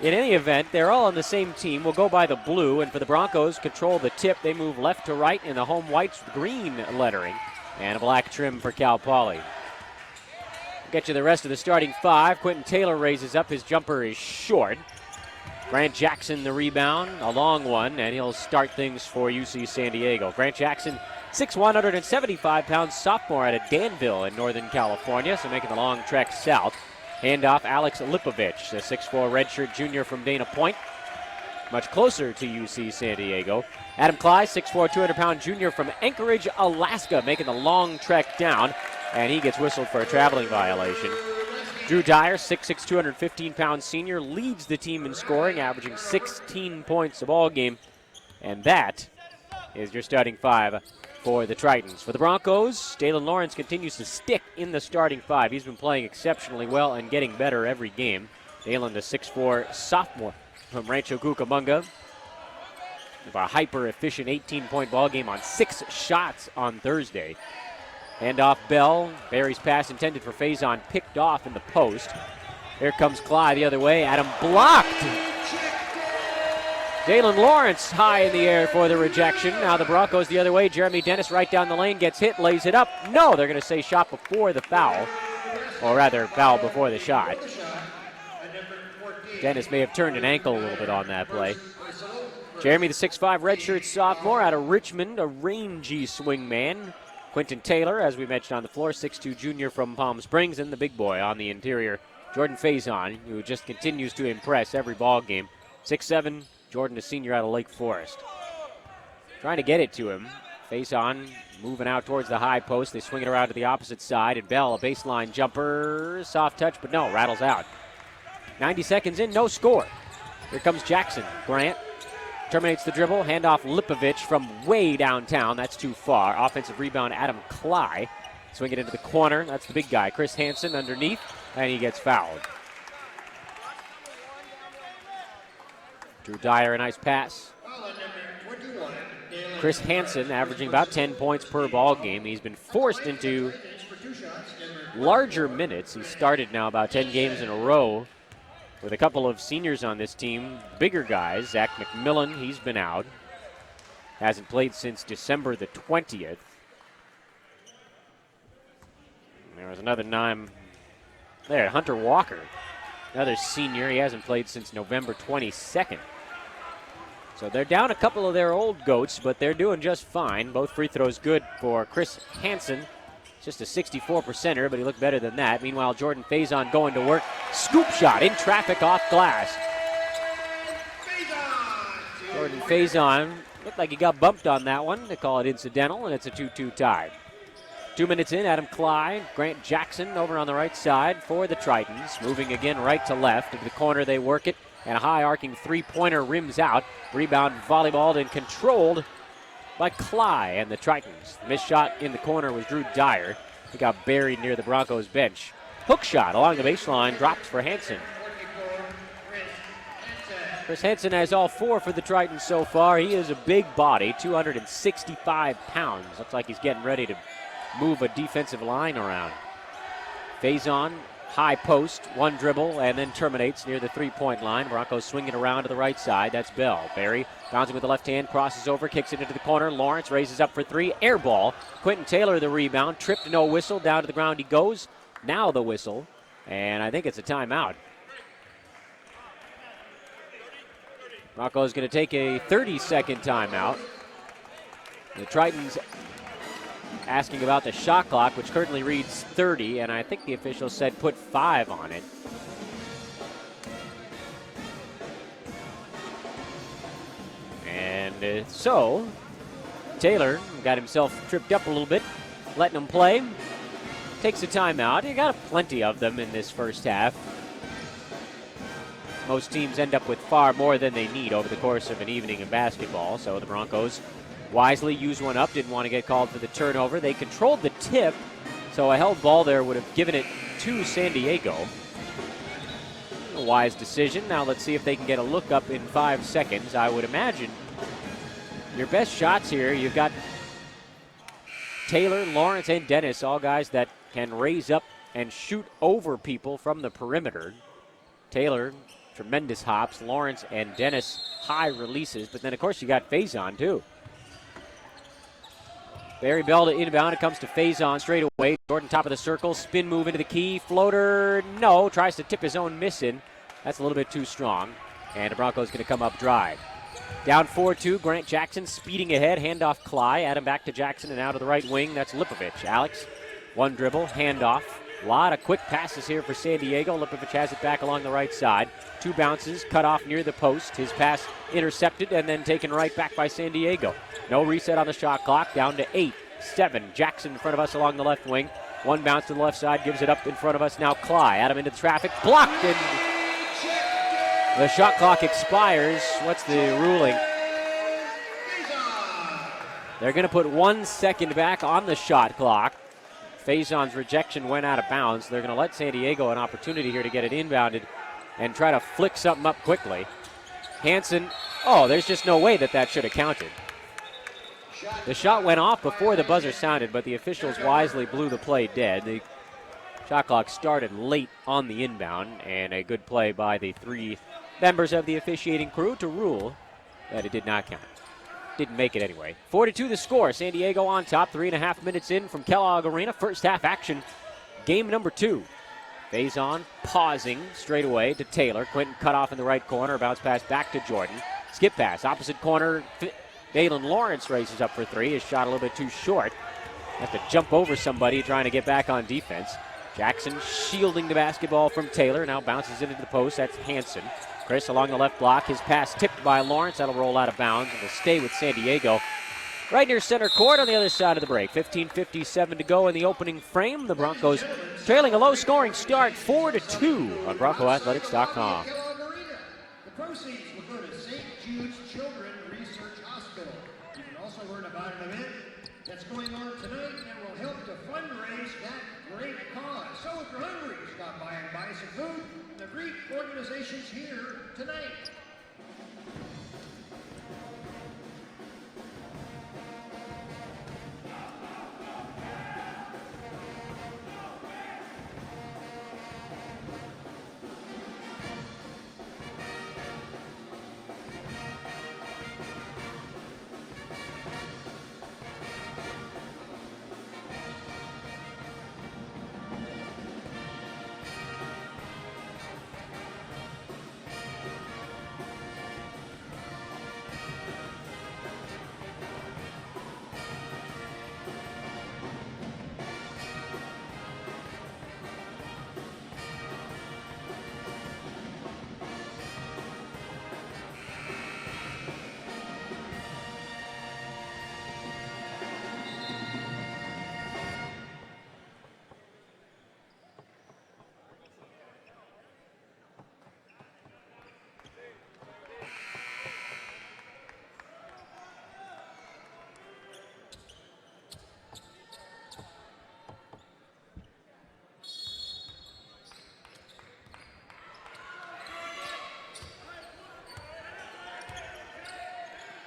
In any event, they're all on the same team. We'll go by the blue, and for the Broncos, control the tip. They move left to right in the home whites with green lettering and a black trim for Cal Poly. Get you the rest of the starting five. Quentin Taylor raises up. His jumper is short. Grant Jackson the rebound, a long one, and he'll start things for UC San Diego. Grant Jackson, 6'1", 175-pound sophomore out of Danville in Northern California, so making the long trek south. Handoff, Alex Lipovich, the 6'4" redshirt junior from Dana Point, much closer to UC San Diego. Adam Cly, 6'4", 200-pound junior from Anchorage, Alaska, making the long trek down, and he gets whistled for a traveling violation. Drew Dyer, 6'6", 215-pound senior, leads the team in scoring, averaging 16 points a ball game, and that is your starting five for the Tritons. For the Broncos, Dalen Lawrence continues to stick in the starting five. He's been playing exceptionally well and getting better every game. Dalen, the 6'4" sophomore from Rancho Cucamonga. A hyper-efficient 18-point ball game on 6 shots on Thursday. Handoff Bell. Barry's pass intended for Faison, picked off in the post. Here comes Clyde the other way. Adam blocked. Dalen Lawrence high in the air for the rejection. Now the Broncos the other way. Jeremy Dennis right down the lane, gets hit, lays it up. No, they're going to say shot before the foul. Or rather, foul before the shot. Dennis may have turned an ankle a little bit on that play. Jeremy, the 6'5" redshirt sophomore out of Richmond, a rangy swing man. Quentin Taylor, as we mentioned on the floor, 6'2" junior from Palm Springs, and the big boy on the interior, Jordan Faison, who just continues to impress every ball game. 6'7", Jordan, a senior out of Lake Forest. Trying to get it to him. Faison moving out towards the high post. They swing it around to the opposite side, and Bell, a baseline jumper, soft touch, but no, rattles out. 90 seconds in, no score. Here comes Jackson. Grant terminates the dribble, handoff Lipovich from way downtown. That's too far. Offensive rebound, Adam Cly. Swing it into the corner. That's the big guy, Chris Hansen, underneath, and he gets fouled. Drew Dyer, a nice pass. Chris Hansen averaging about 10 points per ball game. He's been forced into larger minutes. He started now about 10 games in a row with a couple of seniors on this team, bigger guys. Zach McMillan, he's been out. Hasn't played since December the 20th. There was another name there, Hunter Walker, another senior. He hasn't played since November 22nd. So they're down a couple of their old goats, but they're doing just fine. Both free throws good for Chris Hansen. Just a 64%er, but he looked better than that. Meanwhile, Jordan Faison going to work. Scoop shot in traffic off glass. Jordan Faison looked like he got bumped on that one. They call it incidental, and it's a 2-2 tie. 2 minutes in, Adam Cly, Grant Jackson over on the right side for the Tritons. Moving again right to left. Into the corner, they work it. And a high arcing three-pointer rims out. Rebound volleyballed and controlled by Cly and the Tritons. The missed shot in the corner was Drew Dyer. He got buried near the Broncos bench. Hook shot along the baseline, dropped for Hansen. Chris Hansen has all 4 for the Tritons so far. He is a big body, 265 pounds. Looks like he's getting ready to move a defensive line around. Faison, high post, one dribble, and then terminates near the three-point line. Broncos swinging around to the right side. That's Bell. Barry bouncing with the left hand, crosses over, kicks it into the corner. Lawrence raises up for 3. Air ball. Quentin Taylor the rebound. Tripped, no whistle. Down to the ground he goes. Now the whistle. And I think it's a timeout. Broncos going to take a 30-second timeout. The Tritons asking about the shot clock, which currently reads 30, and I think the official said put 5 on it. And so, Taylor got himself tripped up a little bit, letting him play. Takes a timeout. You got plenty of them in this first half. Most teams end up with far more than they need over the course of an evening of basketball, so the Broncos wisely used one up, didn't want to get called for the turnover. They controlled the tip, so a held ball there would have given it to San Diego. A wise decision. Now let's see if they can get a look up in 5 seconds. I would imagine your best shots here, you've got Taylor, Lawrence, and Dennis, all guys that can raise up and shoot over people from the perimeter. Taylor, tremendous hops. Lawrence and Dennis, high releases. But then, of course, you got Faison, too. Barry Bell to inbound. It comes to Faison straight away. Jordan top of the circle. Spin move into the key. Floater, no. Tries to tip his own miss in. That's a little bit too strong. And the Broncos going to come up dry. Down 4-2. Grant Jackson speeding ahead. Handoff Cly. Adam back to Jackson and out of the right wing. That's Lipovich. Alex, one dribble. Handoff. A lot of quick passes here for San Diego. Lipovich has it back along the right side. 2 bounces, cut off near the post. His pass intercepted and then taken right back by San Diego. No reset on the shot clock. Down to 8-7. Jackson in front of us along the left wing. 1 bounce to the left side, gives it up in front of us. Now Cly. Adam into the traffic. Blocked, and the shot clock expires. What's the ruling? They're going to put 1 second back on the shot clock. Faison's rejection went out of bounds. They're going to let San Diego an opportunity here to get it inbounded and try to flick something up quickly. Hansen, there's just no way that should have counted. The shot went off before the buzzer sounded, but the officials wisely blew the play dead. The shot clock started late on the inbound, and a good play by the 3 members of the officiating crew to rule that it did not count. Didn't make it anyway. 4-2 the score. San Diego on top. 3.5 minutes in from Kellogg Arena. First half action. Game number 2. Faison pausing straight away to Taylor. Quinton cut off in the right corner. Bounce pass back to Jordan. Skip pass. Opposite corner. Dalen Lawrence races up for 3. His shot a little bit too short. Has to jump over somebody trying to get back on defense. Jackson shielding the basketball from Taylor. Now bounces into the post. That's Hansen. Chris along the left block. His pass tipped by Lawrence. That'll roll out of bounds. It'll stay with San Diego. Right near center court on the other side of the break. 15:57 to go in the opening frame. The Broncos trailing a low-scoring start, 4-2 on BroncoAthletics.com. The proceeds will go to St. Jude's Children's Research Hospital. You can also learn about an event that's going on tonight that will help to fundraise that great cause. So if you're hungry, stop by and buy some food. The great organization's here tonight.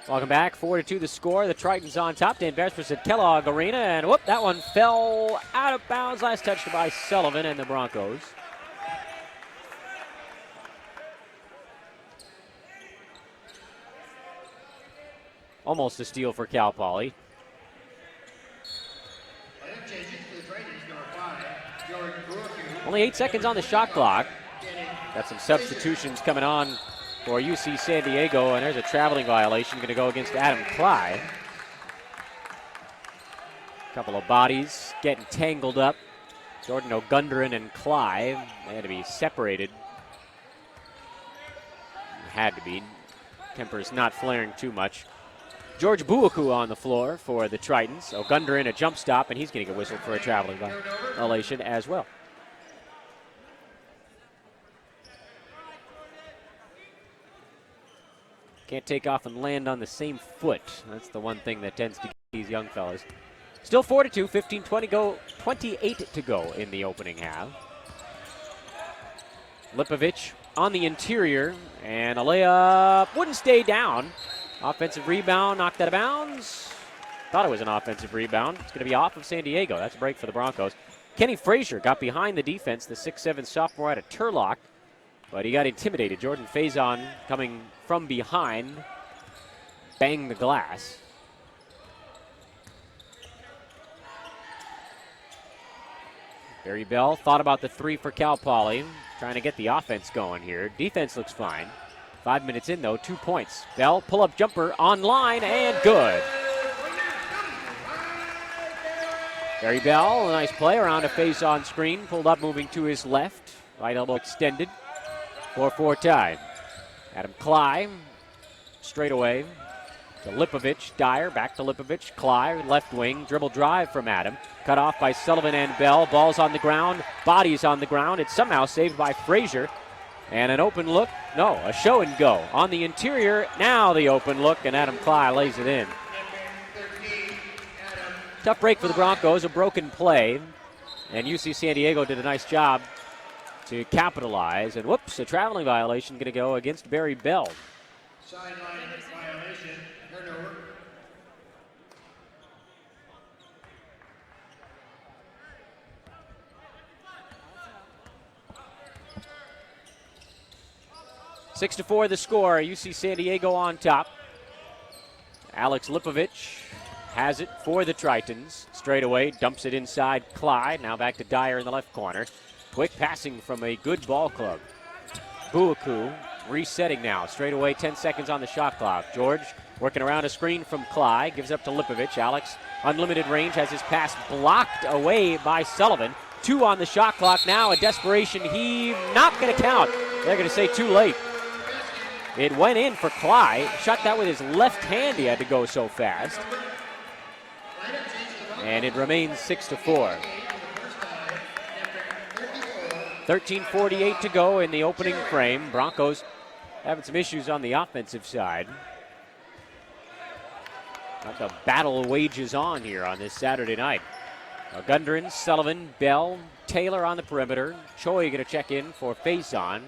Welcome back. 4-2 the score. The Tritons on top. Dan Vespers at Kellogg Arena. And whoop, that one fell out of bounds. Last touched by Sullivan and the Broncos. Almost a steal for Cal Poly. Only 8 seconds on the shot clock. Got some substitutions coming on for UC San Diego, and there's a traveling violation going to go against Adam Cly. A couple of bodies getting tangled up. Jordan O'Gunderin and Cly, they had to be separated. Had to be. Tempers not flaring too much. George Buaku on the floor for the Tritons. O'Gunderin a jump stop, and he's going to get whistled for a traveling violation as well. Can't take off and land on the same foot. That's the one thing that tends to get these young fellas. Still 4-2, 28 to go in the opening half. Lipovich on the interior, and a layup wouldn't stay down. Offensive rebound, knocked out of bounds. Thought it was an offensive rebound. It's going to be off of San Diego. That's a break for the Broncos. Kenny Frazier got behind the defense, the 6'7 sophomore out of Turlock, but he got intimidated. Jordan Faison coming from behind, banged the glass. Barry Bell thought about the three for Cal Poly, trying to get the offense going here. Defense looks fine. 5 minutes in, though, 2 points. Bell, pull-up jumper on line, and good. Barry Bell, a nice play around a face-on screen, pulled up, moving to his left. Right elbow extended. 4-4 tie. Adam Cly, straight away to Lipovich. Dyer, back to Lipovich. Cly, left wing, dribble drive from Adam. Cut off by Sullivan and Bell. Ball's on the ground, bodies on the ground. It's somehow saved by Frazier. And an open look, no, a show and go. On the interior, now the open look, and Adam Cly lays it in. Tough break for the Broncos, a broken play. And UC San Diego did a nice job to capitalize. And whoops, a traveling violation going to go against Barry Bell. Sideline violation, turnover. Six to 4 the score. UC San Diego on top. Alex Lipovich has it for the Tritons. Straight away, dumps it inside Clyde. Now back to Dyer in the left corner. Quick passing from a good ball club. Buaku resetting now. Straight away, 10 seconds on the shot clock. George working around a screen from Clyde. Gives up to Lipovich. Alex, unlimited range, has his pass blocked away by Sullivan. 2 on the shot clock now. A desperation heave. Not going to count. They're going to say too late. It went in for Clyde. Shot that with his left hand. He had to go so fast. And it remains 6 to 4. 13:48 to go in the opening frame. Broncos having some issues on the offensive side. But the battle wages on here on this Saturday night. Gundren, Sullivan, Bell, Taylor on the perimeter. Choi going to check in for face-on.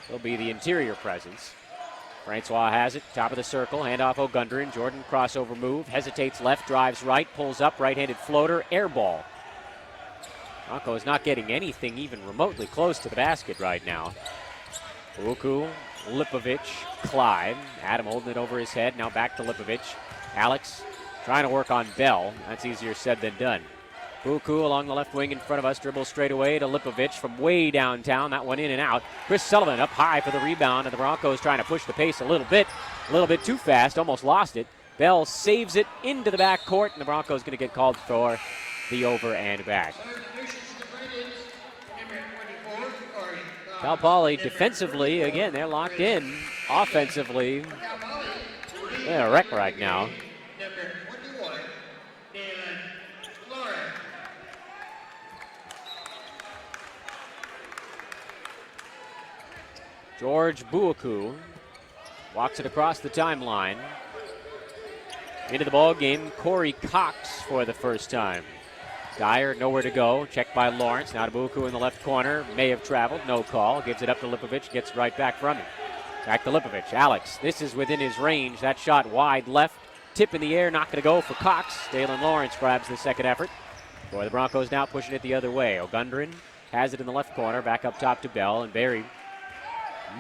He'll be the interior presence. Francois has it, top of the circle, handoff O'Gundren. Jordan crossover move, hesitates left, drives right, pulls up, right-handed floater, air ball. Broncos not getting anything even remotely close to the basket right now. Uku, Lipovich, Clyde. Adam holding it over his head, now back to Lipovich. Alex trying to work on Bell. That's easier said than done. Buku along the left wing in front of us, dribbles straight away to Lipovich from way downtown. That one in and out. Chris Sullivan up high for the rebound, and the Broncos trying to push the pace a little bit too fast, almost lost it. Bell saves it into the backcourt, and the Broncos going to get called for the over and back. Cal Poly defensively, again, they're locked in. Offensively, they're in a wreck right now. George Buaku walks it across the timeline. Into the ball game, Corey Cox for the first time. Dyer, nowhere to go. Checked by Lawrence. Now to Buaku in the left corner. May have traveled, no call. Gives it up to Lipovich, gets right back from him. Back to Lipovich. Alex, this is within his range. That shot wide left. Tip in the air, not going to go for Cox. Dalen Lawrence grabs the second effort. For the Broncos now pushing it the other way. O'Gundren has it in the left corner. Back up top to Bell, and Barry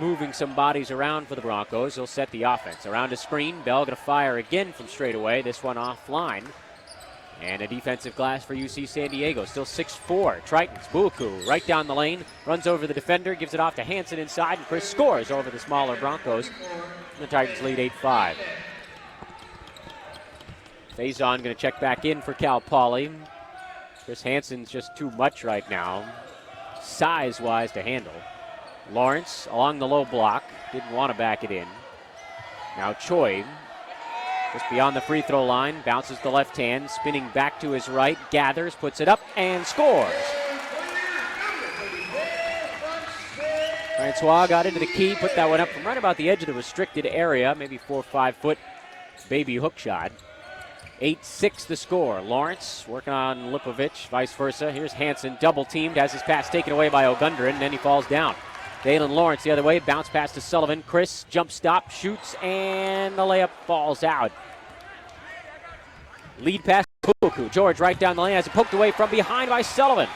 moving some bodies around for the Broncos. He'll set the offense. Around a screen, Bell going to fire again from straight away. This one offline. And a defensive glass for UC San Diego. Still 6-4. Tritons. Buaku right down the lane. Runs over the defender. Gives it off to Hansen inside. And Chris scores over the smaller Broncos. And the Titans lead 8-5. Faison going to check back in for Cal Poly. Chris Hansen's just too much right now, size-wise, to handle. Lawrence along the low block. Didn't want to back it in. Now Choi, just beyond the free throw line, bounces the left hand, spinning back to his right, gathers, puts it up, and scores. Francois got into the key, put that one up from right about the edge of the restricted area, maybe 4 or 5 foot baby hook shot. 8-6 the score. Lawrence working on Lipovich, vice versa. Here's Hansen, double teamed, has his pass taken away by O'Gundren, and then he falls down. Dalen Lawrence the other way, bounce pass to Sullivan. Chris, jump stop, shoots, and the layup falls out. Lead pass to Buaku. George right down the lane, has it poked away from behind by Sullivan.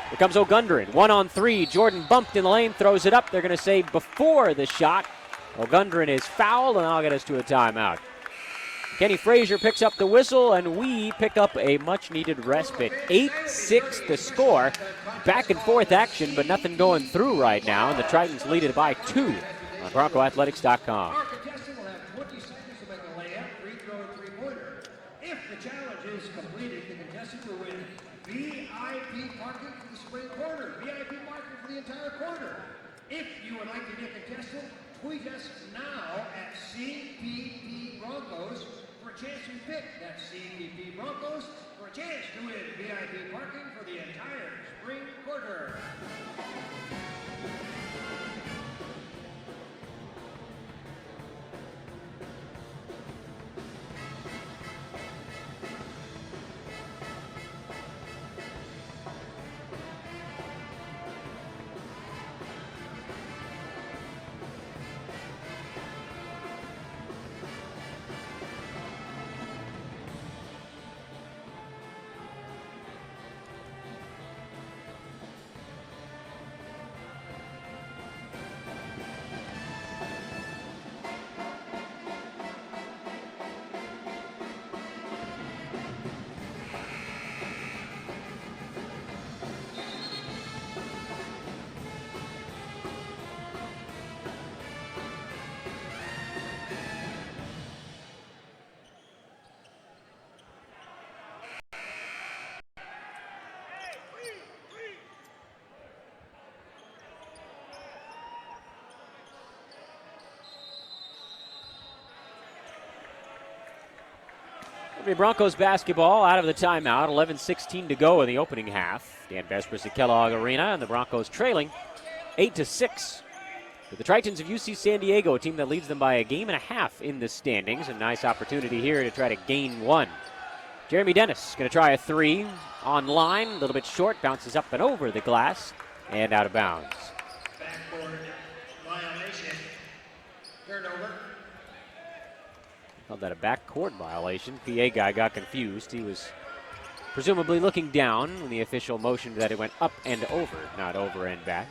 Here comes O'Gundren, 1-on-3. Jordan bumped in the lane, throws it up. They're going to say before the shot. O'Gundren is fouled, and that'll get us to a timeout. Kenny Frazier picks up the whistle, and we pick up a much-needed respite. 8-6 the score. back and forth action, but nothing going through right now, and the Tritons lead it by 2 on BroncoAthletics.com. Our contestant will have 20 seconds to make a layup, free throw, or three-pointer. If the challenge is completed, the contestant will win VIP parking for the spring quarter, VIP parking for the entire quarter. If you would like to be a contestant, tweet us now at CPP Broncos for a chance to pick. That's CPP Broncos for a chance to win VIP parking for the entire spring quarter. Broncos basketball out of the timeout. 11:16 to go in the opening half. Dan Vespers at Kellogg Arena, and the Broncos trailing 8-6. But the Tritons of UC San Diego, a team that leads them by a game and a half in the standings. A nice opportunity here to try to gain one. Jeremy Dennis going to try a three on line, a little bit short, bounces up and over the glass and out of bounds. Backboard violation. Turnover. Called that a backcourt violation. PA guy got confused. He was presumably looking down when the official motioned that it went up and over, not over and back.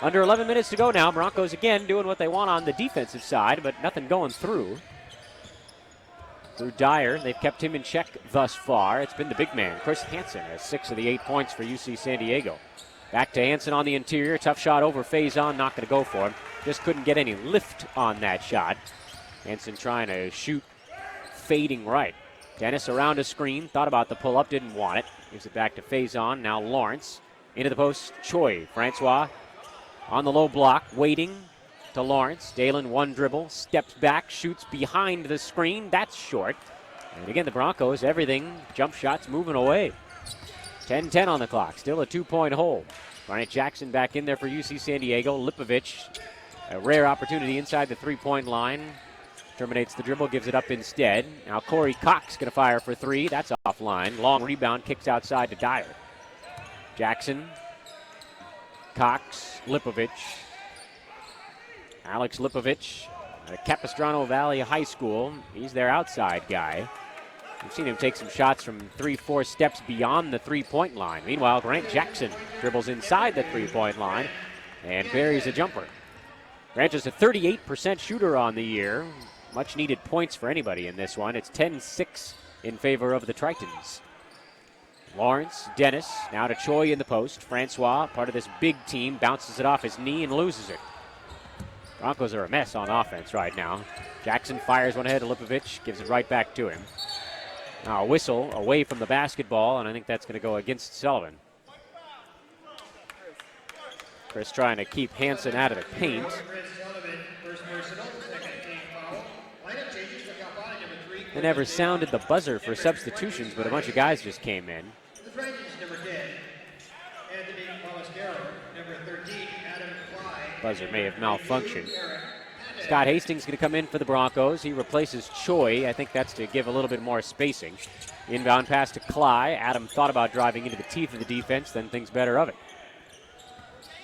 Under 11 minutes to go now. Broncos again doing what they want on the defensive side, but nothing going through. Through Dyer, they've kept him in check thus far. It's been the big man, Chris Hansen, has 6 of the 8 points for UC San Diego. Back to Hansen on the interior. Tough shot over Faison, not going to go for him. Just couldn't get any lift on that shot. Hansen trying to shoot, fading right. Dennis around a screen, thought about the pull-up, didn't want it. Gives it back to Faison. Now Lawrence into the post. Choi, Francois on the low block, waiting to Lawrence. Dalen one dribble, steps back, shoots behind the screen. That's short. And again, the Broncos, everything, jump shots moving away. 10-10 on the clock, still a 2-point hole. Bryant Jackson back in there for UC San Diego. Lipovich, a rare opportunity inside the three-point line. Terminates the dribble, gives it up instead. Now Corey Cox going to fire for three. That's offline. Long rebound, kicks outside to Dyer. Jackson, Cox, Lipovich. Alex Lipovich at Capistrano Valley High School. He's their outside guy. We've seen him take some shots from 3-4 steps beyond the three-point line. Meanwhile, Grant Jackson dribbles inside the three-point line and buries a jumper. Grant is a 38% shooter on the year. Much needed points for anybody in this one. It's 10-6 in favor of the Tritons. Lawrence, Dennis, now to Choi in the post. Francois, part of this big team, bounces it off his knee and loses it. Broncos are a mess on offense right now. Jackson fires one ahead to Lipovich, gives it right back to him. Now a whistle away from the basketball, and I think that's going to go against Sullivan. Chris trying to keep Hansen out of the paint. They never sounded the buzzer for substitutions, but a bunch of guys just came in. The Tritons, number 10, Anthony Palestero. Number 13, Adam Clyde. Buzzer may have malfunctioned. Scott Hastings going to come in for the Broncos. He replaces Choi. I think that's to give a little bit more spacing. Inbound pass to Cly. Adam thought about driving into the teeth of the defense, then thinks better of it.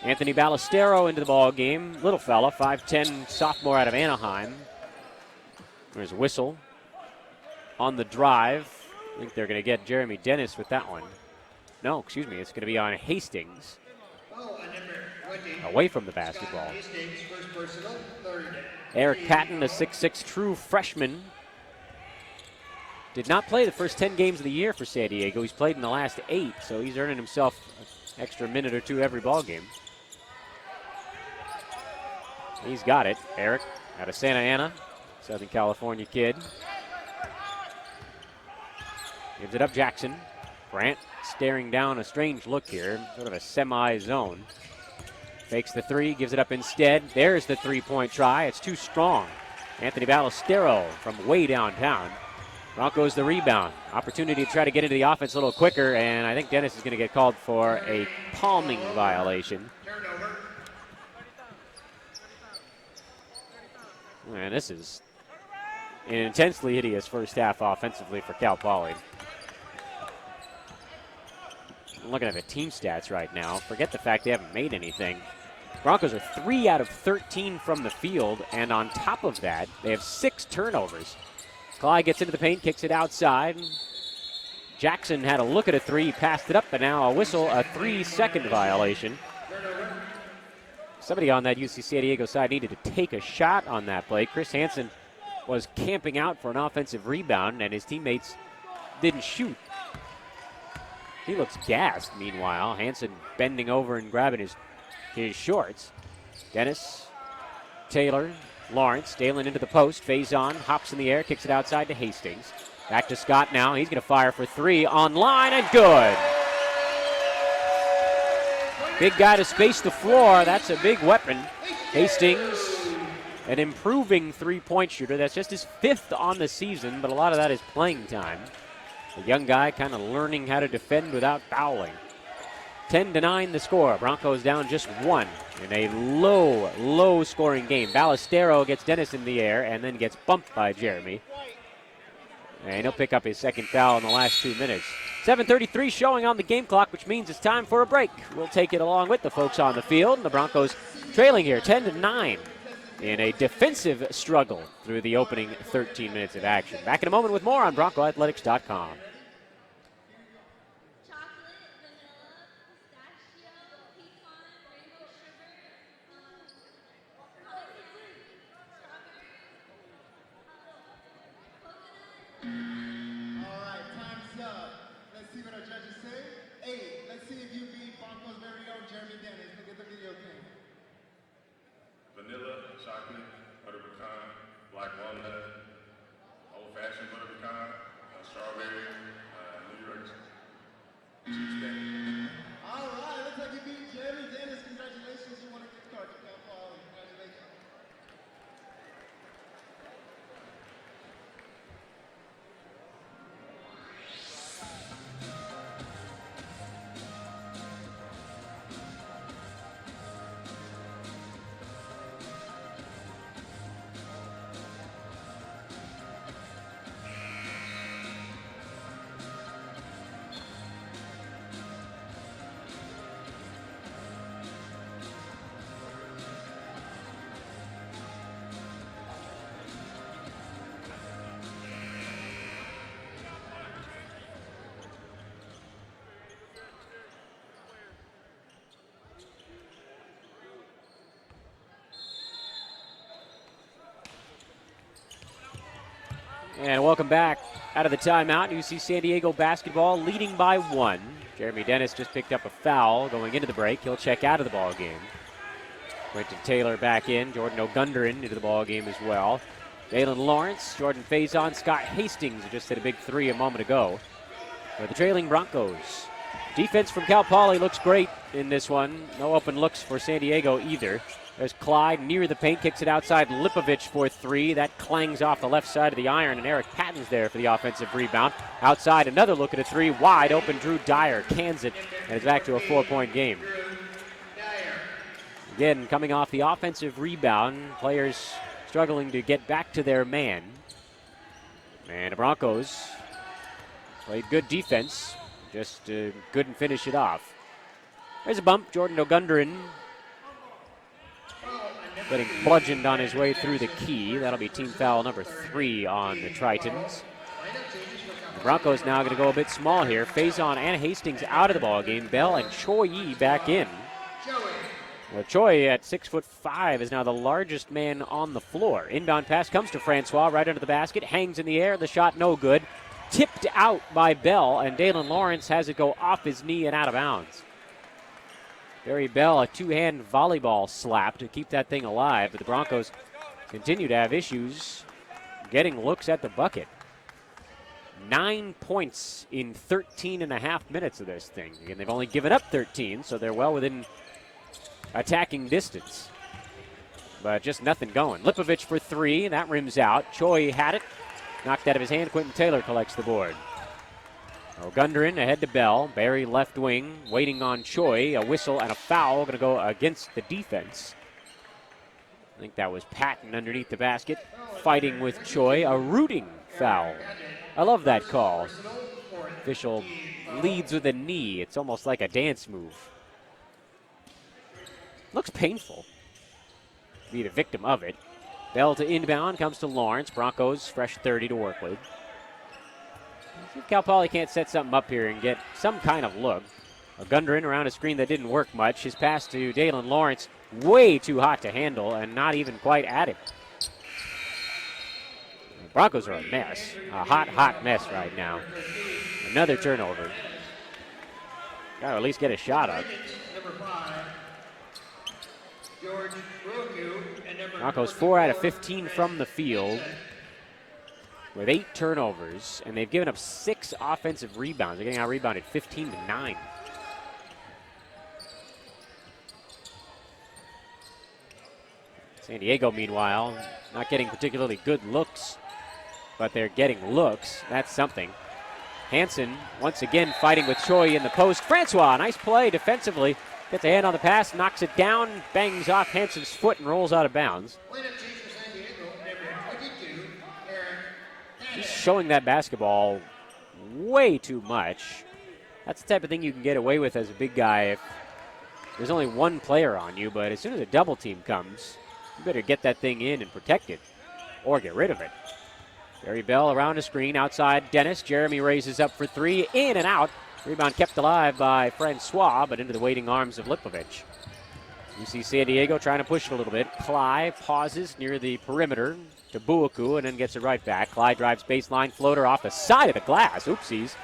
Anthony Ballestero into the ball game. Little fella, 5'10", sophomore out of Anaheim. There's a whistle on the drive. I think they're going to get Jeremy Dennis with that one. No, excuse me, it's going to be on Hastings. Away from the basketball. Eric Patton, the 6'6" true freshman. Did not play the first 10 games of the year for San Diego. He's played in the last 8, so he's earning himself extra minute or two every ball game. He's got it. Eric out of Santa Ana, Southern California kid. Gives it up Jackson. Grant staring down a strange look here, sort of a semi-zone. Fakes the three, gives it up instead. There's the three-point try. It's too strong. Anthony Ballestero from way downtown. Broncos the rebound. Opportunity to try to get into the offense a little quicker, and I think Dennis is going to get called for a palming violation. And this is an intensely hideous first half offensively for Cal Poly. I'm looking at the team stats right now. Forget the fact they haven't made anything. Broncos are 3 out of 13 from the field, and on top of that, they have 6 turnovers. Clyde gets into the paint, kicks it outside. Jackson had a look at a three, passed it up, but now a whistle, a 3-second violation. Somebody on that UC San Diego side needed to take a shot on that play. Chris Hansen was camping out for an offensive rebound, and his teammates didn't shoot. He looks gassed, meanwhile. Hansen bending over and grabbing his shorts. Dennis, Taylor, Lawrence, Dalen into the post. Faison hops in the air, kicks it outside to Hastings. Back to Scott now. He's going to fire for three. On line and good. Big guy to space the floor. That's a big weapon. Hastings, an improving three-point shooter. That's just his 5th on the season, but a lot of that is playing time. A young guy kind of learning how to defend without fouling. 10-9 the score. Broncos down just 1 in a low scoring game. Ballestero gets Dennis in the air and then gets bumped by Jeremy. And he'll pick up his 2nd foul in the last 2 minutes. 7:33 showing on the game clock, which means it's time for a break. We'll take it along with the folks on the field. And the Broncos trailing here 10-9 in a defensive struggle through the opening 13 minutes of action. Back in a moment with more on BroncoAthletics.com. Vanilla, chocolate, butter pecan, black walnut, old-fashioned butter pecan, strawberry, New York cheesesteak. All right, looks like you beat Jeremy Dennis. Congratulations, you won a gift card to Cal Poly. Congratulations. And welcome back out of the timeout. UC San Diego basketball leading by 1. Jeremy Dennis just picked up a foul going into the break. He'll check out of the ball game. Quentin Taylor back in. Jordan Ogunderin into the ball game as well. Dalen Lawrence, Jordan Faison, Scott Hastings who just hit a big three a moment ago. For the trailing Broncos. Defense from Cal Poly looks great in this one. No open looks for San Diego either. There's Clyde near the paint, kicks it outside. Lipovich for three. That clangs off the left side of the iron, and Eric Patton's there for the offensive rebound. Outside, another look at a three. Wide open, Drew Dyer cans it, and it's back to a 4-point game. Again, coming off the offensive rebound, players struggling to get back to their man. And the Broncos played good defense, just couldn't finish it off. There's a bump. Jordan Ogunderin getting bludgeoned on his way through the key. That'll be team foul number 3 on the Tritons. The Broncos now going to go a bit small here. Faison and Hastings out of the ball game. Bell and Choi Yi back in. Well, Choi at 6'5" is now the largest man on the floor. Inbound pass comes to Francois right under the basket. Hangs in the air. The shot no good. Tipped out by Bell, and Dalen Lawrence has it go off his knee and out of bounds. Barry Bell, a two-hand volleyball slap to keep that thing alive, but the Broncos continue to have issues getting looks at the bucket. 9 points in 13 and a half minutes of this thing. Again, they've only given up 13, so they're well within attacking distance. But just nothing going. Lipovich for three, and that rims out. Choi had it. Knocked out of his hand. Quentin Taylor collects the board. O'Gunderin ahead to Bell. Barry left wing, waiting on Choi. A whistle and a foul going to go against the defense. I think that was Patton underneath the basket, fighting with Choi. A rooting foul. I love that call. Official leads with a knee. It's almost like a dance move. Looks painful. Be the victim of it. Bell to inbound, comes to Lawrence. Broncos fresh 30 to work with. See if Cal Poly can't set something up here and get some kind of look. O'Gunderin around a screen that didn't work much. His pass to Dalen Lawrence, way too hot to handle and not even quite at him. The Broncos are a mess. A hot mess right now. Another turnover. Got to at least get a shot up. Broncos 4 out of 15 from the field with 8 turnovers, and they've given up 6 offensive rebounds. They're getting out-rebounded 15-9. San Diego, meanwhile, not getting particularly good looks, but they're getting looks. That's something. Hansen, once again, fighting with Choi in the post. Francois, nice play defensively. Gets a hand on the pass, knocks it down, bangs off Hansen's foot, and rolls out of bounds. He's showing that basketball way too much. That's the type of thing you can get away with as a big guy if there's only one player on you, but as soon as a double team comes, you better get that thing in and protect it or get rid of it. Barry Bell around the screen, outside Dennis. Jeremy raises up for three, in and out. Rebound kept alive by Francois, but into the waiting arms of Lipovich. You see San Diego trying to push it a little bit. Cly pauses near the perimeter to Buaku and then gets it right back. Cly drives baseline floater off the side of the glass. Oopsies.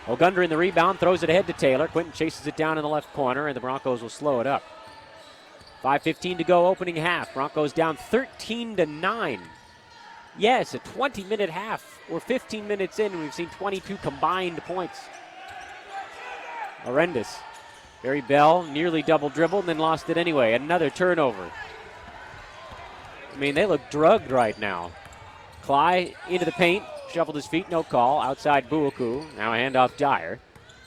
O'Gunderin the rebound, throws it ahead to Taylor. Quinton chases it down in the left corner, and the Broncos will slow it up. 5:15 to go, opening half. Broncos down 13-9. Yes, a 20-minute half. We're 15 minutes in, and we've seen 22 combined points. Horrendous. Barry Bell nearly double dribbled and then lost it anyway. Another turnover. I mean, they look drugged right now. Cly into the paint, shuffled his feet, no call. Outside Buaku, now a handoff Dyer.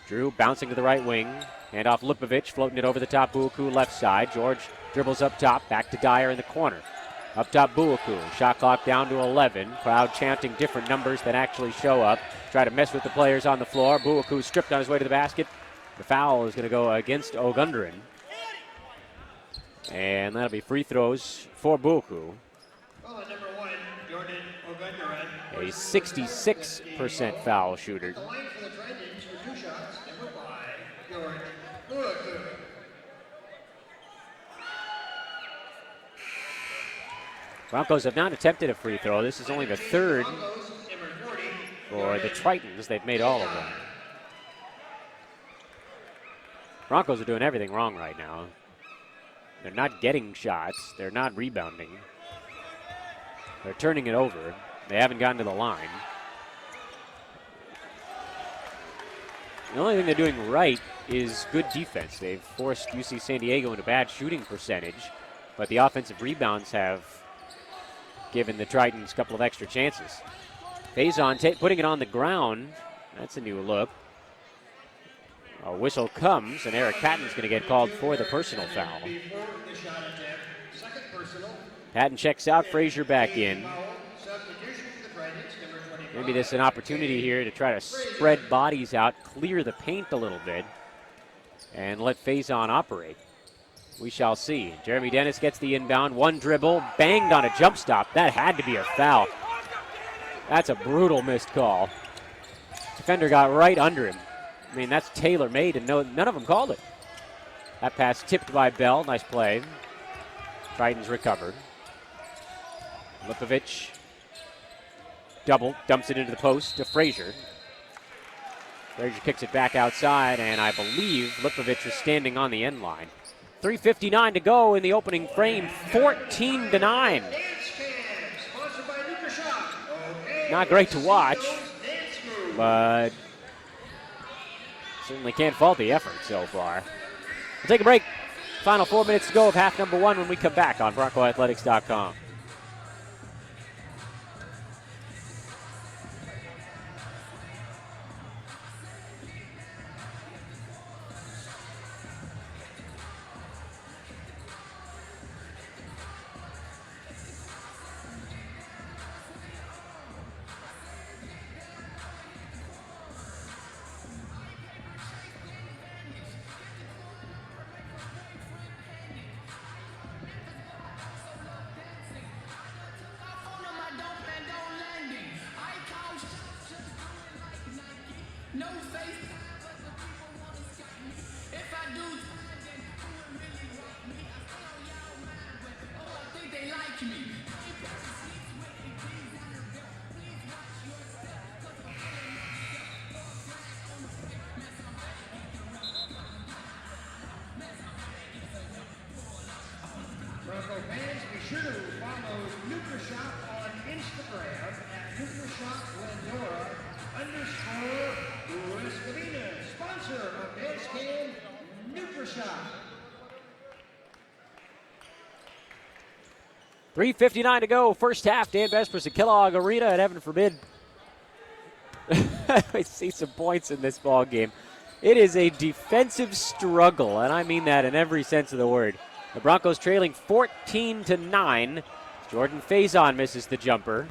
Drew bouncing to the right wing. Handoff Lipovich, floating it over the top, Buaku left side. George dribbles up top, back to Dyer in the corner. Up top Buaku, shot clock down to 11. Crowd chanting different numbers that actually show up. Try to mess with the players on the floor. Buaku stripped on his way to the basket. The foul is going to go against O'Gunderin. And that'll be free throws for Buaku. A 66% foul shooter. Broncos have not attempted a free throw. This is only the third for the Tritons. They've made all of them. Broncos are doing everything wrong right now. They're not getting shots. They're not rebounding. They're turning it over. They haven't gotten to the line. The only thing they're doing right is good defense. They've forced UC San Diego into bad shooting percentage, but the offensive rebounds have given the Tritons a couple of extra chances. Faison putting it on the ground. That's a new look. A whistle comes, and Eric Patton's going to get called for the personal foul. Patton checks out, Frazier back in. Maybe this is an opportunity here to try to spread bodies out, clear the paint a little bit, and let Faison operate. We shall see. Jeremy Dennis gets the inbound, one dribble, banged on a jump stop. That had to be a foul. That's a brutal missed call. Defender got right under him. I mean, that's tailor-made, and none of them called it. That pass tipped by Bell. Nice play. Tritons recovered. Lipovich dumps it into the post to Frazier. Frazier kicks it back outside, and I believe Lipovich is standing on the end line. 3:59 to go in the opening frame, 14-9. Dance Cam, sponsored by NutriShock. Okay, Not great to watch, Dance move. but certainly can't fault the effort so far. We'll take a break. Final 4 minutes to go of half number one when we come back on BroncoAthletics.com. Bronco fans, be sure to follow NutriShock on Instagram at NutriShock_Rescovina, sponsor of Dance Cam, NutriShock. 3:59 to go, first half. Dan Vespers at Kellogg Arena, and heaven forbid I see some points in this ball game. It is a defensive struggle, and I mean that in every sense of the word. The Broncos trailing 14-9. Jordan Faison misses the jumper.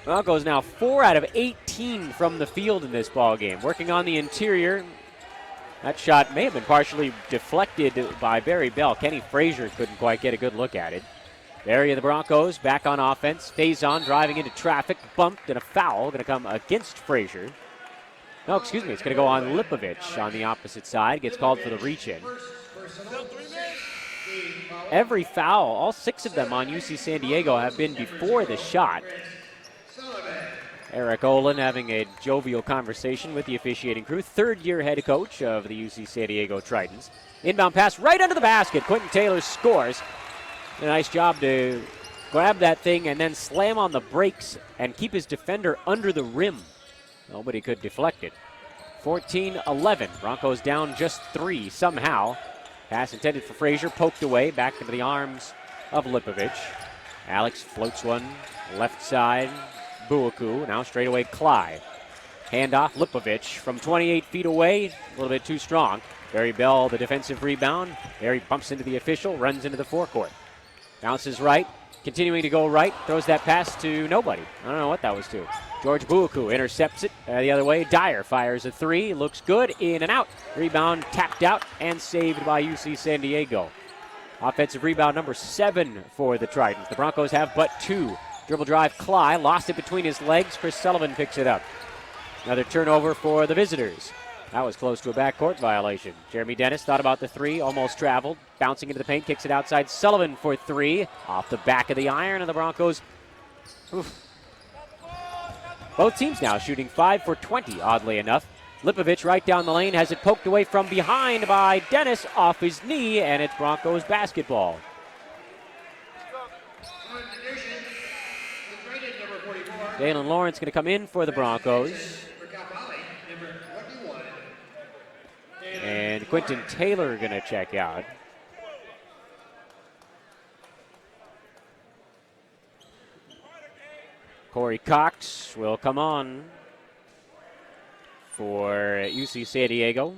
Broncos now 4 out of 18 from the field in this ball game. Working on the interior. That shot may have been partially deflected by Barry Bell. Kenny Frazier couldn't quite get a good look at it. Barry of the Broncos back on offense. Faison driving into traffic, bumped, and a foul going to come against Frazier. No, excuse me, it's going to go on Lipovich on the opposite side. Gets called for the reach-in. Every foul, all 6 of them on UC San Diego, have been before the shot. Eric Olin having a jovial conversation with the officiating crew. Third-year head coach of the UC San Diego Tritons. Inbound pass right under the basket. Quentin Taylor scores. A nice job to grab that thing and then slam on the brakes and keep his defender under the rim. Nobody could deflect it. 14-11. Broncos down just 3 somehow. Pass intended for Frazier, poked away, back into the arms of Lipovich. Alex floats one left side. Buaku, now straight away Cly. Handoff, Lipovich from 28 feet away, a little bit too strong. Barry Bell, the defensive rebound. Barry bumps into the official, runs into the forecourt. Bounces right, continuing to go right, throws that pass to nobody. I don't know what that was to. George Buaku intercepts it the other way. Dyer fires a 3, looks good, in and out. Rebound tapped out and saved by UC San Diego. Offensive rebound number 7 for the Tritons. The Broncos have but 2. Dribble drive, Cly, lost it between his legs. Chris Sullivan picks it up. Another turnover for the visitors. That was close to a backcourt violation. Jeremy Dennis thought about the 3, almost traveled. Bouncing into the paint, kicks it outside. Sullivan for 3, off the back of the iron, and the Broncos. Oof. Both teams now shooting 5 for 20, oddly enough. Lipovich right down the lane, has it poked away from behind by Dennis off his knee, and it's Broncos basketball. Dalen Lawrence going to come in for the Broncos. And Quentin Taylor going to check out. Corey Cox will come on for UC San Diego.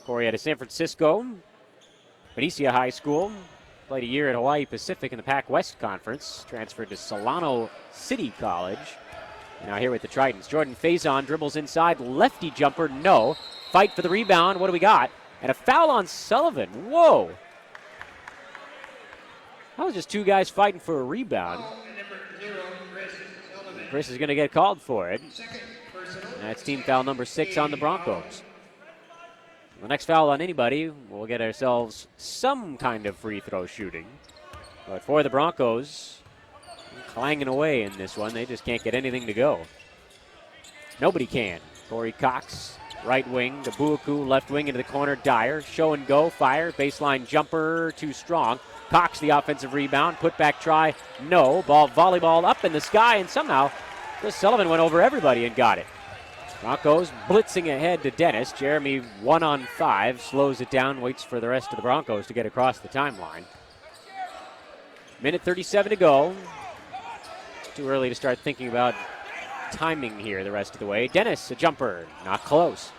Corey out of San Francisco, Benicia High School. Played a year at Hawaii Pacific in the Pac West Conference. Transferred to Solano City College. And now here with the Tritons. Jordan Faison dribbles inside. Lefty jumper, no. Fight for the rebound. What do we got? And a foul on Sullivan. Whoa. That was just 2 guys fighting for a rebound. Chris is going to get called for it. And that's team foul number 6 on the Broncos. The next foul on anybody, we'll get ourselves some kind of free throw shooting. But for the Broncos, clanging away in this one, they just can't get anything to go. Nobody can. Corey Cox right wing to Buaku, left wing into the corner. Dyer, show and go, fire, baseline jumper, too strong. Cox the offensive rebound, put back try, no. Ball volleyball up in the sky, and somehow Chris Sullivan went over everybody and got it. Broncos blitzing ahead to Dennis. Jeremy 1-on-5, slows it down, waits for the rest of the Broncos to get across the timeline. Minute 37 to go. Too early to start thinking about timing here the rest of the way. Dennis, a jumper, not close.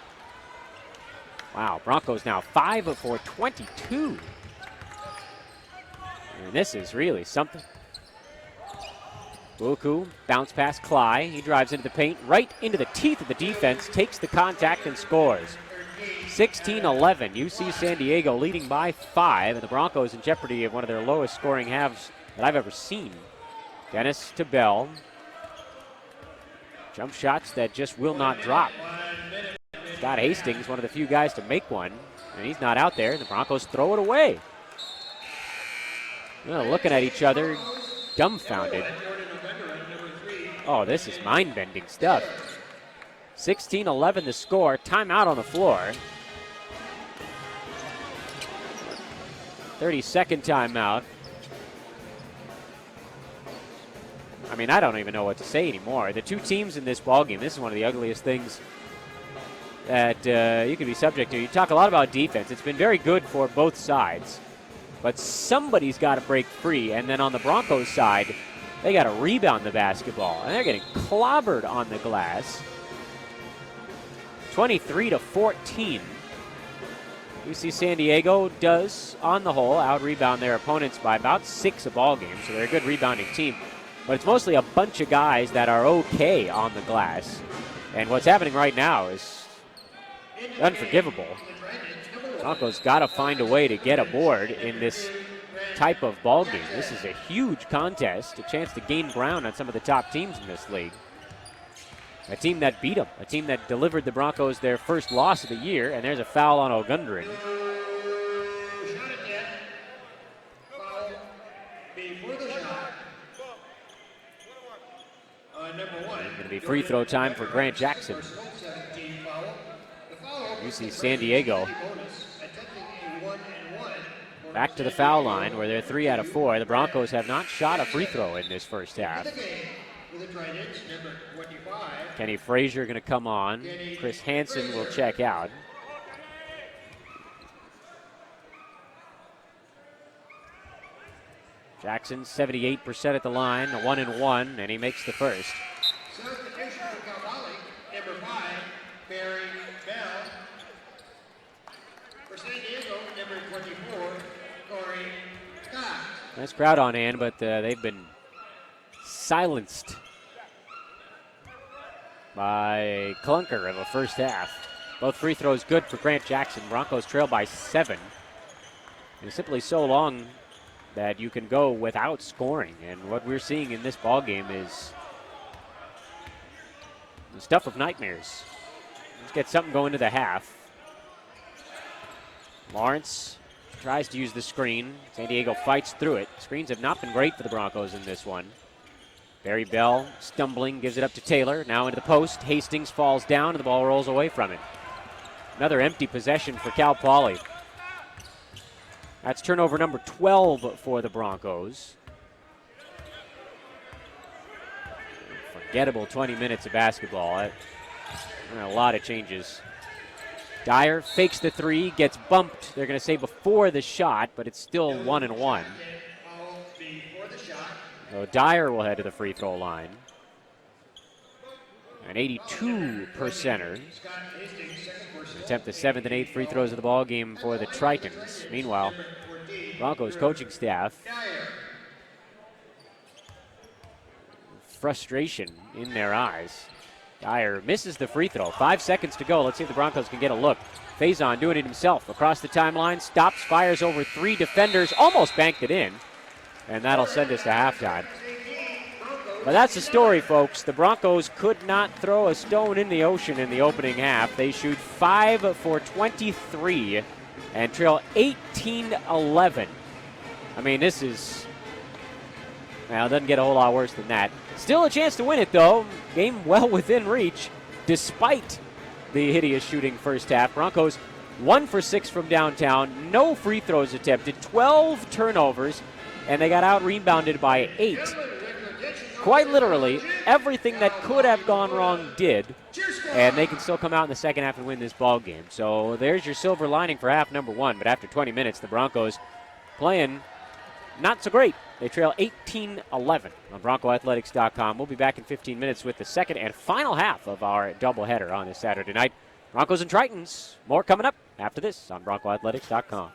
Wow, Broncos now 5 of 4, 22. And this is really something. Buaku, bounce pass Cly. He drives into the paint, right into the teeth of the defense, takes the contact and scores. 16-11, UC San Diego leading by 5, and the Broncos in jeopardy of one of their lowest scoring halves that I've ever seen. Dennis to Bell. Jump shots that just will not drop. Scott Hastings, one of the few guys to make one, and he's not out there, and the Broncos throw it away. Well, looking at each other, dumbfounded. Oh, this is mind-bending stuff. 16-11 the score. Timeout on the floor. 30-second timeout. I mean, I don't even know what to say anymore. The two teams in this ballgame, this is one of the ugliest things that you could be subject to. You talk a lot about defense. It's been very good for both sides. But somebody's got to break free. And then on the Broncos side, they got to rebound the basketball. And they're getting clobbered on the glass. 23-14. UC San Diego does, on the whole, out-rebound their opponents by about 6 a ball game, so they're a good rebounding team. But it's mostly a bunch of guys that are okay on the glass. And what's happening right now is unforgivable. Broncos got to find a way to get aboard in this type of ball game. This is a huge contest, a chance to gain ground on some of the top teams in this league. A team that beat them, a team that delivered the Broncos their first loss of the year, and there's a foul on Ogundren. Going to be free throw time for Grant Jackson. UC San Diego back to the foul line where they're 3 out of 4. The Broncos have not shot a free throw in this first half. Kenny Frazier going to come on. Chris Hansen will check out. Jackson 78% at the line, a 1-and-1, and he makes the first. Substitution for Cal Poly, number 5, Barry Bell. For San Diego, number 24, Corey Cox. Nice crowd on hand, but they've been silenced by a clunker of a first half. Both free throws good for Grant Jackson. Broncos trail by 7. It's simply so long that you can go without scoring. And what we're seeing in this ball game is the stuff of nightmares. Let's get something going to the half. Lawrence tries to use the screen. San Diego fights through it. Screens have not been great for the Broncos in this one. Barry Bell stumbling, gives it up to Taylor. Now into the post. Hastings falls down and the ball rolls away from it. Another empty possession for Cal Poly. That's turnover number 12 for the Broncos. Forgettable 20 minutes of basketball. A lot of changes. Dyer fakes the 3, gets bumped. They're going to say before the shot, but it's still 1-and-1. So Dyer will head to the free throw line. An 82%er. Attempt the 7th and 8th free throws of the ball game for the Tritons. Meanwhile, Broncos coaching staff, frustration in their eyes. Dyer misses the free throw. 5 seconds to go. Let's see if the Broncos can get a look. Faison doing it himself. Across the timeline, stops, fires over 3 defenders, almost banked it in. And that'll send us to halftime. But that's the story, folks. The Broncos could not throw a stone in the ocean in the opening half. They shoot 5 for 23 and trail 18-11. I mean, this is, well, it doesn't get a whole lot worse than that. Still a chance to win it, though. Game well within reach, despite the hideous shooting first half. Broncos 1 for 6 from downtown, no free throws attempted, 12 turnovers, and they got out rebounded by 8. Quite literally, everything that could have gone wrong did, and they can still come out in the second half and win this ball game. So there's your silver lining for half number 1, but after 20 minutes, the Broncos playing not so great. They trail 18-11 on BroncoAthletics.com. We'll be back in 15 minutes with the second and final half of our doubleheader on this Saturday night. Broncos and Tritons. More coming up after this on BroncoAthletics.com.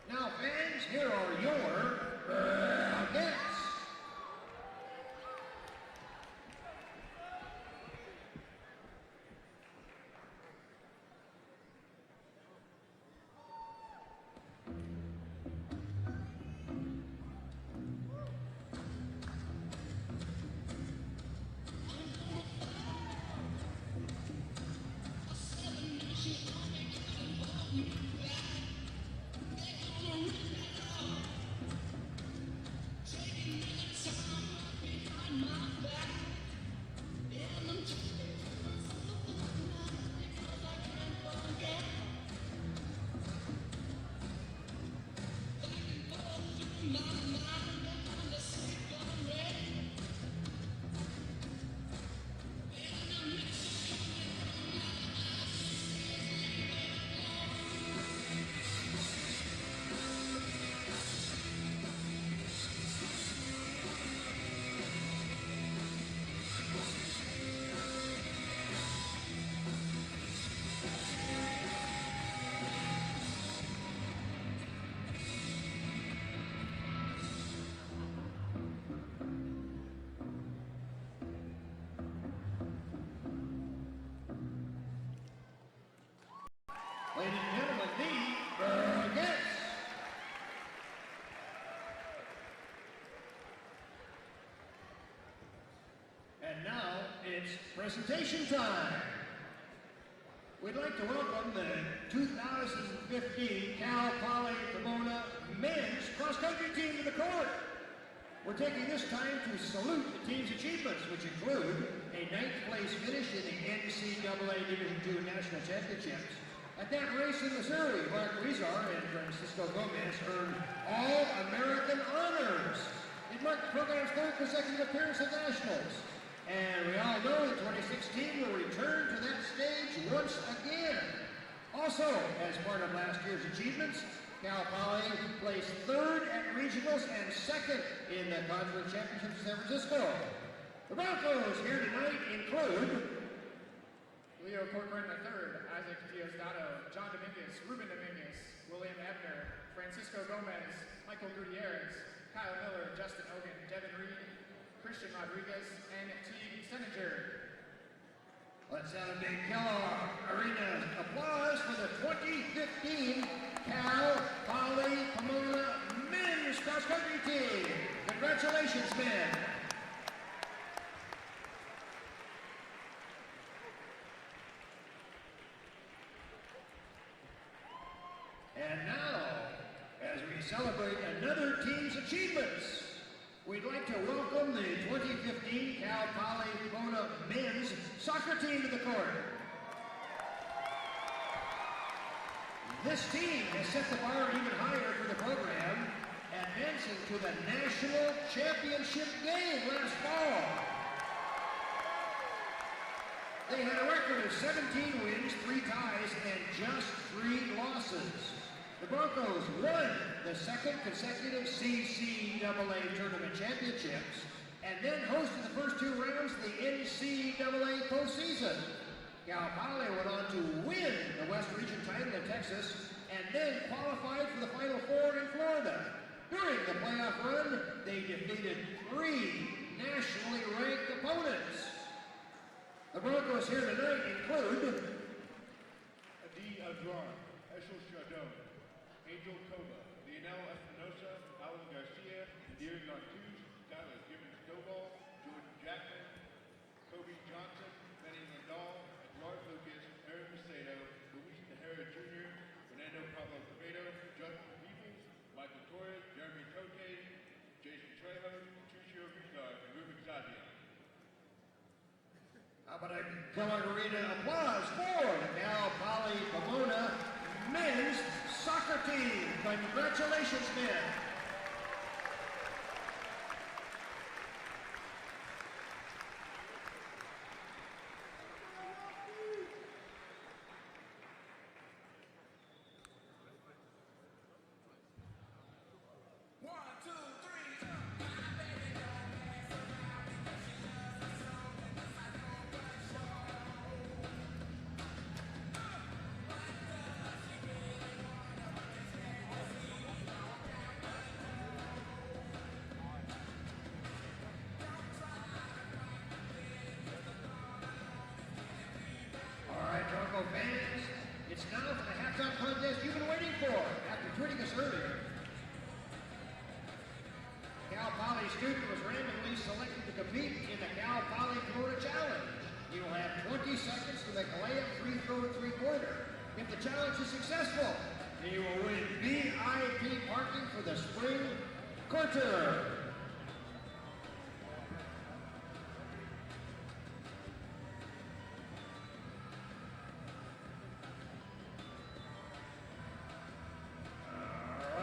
Now, fans, here are your guests. Ladies and gentlemen, the guests. And now it's presentation time. We'd like to welcome the 2015 Cal Poly Pomona men's cross-country team to the court. We're taking this time to salute the team's achievements, which include a 9th place finish in the NCAA Division II National Championships. At that race in Missouri, Mark Rizar and Francisco Gomez earned All-American honors. It marked the program's 3rd consecutive appearance at Nationals. And we all know that 2016 will return to that stage once again. Also, as part of last year's achievements, Cal Poly placed 3rd at regionals and 2nd in the Conference Championships in San Francisco. The Broncos here tonight include Leo Corcoran III, Isaac Diosdado, John Dominguez, Ruben Dominguez, William Ebner, Francisco Gomez, Michael Gutierrez, Kyle Miller, Justin Hogan, Devin Reed, Christian Rodriguez, and Teague Seninger. Let's have a big Kellogg Arena applause for the 2015 Cal Poly Pomona men's cross-country team. Congratulations, men. And now, as we celebrate another team's achievements, we'd like to welcome the 2015 Cal Poly Pomona men's soccer team to the court. This team has set the bar even higher for the program advancing to the national championship game last fall. They had a record of 17 wins, 3 ties, and just 3 losses. The Broncos won the second consecutive CCAA tournament championships and then hosted the first 2 rounds of the NCAA postseason. Cal Poly went on to win the West Region title in Texas and then qualified for the Final Four in Florida. During the playoff run, they defeated 3 nationally ranked opponents. The Broncos here tonight include Adi Adrar, Eshel Shadon, Angel Kova, Lionel Espinosa, Alan Garcia, Deer Gartuz, Tyler Gibbons Stovall, Jordan Jackman, Kobe Johnson, Benny Landau, Eduardo Lucas, Aaron Macedo, Luis Tejera Jr., Fernando Pablo Quevedo, Justin Peebles, Michael Torres, Jeremy Tote, Jason Trejo, Patricio Rizar, and Ruben Zadia. How about a Kellogg Arena applause for the Cal Poly Pomona men's soccer team. Congratulations, men. Fans, it's now for the halftime contest you've been waiting for after tweeting us earlier. Cal Poly student was randomly selected to compete in the Cal Poly Florida Challenge. He will have 20 seconds to make a layup, free throw, and 3-pointer. If the challenge is successful, he will win VIP parking for the spring quarter.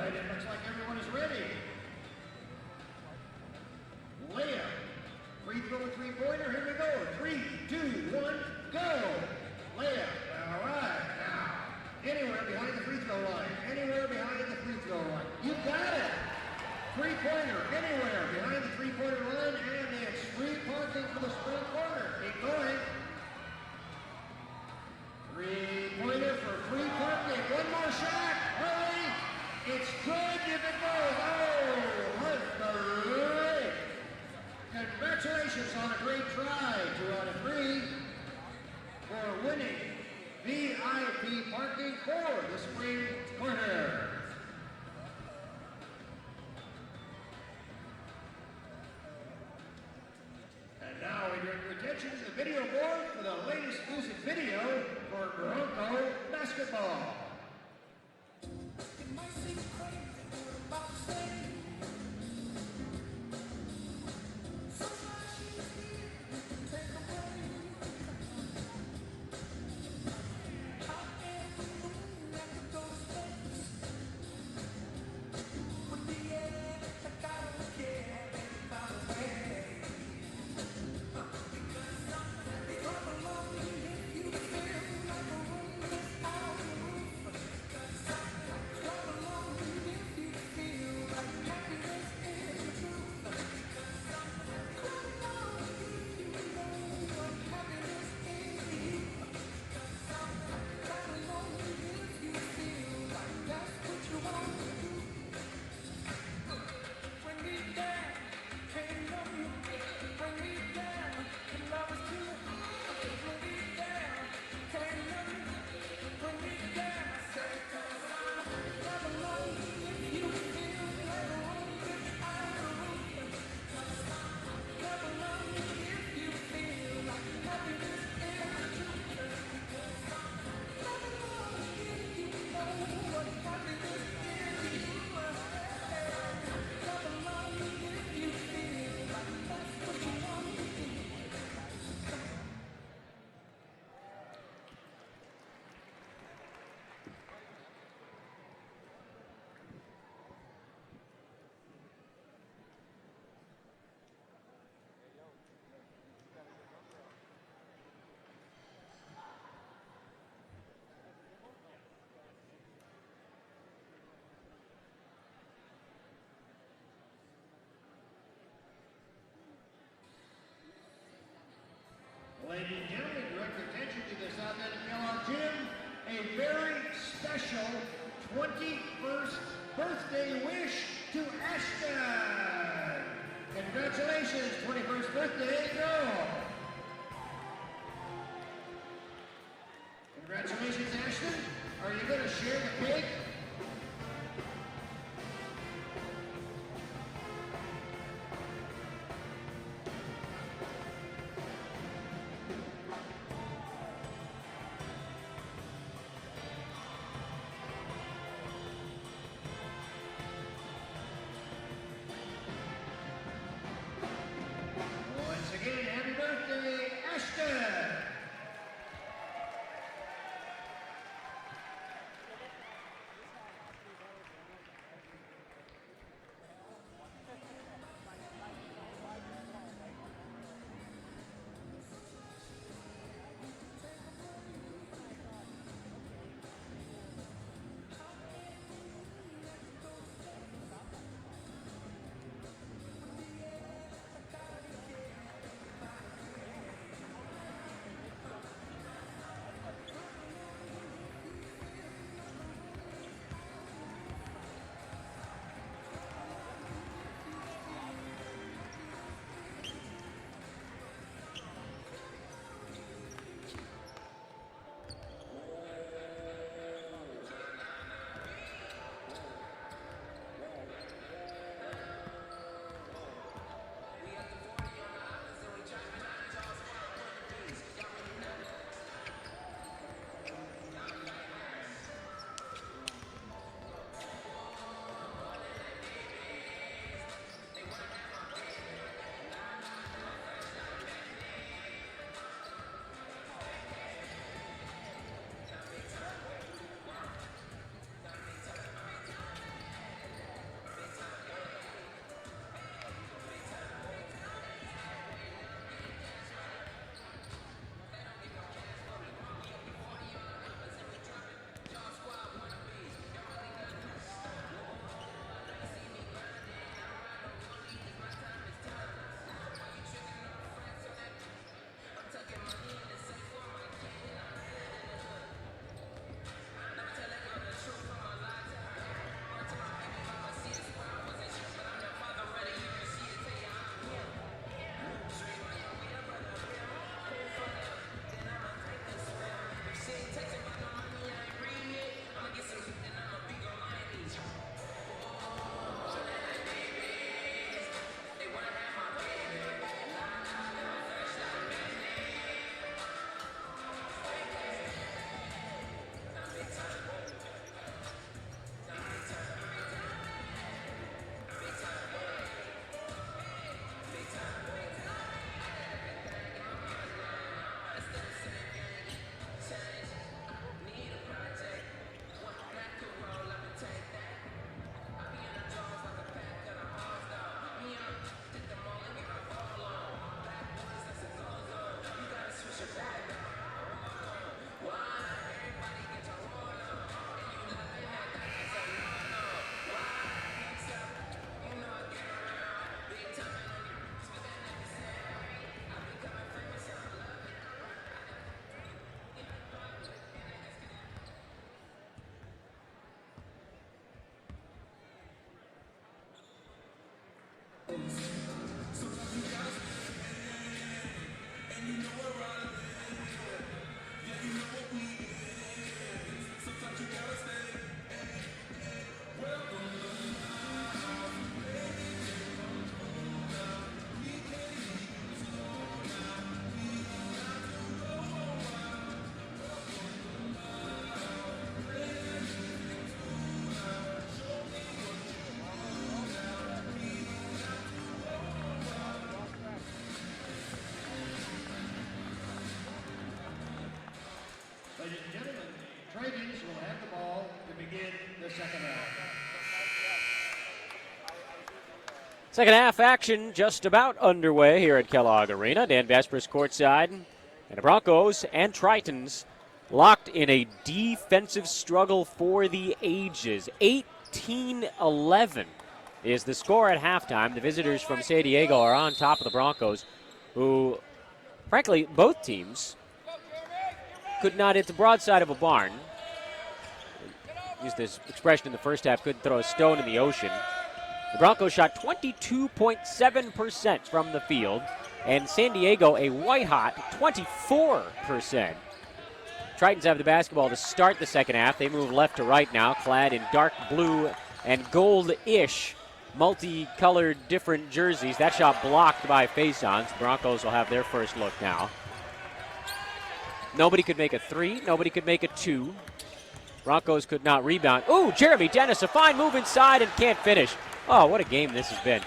It looks like everyone is ready. Layup, free throw, 3-pointer. Here we go. 3, 2, 1, go. Layup. All right. Now, anywhere behind the free throw line. Anywhere behind the free throw line. You got it. 3-pointer. Anywhere behind the 3-pointer line, and it's free parking for the spring corner. Keep going. 3-pointer for free parking. One more shot. Hurry. It's good if it goes. Oh, great. Congratulations on a great try. 2 out of 3 for winning VIP parking for the spring quarter. And now we direct your attention to the video board for the latest music video for Bronco basketball. Ladies and gentlemen, direct your attention to the South End of Kellogg Gym. A very special 21st birthday wish to Ashton. Congratulations, 21st birthday girl. Congratulations, Ashton. Are you going to share the cake? Once again, happy birthday, Ashton. Ladies and gentlemen, Dragons will have the ball to begin the second half. Second half action just about underway here at Kellogg Arena. Dan Vespers courtside. And the Broncos and Tritons locked in a defensive struggle for the ages. 18-11 is the score at halftime. The visitors from San Diego are on top of the Broncos, who frankly, both teams could not hit the broadside of a barn. Used this expression in the first half, couldn't throw a stone in the ocean. The Broncos shot 22.7% from the field, and San Diego a white-hot 24%. Tritons have the basketball to start the second half. They move left to right now, clad in dark blue and gold-ish multicolored different jerseys. That shot blocked by face-ons. The Broncos will have their first look now. Nobody could make a three. Nobody could make a two. Broncos could not rebound. Ooh, Jeremy Dennis, a fine move inside and can't finish. Oh, what a game this has been.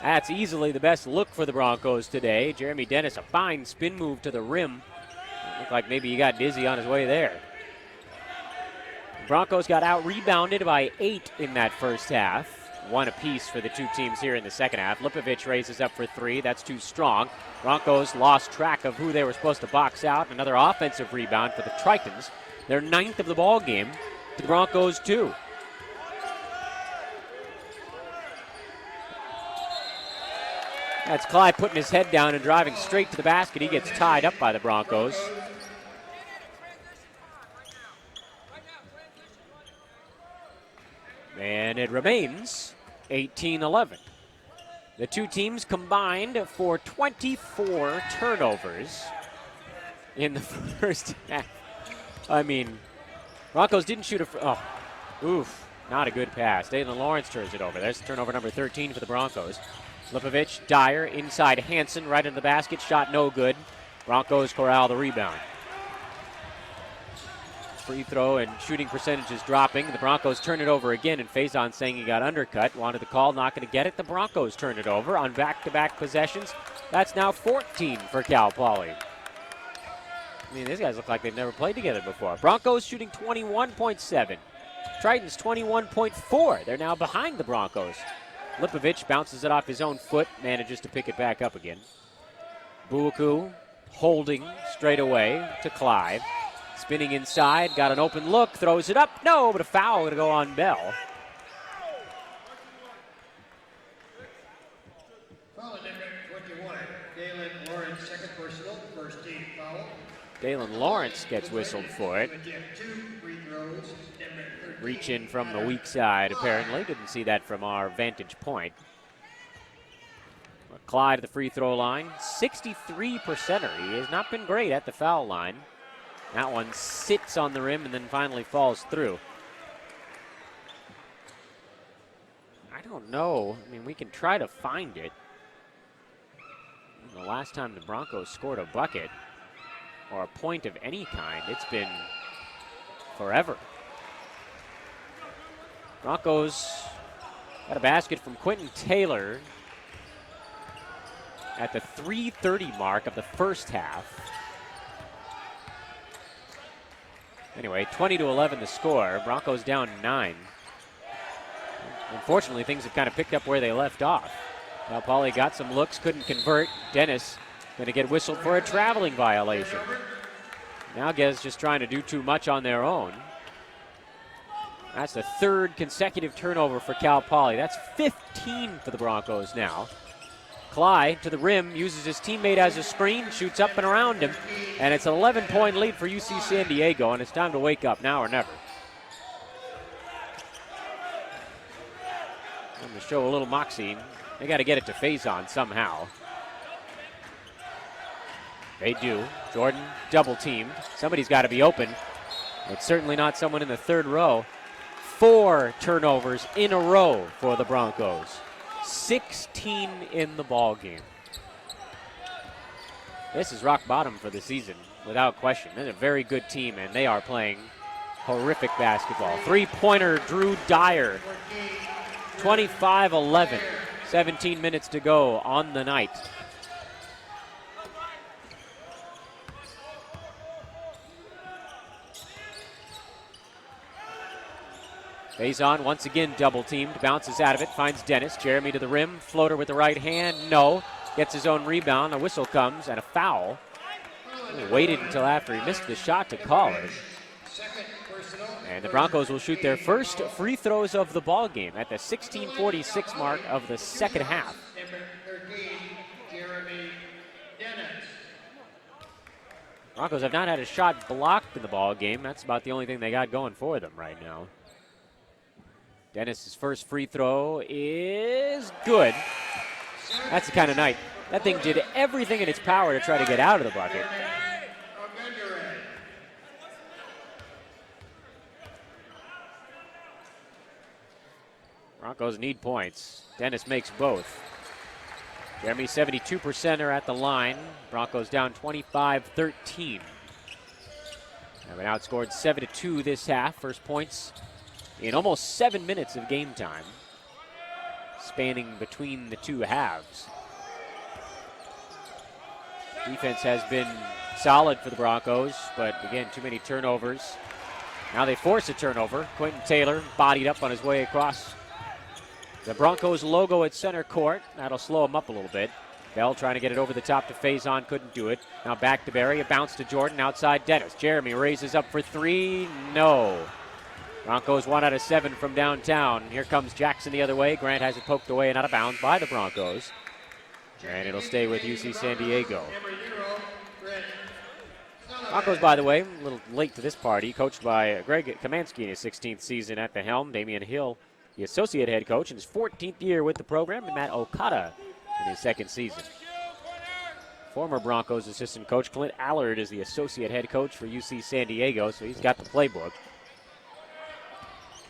That's easily the best look for the Broncos today. Jeremy Dennis, a fine spin move to the rim. Looked like maybe he got dizzy on his way there. Broncos got out-rebounded by 8 in that first half. 1 apiece for the two teams here in the second half. Lipovich raises up for 3. That's too strong. Broncos lost track of who they were supposed to box out. Another offensive rebound for the Tritons. Their 9th of the ball game. The Broncos 2. That's Clyde putting his head down and driving straight to the basket. He gets tied up by the Broncos. And it remains 18-11. The two teams combined for 24 turnovers in the first half. I mean, Broncos didn't shoot not a good pass. Dalen Lawrence turns it over. There's turnover number 13 for the Broncos. Lipovich, Dyer, inside Hansen, right into the basket. Shot no good. Broncos corral the rebound. Free throw and shooting percentages dropping. The Broncos turn it over again, and Faison saying he got undercut. Wanted the call, not going to get it. The Broncos turn it over on back-to-back possessions. That's now 14 for Cal Poly. I mean, these guys look like they've never played together before. Broncos shooting 21.7. Tritons 21.4. They're now behind the Broncos. Lipovich bounces it off his own foot, manages to pick it back up again. Buaku holding straight away to Clyde. Spinning inside, got an open look, throws it up. No, but a foul going to go on Bell. Foul at number 21, Dalen Lawrence, second personal, first team foul. Dalen Lawrence gets whistled for it. Two free throws, number 13. Reach in from the weak side, apparently. Didn't see that from our vantage point. But Clyde at the free throw line. 63%er. He has not been great at the foul line. That one sits on the rim and then finally falls through. I don't know. I mean, we can try to find it. The last time the Broncos scored a bucket or a point of any kind, it's been forever. Broncos got a basket from Quentin Taylor at the 3:30 mark of the first half. Anyway, 20-11 the score. Broncos down 9. Unfortunately, things have kind of picked up where they left off. Cal Poly got some looks, couldn't convert. Dennis going to get whistled for a traveling violation. Now Gez just trying to do too much on their own. That's the 3rd consecutive turnover for Cal Poly. That's 15 for the Broncos now. Clyde to the rim, uses his teammate as a screen, shoots up and around him, and it's an 11-point lead for UC San Diego, and it's time to wake up now or never. And to show a little moxie, they got to get it to Faison somehow. They do. Jordan double-teamed. Somebody's got to be open. It's certainly not someone in the third row. 4 turnovers in a row for the Broncos. 16 in the ball game. This is rock bottom for the season, without question. They're a very good team, and they are playing horrific basketball. Three-pointer, Drew Dyer. 25-11. 17 minutes to go on the night. Faison once again double-teamed, bounces out of it, finds Dennis. Jeremy to the rim, floater with the right hand, no. Gets his own rebound, a whistle comes, and a foul. He waited until after he missed the shot to call it. And the Broncos will shoot their first free throws of the ball game at the 16:46 mark of the second half. Number 13, Jeremy Dennis. Broncos have not had a shot blocked in the ball game. That's about the only thing they got going for them right now. Dennis's first free throw is good. That's the kind of night. That thing did everything in its power to try to get out of the bucket. Broncos need points. Dennis makes both. Jeremy, 72% are at the line. Broncos down 25-13. Have been outscored 7-2 this half. First points in almost 7 minutes of game time, spanning between the two halves. Defense has been solid for the Broncos, but again, too many turnovers. Now they force a turnover. Quentin Taylor bodied up on his way across the Broncos logo at center court. That'll slow him up a little bit. Bell trying to get it over the top to Faison, couldn't do it. Now back to Barry, a bounce to Jordan, outside Dennis. Jeremy raises up for three, no. Broncos 1 out of 7 from downtown. Here comes Jackson the other way. Grant has it poked away and out of bounds by the Broncos. And it'll stay with UC San Diego. Broncos, by the way, a little late to this party, coached by Greg Kamansky in his 16th season at the helm. Damian Hill, the associate head coach, in his 14th year with the program, and Matt Okada in his second season. Former Broncos assistant coach Clint Allard is the associate head coach for UC San Diego, so he's got the playbook.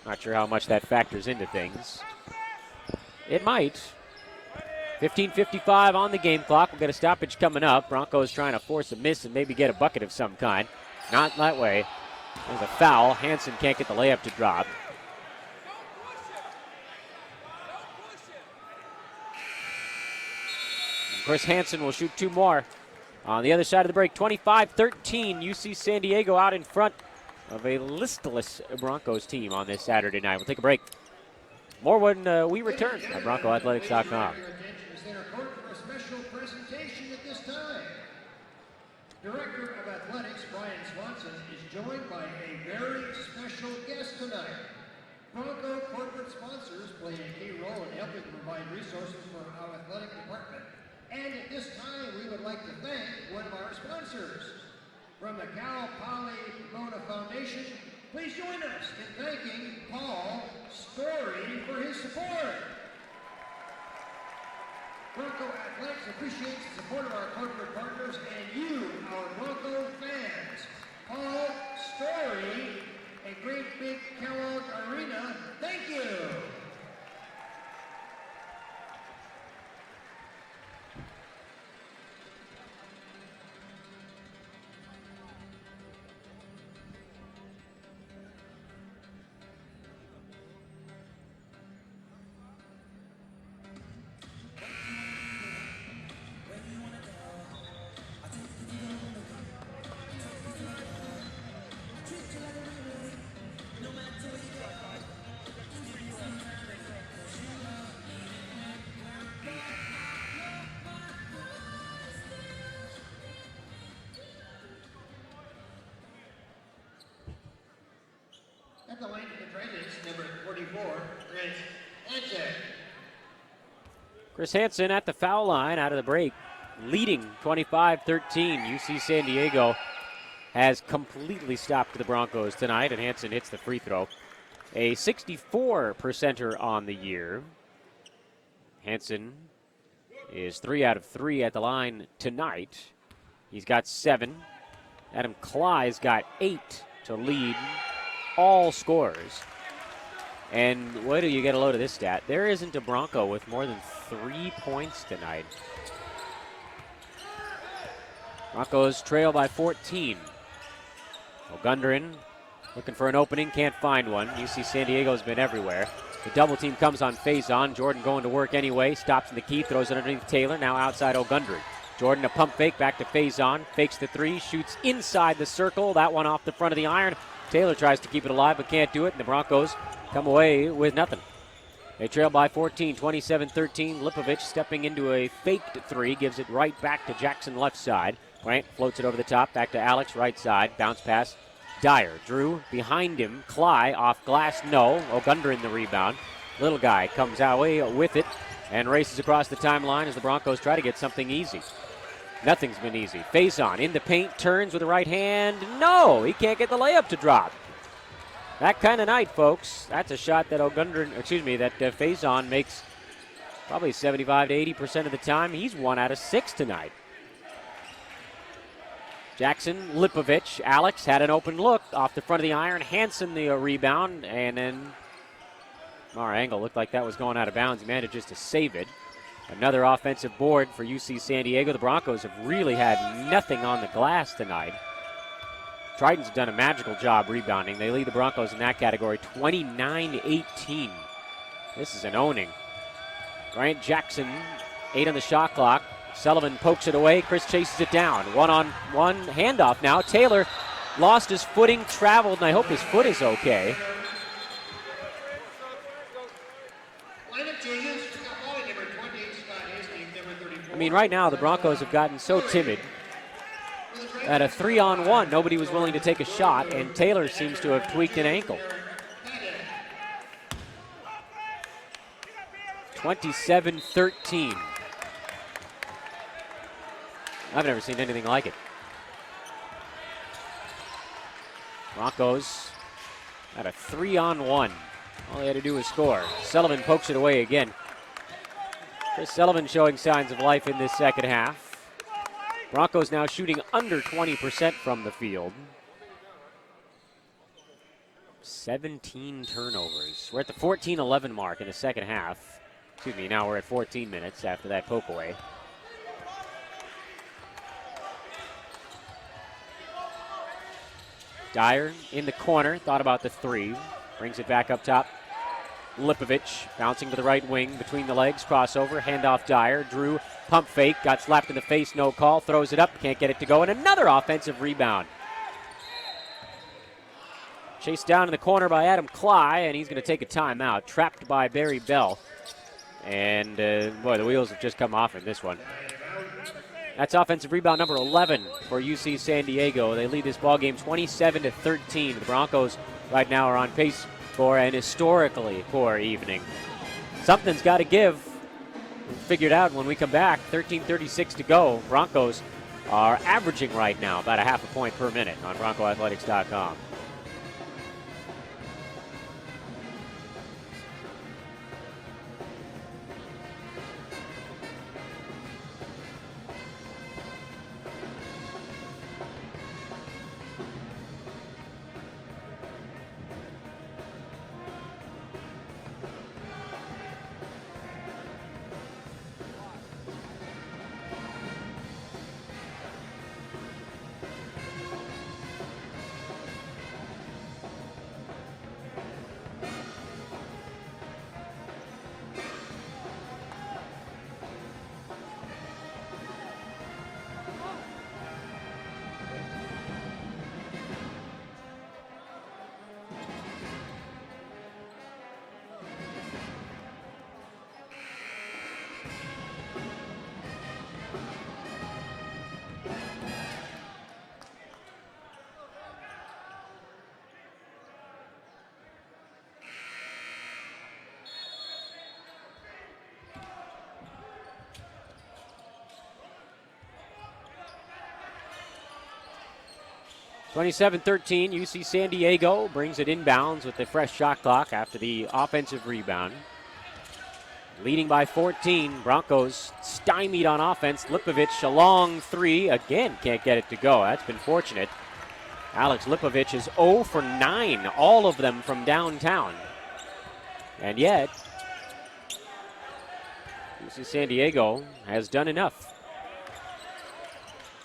Not sure how much that factors into things. It might. 15:55 on the game clock. We'll get a stoppage coming up. Broncos trying to force a miss and maybe get a bucket of some kind. Not that way. There's a foul. Hansen can't get the layup to drop. Chris Hansen will shoot 2 more. On the other side of the break, 25-13. UC San Diego out in front of a listless Broncos team on this Saturday night. We'll take a break. More when we return at BroncoAthletics.com. For a special presentation at this time. Director of Athletics Brian Swanson is joined by a very special guest tonight. Bronco corporate sponsors play a key role in helping to provide resources for our athletic department. And at this time, we would like to thank one of our sponsors. From the Cal Poly Pomona Foundation, please join us in thanking Paul Story for his support. Bronco Athletics appreciates the support of our corporate partners and you, our Bronco fans. Paul Story, a great big Kellogg Arena, thank you. At the line for the Dragons, number 44, Chris Hansen. Chris Hansen at the foul line out of the break, leading 25-13. UC San Diego has completely stopped the Broncos tonight, and Hansen hits the free throw. A 64%er on the year. Hansen is 3 out of 3 at the line tonight. He's got 7. Adam Klei's got 8 to lead all scorers. And wait till you get a load of this stat. There isn't a Bronco with more than 3 points tonight. Broncos trail by 14. Ogundren looking for an opening, can't find one. UC San Diego's been everywhere. The double team comes on Faison. Jordan going to work anyway. Stops in the key, throws it underneath Taylor. Now outside Ogundren. Jordan a pump fake back to Faison. Fakes the 3, shoots inside the circle. That one off the front of the iron. Taylor tries to keep it alive but can't do it, and the Broncos come away with nothing. They trail by 14, 27-13. Lipovich stepping into a faked 3, gives it right back to Jackson left side. Grant floats it over the top, back to Alex right side. Bounce pass, Dyer. Drew behind him. Klei off glass, no. Ogundren the rebound. Little guy comes away with it and races across the timeline as the Broncos try to get something easy. Nothing's been easy. Faison in the paint, turns with the right hand. No, he can't get the layup to drop. That kind of night, folks. That's a shot that Faison makes probably 75 to 80% of the time. He's 1 out of 6 tonight. Jackson, Lipovich, Alex had an open look off the front of the iron. Hansen the rebound, and then Mara Engel looked like that was going out of bounds. He managed just to save it. Another offensive board for UC San Diego. The Broncos have really had nothing on the glass tonight. Triton's done a magical job rebounding. They lead the Broncos in that category 29-18. This is an owning. Grant Jackson, 8 on the shot clock. Sullivan pokes it away. Chris chases it down. 1-on-1 handoff now. Taylor lost his footing, traveled, and I hope his foot is okay. I mean, right now the Broncos have gotten so timid. At a 3-on-1, nobody was willing to take a shot, and Taylor seems to have tweaked an ankle. 27-13. I've never seen anything like it. Broncos at a 3-on-1. All they had to do was score. Sullivan pokes it away again. Chris Sullivan showing signs of life in this second half. Broncos now shooting under 20% from the field. 17 turnovers. We're at the 14-11 mark in the second half. Excuse me, now we're at 14 minutes after that poke away. Dyer in the corner, thought about the 3. Brings it back up top. Lipovich bouncing to the right wing, between the legs, crossover, handoff Dyer. Drew, pump fake, got slapped in the face, no call, throws it up, can't get it to go, and another offensive rebound. Chased down in the corner by Adam Cly, and he's going to take a timeout, trapped by Barry Bell. And, boy, the wheels have just come off in this one. That's offensive rebound number 11 for UC San Diego. They lead this ballgame 27-13. The Broncos right now are on pace for an historically poor evening. Something's got to give. We'll figure it out when we come back. 13:36 to go. Broncos are averaging right now about a half a point per minute on BroncoAthletics.com. (27-13), UC San Diego brings it inbounds with the fresh shot clock after the offensive rebound. Leading by 14, Broncos stymied on offense. Lipovich, a long 3, again can't get it to go. That's been fortunate. Alex Lipovich is 0 for 9, all of them from downtown. And yet, UC San Diego has done enough.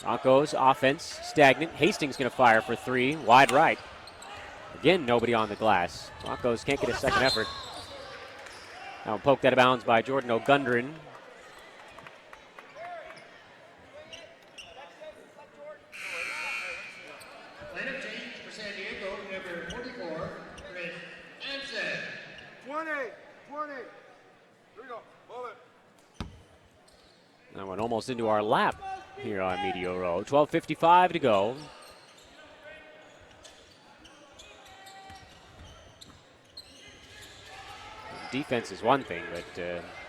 Broncos offense stagnant. Hastings going to fire for 3, wide right. Again, nobody on the glass. Broncos can't get a second effort. Now poked out of bounds by Jordan O'Gundren. Lineup change for San Diego, number 44, Chris Hansen. 20. Here we go. Move it. That went almost into our lap here on Media Row. 12:55 to go. Defense is one thing, but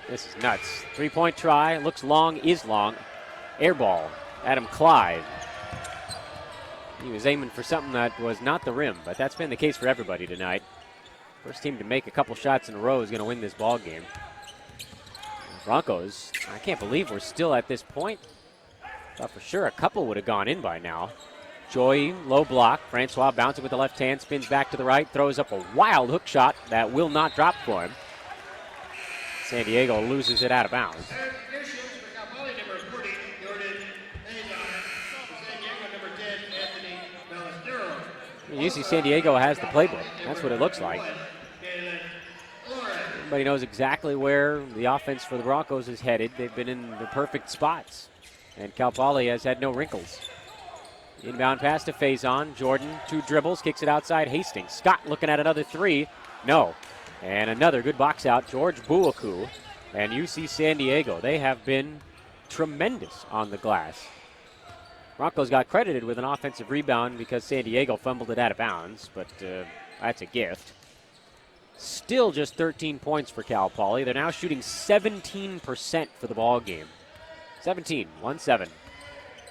this is nuts. 3-point try, looks long, is long. Air ball. Adam Clyde. He was aiming for something that was not the rim, but that's been the case for everybody tonight. First team to make a couple shots in a row is going to win this ball game. Broncos, I can't believe we're still at this point. Thought for sure a couple would have gone in by now. Joy, low block. Francois bouncing with the left hand, spins back to the right, throws up a wild hook shot that will not drop for him. San Diego loses it out of bounds. You see San Diego has the playbook. That's what it looks like. Everybody knows exactly where the offense for the Broncos is headed. They've been in the perfect spots. And Cal Poly has had no wrinkles. Inbound pass to Faison. Jordan, 2 dribbles, kicks it outside Hastings. Scott looking at another 3. No. And another good box out. George Buaku and UC San Diego. They have been tremendous on the glass. Broncos got credited with an offensive rebound because San Diego fumbled it out of bounds, but that's a gift. Still just 13 points for Cal Poly. They're now shooting 17% for the ball game. 17, 1-7.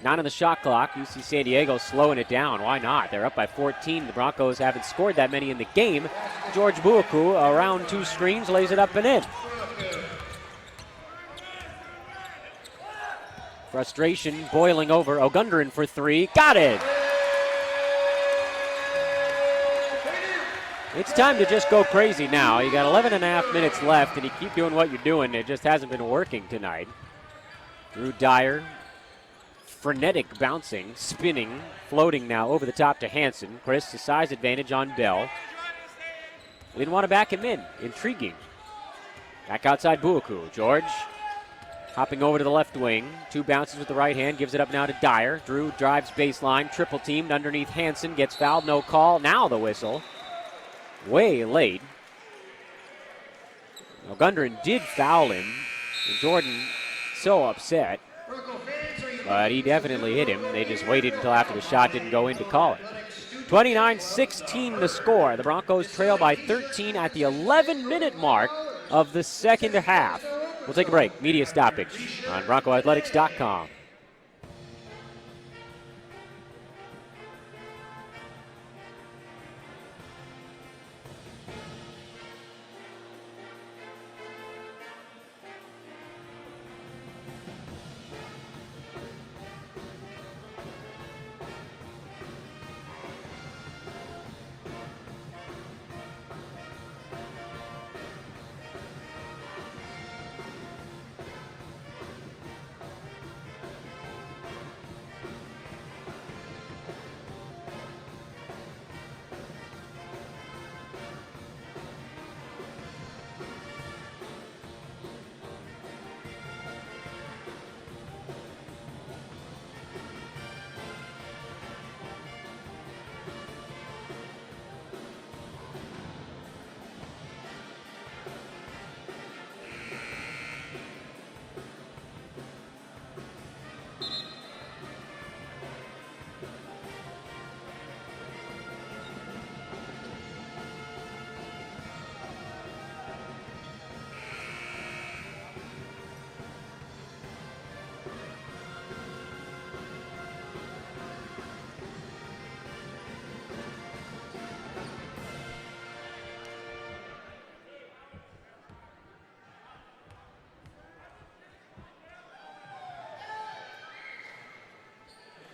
9 on the shot clock. UC San Diego slowing it down. Why not? They're up by 14. The Broncos haven't scored that many in the game. George Buaku around 2 screens, lays it up and in. Frustration boiling over. Ogundren for 3. Got it! It's time to just go crazy now. You got 11 and a half minutes left, and you keep doing what you're doing. It just hasn't been working tonight. Drew Dyer, frenetic bouncing, spinning, floating now over the top to Hansen. Chris, a size advantage on Bell. We didn't want to back him in. Intriguing. Back outside Buaku. George hopping over to the left wing. 2 bounces with the right hand. Gives it up now to Dyer. Drew drives baseline. Triple teamed underneath Hansen. Gets fouled. No call. Now the whistle. Way late. Ogundren did foul him. And Jordan so upset. But he definitely hit him. They just waited until after the shot didn't go in to call it. 29-16 the score. The Broncos trail by 13 at the 11-minute mark of the second half. We'll take a break. Media stoppage on BroncoAthletics.com.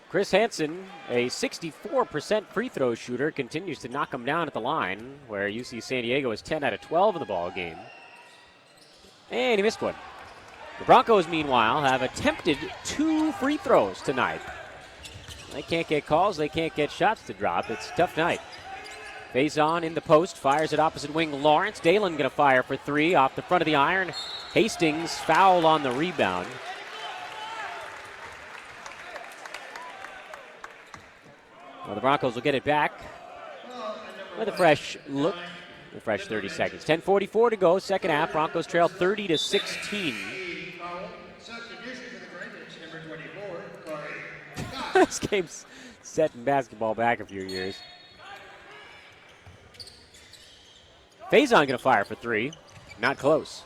Chris Hansen, a 64% free throw shooter, continues to knock him down at the line, where UC San Diego is 10 out of 12 in the ball game. And he missed one. The Broncos, meanwhile, have attempted 2 free throws tonight. They can't get calls. They can't get shots to drop. It's a tough night. Faison in the post, fires at opposite wing. Lawrence Dalen going to fire for 3 off the front of the iron. Hastings foul on the rebound. Well, the Broncos will get it back with a fresh look, a fresh 30 seconds. 10:44 to go, second half. Broncos trail 30-16. This game's setting basketball back a few years. Faison going to fire for 3. Not close.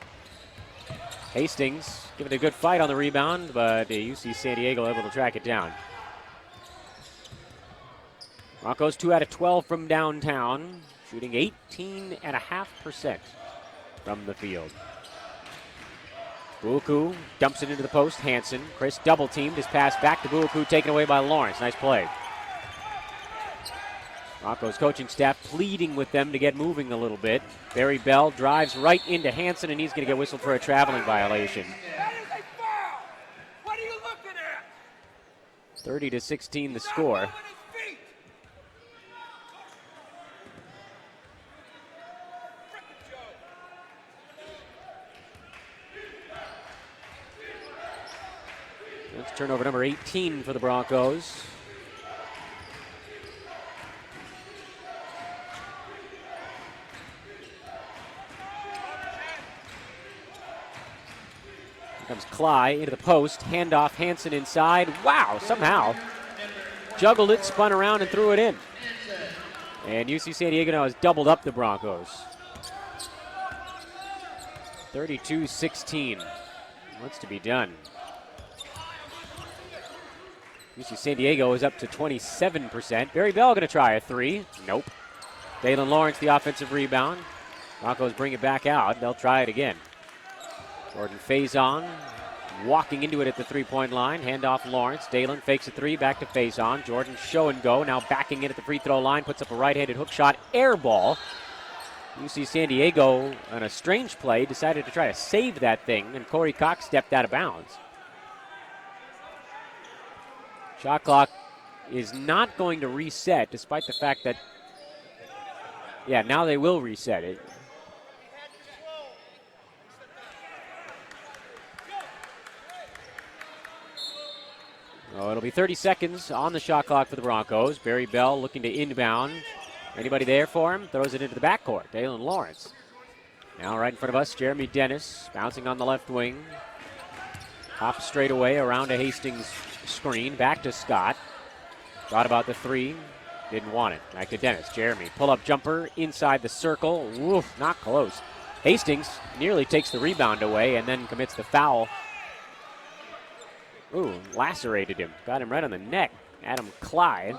Hastings giving it a good fight on the rebound, but UC San Diego able to track it down. Broncos 2 out of 12 from downtown, shooting 18.5% from the field. Buaku dumps it into the post. Hansen. Chris double teamed. His pass back to Buaku, taken away by Lawrence. Nice play. Broncos coaching staff pleading with them to get moving a little bit. Barry Bell drives right into Hansen, and he's going to get whistled for a traveling violation. That is a foul! What are you looking at? 30-16 the score. That's turnover number 18 for the Broncos. Here comes Cly into the post. Handoff, Hansen inside. Wow, somehow juggled it, spun around, and threw it in. And UC San Diego now has doubled up the Broncos. 32-16. What's to be done? UC San Diego is up to 27%. Barry Bell going to try a three. Nope. Dalen Lawrence, the offensive rebound. Broncos bring it back out. They'll try it again. Jordan Faison walking into it at the three-point line. Handoff Lawrence. Dalen fakes a three, back to Faison. Jordan show and go. Now backing in at the free throw line. Puts up a right-handed hook shot. Air ball. UC San Diego, on a strange play, decided to try to save that thing, and Corey Cox stepped out of bounds. Shot clock is not going to reset, despite the fact that, yeah, now they will reset it. Oh, it'll be 30 seconds on the shot clock for the Broncos. Barry Bell looking to inbound. Anybody there for him? Throws it into the backcourt. Dalen Lawrence. Now right in front of us, Jeremy Dennis bouncing on the left wing. Hops straight away around a Hastings screen. Back to Scott. Thought about the three. Didn't want it. Back to Dennis. Jeremy. Pull-up jumper inside the circle. Woof, not close. Hastings nearly takes the rebound away and then commits the foul. Ooh, lacerated him. Got him right on the neck. Adam Clyde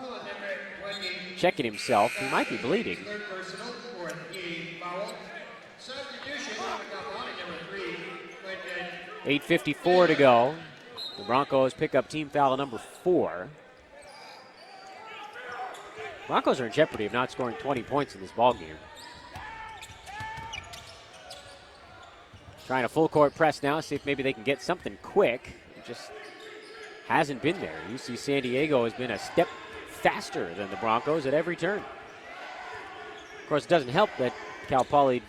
checking himself. He might be bleeding. 8:54 to go. The Broncos pick up team foul number 4. Broncos are in jeopardy of not scoring 20 points in this ballgame. Trying a full court press now, see if maybe they can get something quick. It just hasn't been there. UC San Diego has been a step faster than the Broncos at every turn. Of course, it doesn't help that Cal Poly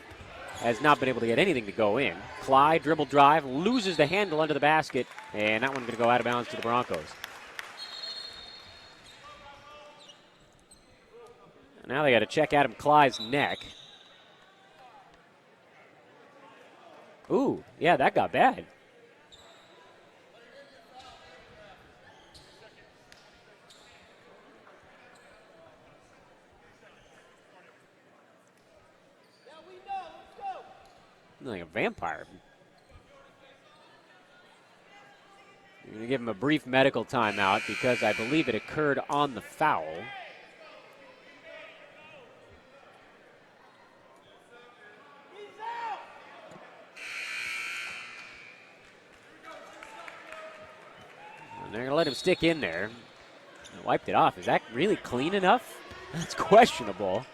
has not been able to get anything to go in. Clyde, dribble drive, loses the handle under the basket, and that one's going to go out of bounds to the Broncos. Now they got to check Adam Clyde's neck. Ooh, yeah, that got bad. Like a vampire. I'm going to give him a brief medical timeout because I believe it occurred on the foul. And they're going to let him stick in there. Wiped it off. Is that really clean enough? That's questionable.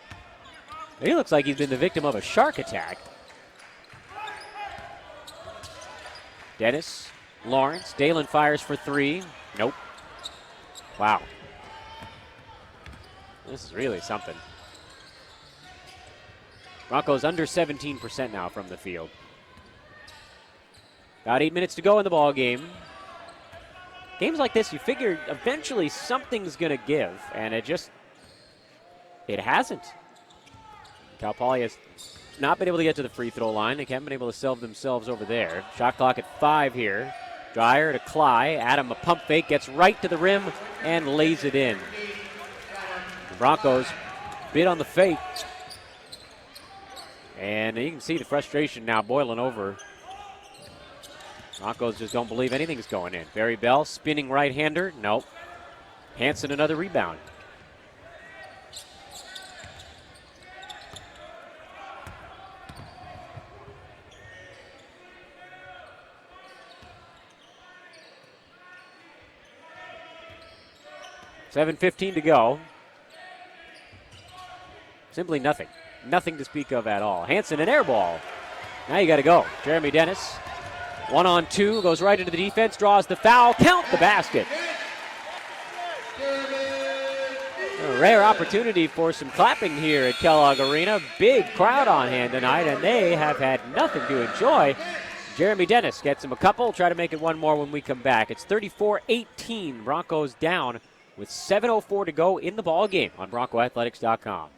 He looks like he's been the victim of a shark attack. Dennis, Lawrence, Dalen fires for 3. Nope. Wow. This is really something. Broncos under 17% now from the field. About 8 minutes to go in the ball game. Games like this, you figure eventually something's going to give, and it hasn't. Cal Poly has not been able to get to the free throw line. They haven't been able to solve themselves over there. Shot clock at 5 here. Dreyer to Cly. Adam, a pump fake, gets right to the rim and lays it in. The Broncos bid on the fake. And you can see the frustration now boiling over Broncos just don't believe anything's going in. Barry Bell, spinning right-hander. Nope. Hansen, another rebound. $7:15 to go. Simply nothing. Nothing to speak of at all. Hansen, an air ball. Now you got to go. Jeremy Dennis, 1-on-2, goes right into the defense, draws the foul, count the basket. A rare opportunity for some clapping here at Kellogg Arena. Big crowd on hand tonight, and they have had nothing to enjoy. Jeremy Dennis gets him a couple. Try to make it one more when we come back. It's 34-18. Broncos down with 7:04 to go in the ball game on BroncoAthletics.com.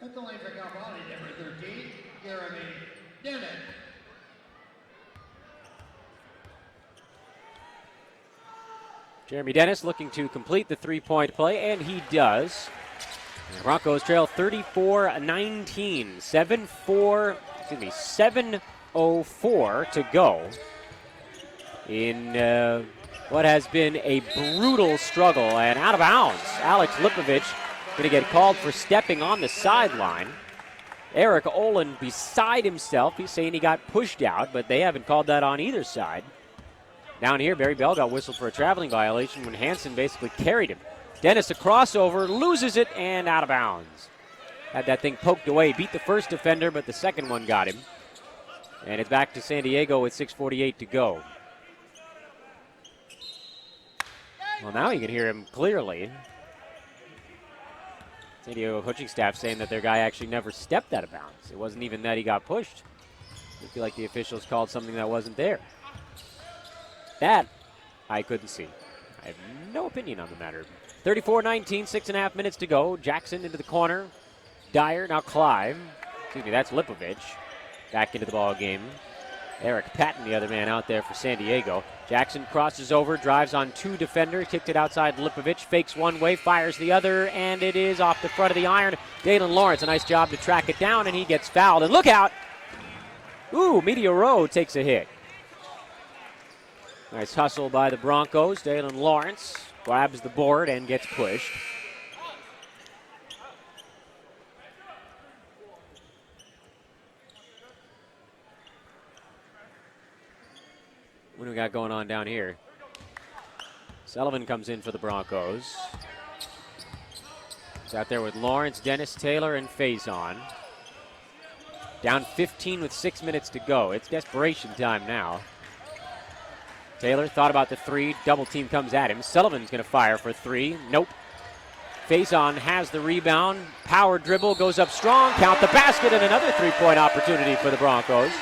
At the line for Cal Poly, number 13, Jeremy Dennis. Jeremy Dennis looking to complete the three-point play, and he does. The Broncos trail 34-19, 7:04 to go in what has been a brutal struggle. And out of bounds, Alex Lipovich going to get called for stepping on the sideline. Eric Olin beside himself. He's saying he got pushed out, but they haven't called that on either side. Down here, Barry Bell got whistled for a traveling violation when Hansen basically carried him. Dennis, a crossover, loses it, and out of bounds. Had that thing poked away, beat the first defender, but the second one got him. And it's back to San Diego with 6:48 to go. Well, now you can hear him clearly. San Diego coaching staff saying that their guy actually never stepped out of bounds. It wasn't even that he got pushed. I feel like the officials called something that wasn't there. That I couldn't see. I have no opinion on the matter. 34-19, 6.5 minutes to go. Jackson into the corner. Dyer, now Clive. Excuse me, that's Lipovich. Back into the ball game. Eric Patton, the other man out there for San Diego. Jackson crosses over, drives on two defenders, kicked it outside Lipovich, fakes one way, fires the other, and it is off the front of the iron. Dalen Lawrence, a nice job to track it down, and he gets fouled. And look out! Ooh, Media Row takes a hit. Nice hustle by the Broncos. Dalen Lawrence grabs the board and gets pushed. What do we got going on down here? Sullivan comes in for the Broncos. He's out there with Lawrence, Dennis, Taylor, and Faison. Down 15 with 6 minutes to go. It's desperation time now. Taylor thought about the three. Double team comes at him. Sullivan's going to fire for three. Nope. Faison has the rebound. Power dribble goes up strong. Count the basket, and another three-point opportunity for the Broncos.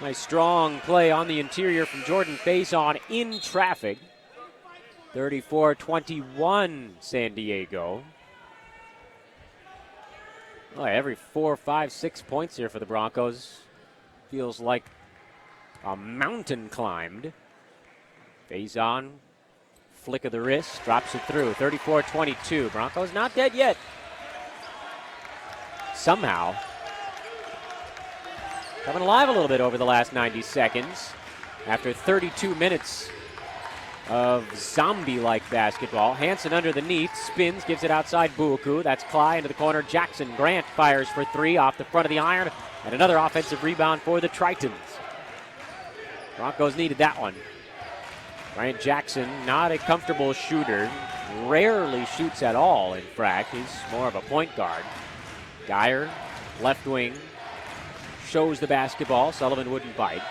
Nice strong play on the interior from Jordan Faison in traffic. 34-21 San Diego. Oh, every 4, 5, 6 points here for the Broncos. Feels like a mountain climbed. Faison flick of the wrist, drops it through. 34-22. Broncos not dead yet. Somehow. Coming alive a little bit over the last 90 seconds. After 32 minutes of zombie-like basketball. Hansen under the knee, spins, gives it outside Buaku. That's Cly into the corner. Jackson Grant fires for three off the front of the iron. And another offensive rebound for the Tritons. Broncos needed that one. Grant Jackson, not a comfortable shooter. Rarely shoots at all, in fact. He's more of a point guard. Dyer, left wing, shows the basketball. Sullivan wouldn't bite.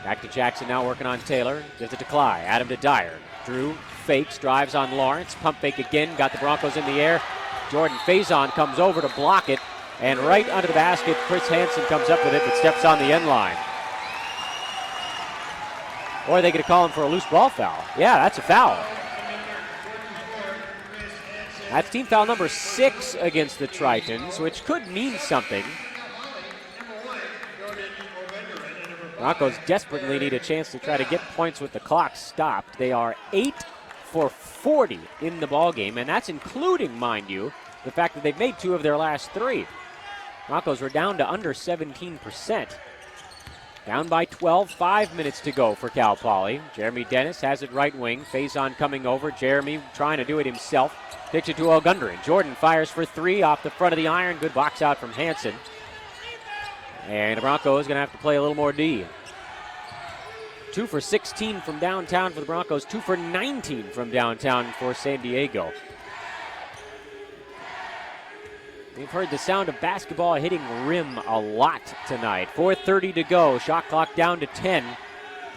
Back to Jackson now working on Taylor. Gives it to Cly. Adam to Dyer. Drew fakes, drives on Lawrence. Pump fake again. Got the Broncos in the air. Jordan Faison comes over to block it. And right under the basket, Chris Hansen comes up with it but steps on the end line. Or are they going to call him for a loose ball foul? Yeah, that's a foul. That's team foul number 6 against the Tritons, which could mean something. Broncos desperately need a chance to try to get points with the clock stopped. They are 8 for 40 in the ballgame, and that's including, mind you, the fact that they've made 2 of their last 3. Broncos were down to under 17%. Down by 12, 5 minutes to go for Cal Poly. Jeremy Dennis has it right wing. Faison coming over. Jeremy trying to do it himself. Pitch it to O'Gundren. Jordan fires for 3 off the front of the iron. Good box out from Hansen. And the Broncos going to have to play a little more D. 2 for 16 from downtown for the Broncos. 2 for 19 from downtown for San Diego. We've heard the sound of basketball hitting rim a lot tonight. 4:30 to go. Shot clock down to 10.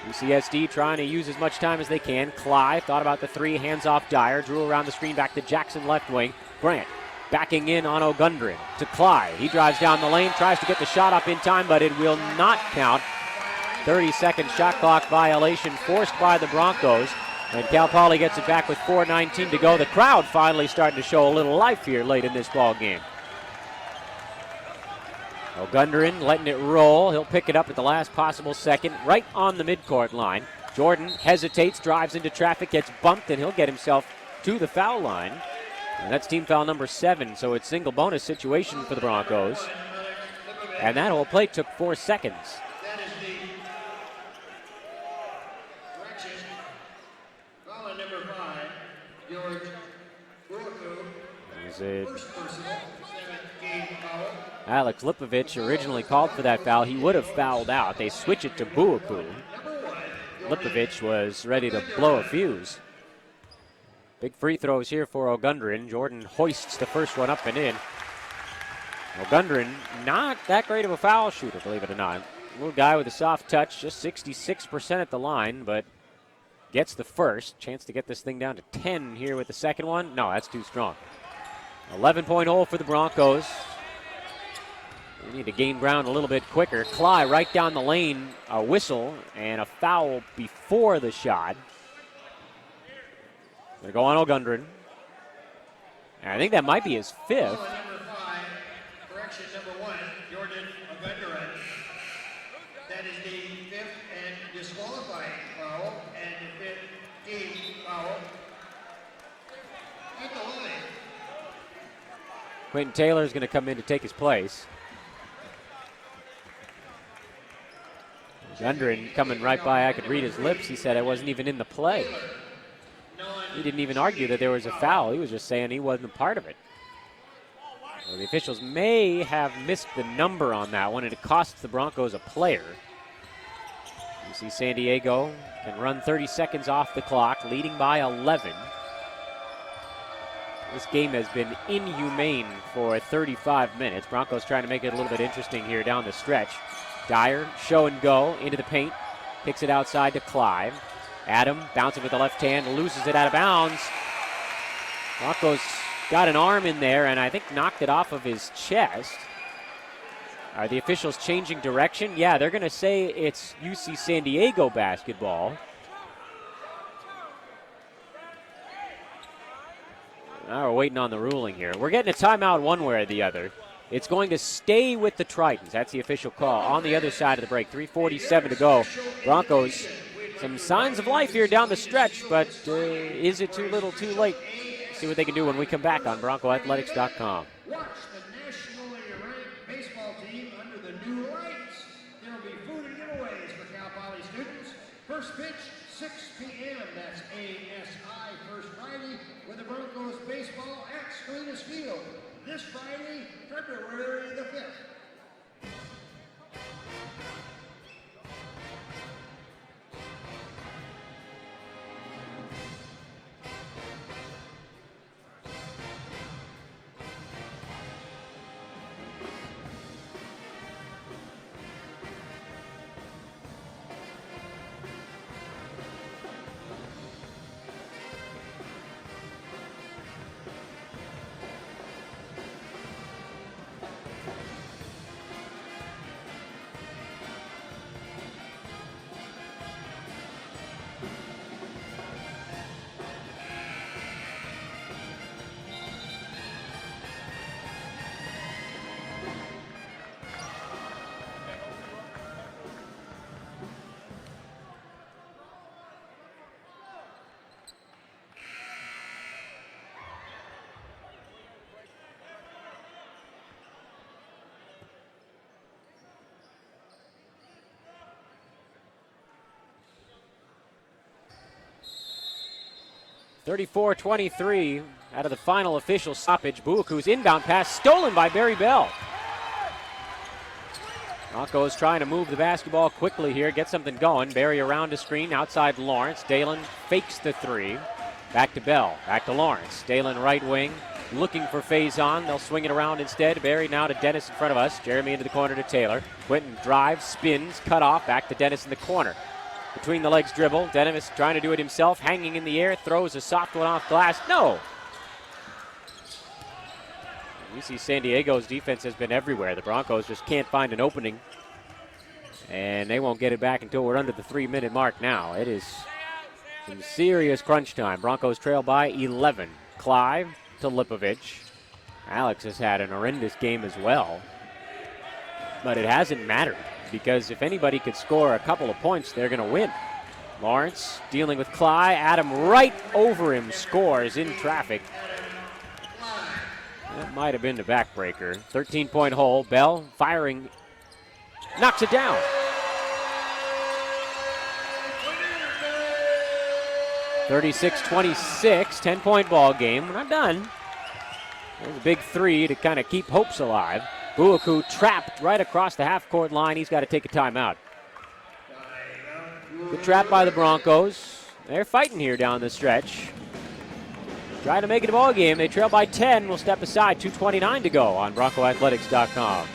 UCSD trying to use as much time as they can. Cly thought about the 3. Hands off Dyer. Drew around the screen back to Jackson left wing. Grant backing in on O'Gundren to Cly. He drives down the lane, tries to get the shot up in time, but it will not count. 30-second shot clock violation forced by the Broncos. And Cal Poly gets it back with 4:19 to go. The crowd finally starting to show a little life here late in this ball game. O'Gundren letting it roll. He'll pick it up at the last possible second, right on the midcourt line. Jordan hesitates, drives into traffic, gets bumped, and he'll get himself to the foul line. And that's team foul number 7, so it's single bonus situation for the Broncos. And that whole play took 4 seconds. That is the correction. Foul on number 5, George Buaku. Is it First personal, 7th game foul. Alex Lipovich originally called for that foul? He would have fouled out. They switch it to Buaku. Lipovich was ready to blow a fuse. Big free throws here for O'Gundren. Jordan hoists the first one up and in. O'Gundren, not that great of a foul shooter, believe it or not. Little guy with a soft touch, just 66% at the line, but gets the first. Chance to get this thing down to 10 here with the second one. No, that's too strong. 11-point hole for the Broncos. We need to gain ground a little bit quicker. Cly right down the lane, a whistle and a foul before the shot. Gonna go on O'Gundren. And I think that might be his 5th. Foul on number 5, correction number 1, Jordan O'Gundren. That is the 5th and disqualifying foul, and the 5th team foul at the line. Quentin Taylor's going to come in to take his place. Gundren coming right by. I could read his lips. He said I wasn't even in the play. He didn't even argue that there was a foul. He was just saying he wasn't a part of it. Well, the officials may have missed the number on that one, and it costs the Broncos a player. You see San Diego can run 30 seconds off the clock, leading by 11. This game has been inhumane for 35 minutes. Broncos trying to make it a little bit interesting here down the stretch. Dyer, show and go, into the paint. Picks it outside to Cly. Adam, bouncing with the left hand, loses it out of bounds. Broncos got an arm in there and I think knocked it off of his chest. Are the officials changing direction? Yeah, they're going to say it's UC San Diego basketball. Now we're waiting on the ruling here. We're getting a timeout one way or the other. It's going to stay with the Tritons. That's the official call on the other side of the break. 3:47 to go. Broncos Some signs of life here down the stretch, but is it too little, too late? See what they can do when we come back on BroncoAthletics.com. Watch the nationally ranked baseball team under the new lights. There will be food and giveaways for Cal Poly students. First pitch, 6 p.m. That's ASI First Friday with the Broncos baseball at Salinas Field. This Friday, February the 5th. .34-23 out of the final official stoppage. Buaku's inbound pass stolen by Barry Bell. Broncos trying to move the basketball quickly here, get something going. Barry around the screen, outside Lawrence. Dalen fakes the three. Back to Bell, back to Lawrence. Dalen right wing, looking for Faison. They'll swing it around instead. Barry now to Dennis in front of us. Jeremy into the corner to Taylor. Quinton drives, spins, cut off, back to Dennis in the corner. Between the legs dribble. Dennis trying to do it himself, hanging in the air, throws a soft one off glass. No! You see San Diego's defense has been everywhere. The Broncos just can't find an opening. And they won't get it back until we're under the 3-minute mark now. It is some serious crunch time. Broncos trail by 11. Clive to Lipovich. Alex has had an horrendous game as well. But it hasn't mattered, because if anybody could score a couple of points, they're going to win. Lawrence dealing with Cly. Adam right over him, scores in traffic. That might have been the backbreaker. 13-point hole. Bell firing. Knocks it down. (36-26), 10-point ball game. We're not done. There's a big three to kind of keep hopes alive. Buaku trapped right across the half-court line. He's got to take a timeout. Good trap by the Broncos. They're fighting here down the stretch. Trying to make it a ball game. They trail by 10. We'll step aside. 2:29 to go on BroncoAthletics.com.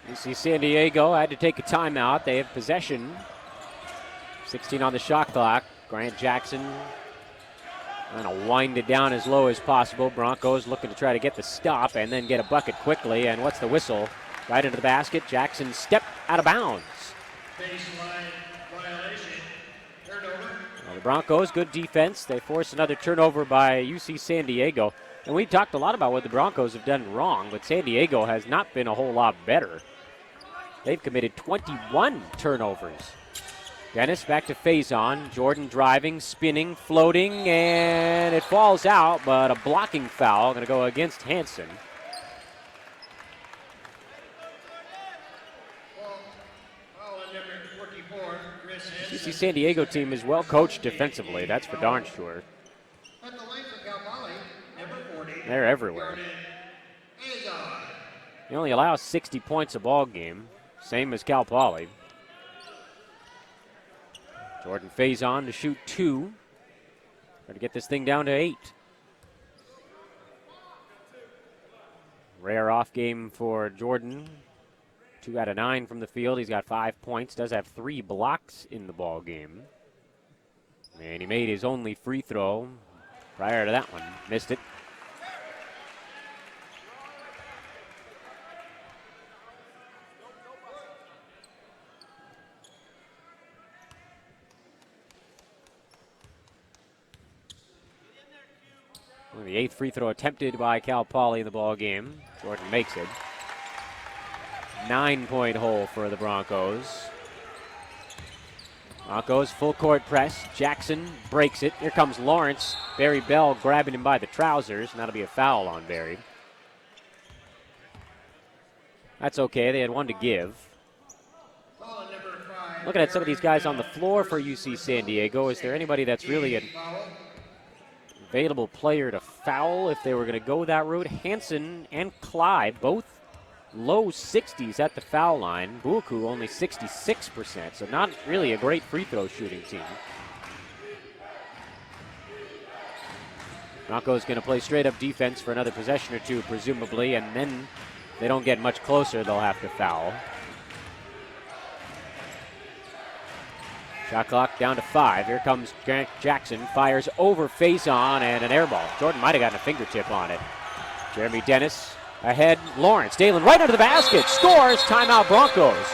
You see San Diego had to take a timeout. They have possession. 16 on the shot clock. Grant Jackson trying to wind it down as low as possible. Broncos looking to try to get the stop and then get a bucket quickly. And what's the whistle? Right into the basket. Jackson stepped out of bounds. Baseline violation. Turnover. Well, the Broncos, good defense. They force another turnover by UC San Diego. And we talked a lot about what the Broncos have done wrong, but San Diego has not been a whole lot better. They've committed 21 turnovers. Dennis back to Faison. Jordan driving, spinning, floating, and it falls out, but a blocking foul going to go against Hansen. UC San Diego team is well coached defensively. That's for darn sure. They're everywhere. They only allow 60 points a ball game, same as Cal Poly. Jordan Faison to shoot 2. Try to get this thing down to 8. Rare off game for Jordan. 2 out of 9 from the field. He's got 5 points. Does have 3 blocks in the ball game. And he made his only free throw prior to that one. Missed it. Well, the 8th free throw attempted by Cal Poly in the ball game. Jordan makes it. 9-point hole for the Broncos. Broncos full court press. Jackson breaks it. Here comes Lawrence. Barry Bell grabbing him by the trousers, and that'll be a foul on Barry. That's okay. They had one to give. Looking at some of these guys on the floor for UC San Diego, is there anybody that's really an available player to foul if they were going to go that route? Hansen and Clyde, both low 60s at the foul line. Buaku only 66%, so not really a great free throw shooting team. Broncos going to play straight up defense for another possession or two, presumably, and then if they don't get much closer, they'll have to foul. Shot clock down to 5. Here comes Grant Jackson, fires over Faison and an air ball. Jordan might have gotten a fingertip on it. Jeremy Dennis ahead. Lawrence. Dalen right under the basket. Scores. Timeout Broncos.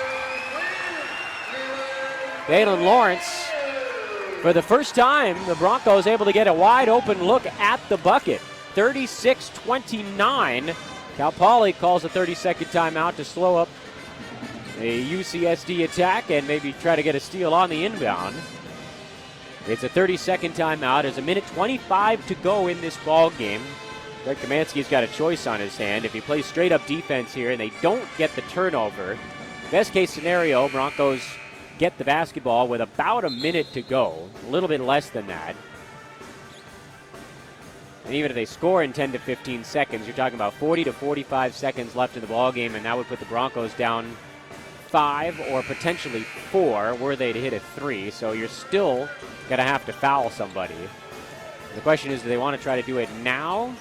Dalen Lawrence, for the first time, the Broncos able to get a wide open look at the bucket. 36-29. Cal Poly calls a 30-second timeout to slow up a UCSD attack and maybe try to get a steal on the inbound. It's a 30-second timeout. There's a minute 25 to go in this ball game. Greg Kamansky's got a choice on his hand. If he plays straight up defense here and they don't get the turnover, best case scenario, Broncos get the basketball with about a minute to go, a little bit less than that. And even if they score in 10 to 15 seconds, you're talking about 40 to 45 seconds left in the ball game, and that would put the Broncos down 5 or potentially 4 were they to hit a 3. So you're still going to have to foul somebody. The question is, do they want to try to do it now?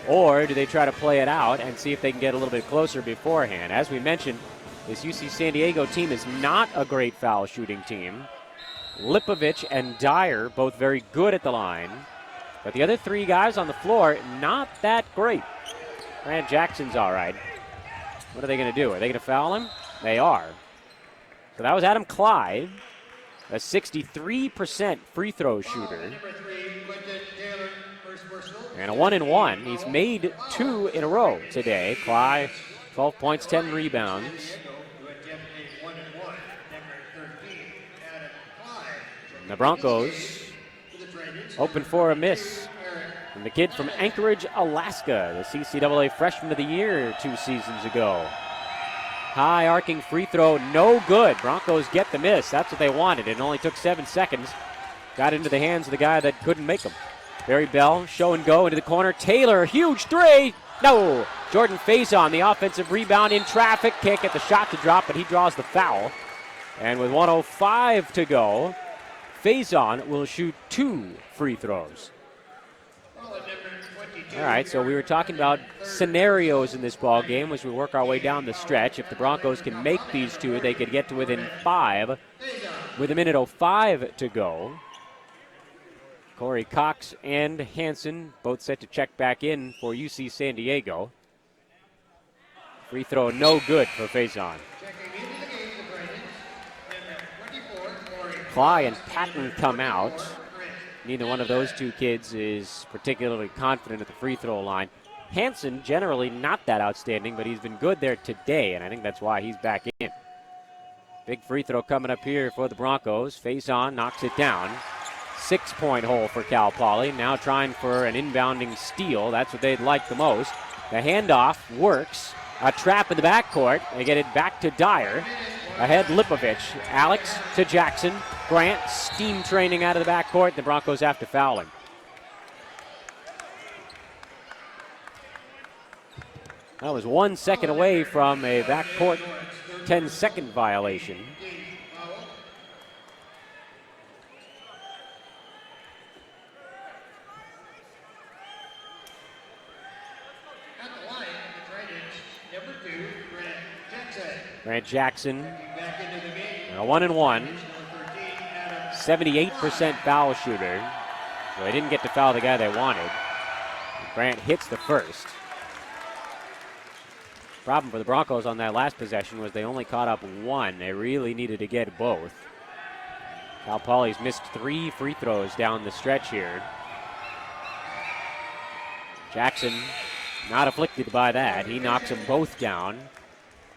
Or do they try to play it out and see if they can get a little bit closer beforehand? As we mentioned, this UC San Diego team is not a great foul shooting team. Lipovich and Dyer both very good at the line. But the other 3 guys on the floor, not that great. Grant Jackson's all right. What are they going to do? Are they going to foul him? They are. So that was Adam Clyde, a 63% free throw shooter. And a 1-and-1. He's made 2 in a row today. Clyde, 12 points, 10 rebounds. And the Broncos open for a miss. And the kid from Anchorage, Alaska, the CCAA Freshman of the Year 2 seasons ago. High arcing free throw, no good. Broncos get the miss. That's what they wanted. It only took 7 seconds. Got into the hands of the guy that couldn't make them. Barry Bell, show and go into the corner. Taylor, huge 3. No. Jordan Faison, the offensive rebound in traffic. Can't get the shot to drop, but he draws the foul. And with 1:05 to go, Faison will shoot 2 free throws. All right, so we were talking about scenarios in this ball game as we work our way down the stretch. If the Broncos can make these 2, they could get to within 5 with a minute 05 to go. Corey Cox and Hansen both set to check back in for UC San Diego. Free throw no good for Faison. Cly and Patton come out. Neither one of those 2 kids is particularly confident at the free throw line. Hansen, generally not that outstanding, but he's been good there today, and I think that's why he's back in. Big free throw coming up here for the Broncos. Faison knocks it down. 6-point hole for Cal Poly. Now trying for an inbounding steal. That's what they'd like the most. The handoff works. A trap in the backcourt. They get it back to Dyer. Ahead Lipovich. Alex to Jackson. Grant steam training out of the backcourt. The Broncos have to foul him. That was 1 second away from a backcourt 10-second violation. At the line, the Dragons, number 2, Grant Jackson. Grant Jackson, Back into the game. 1-1, Number 13, Adam 78% foul shooter. So they didn't get to foul the guy they wanted. Grant hits the first. Problem for the Broncos on that last possession was they only caught up one. They really needed to get both. Cal Poly's missed 3 free throws down the stretch here. Jackson not afflicted by that. He knocks them both down.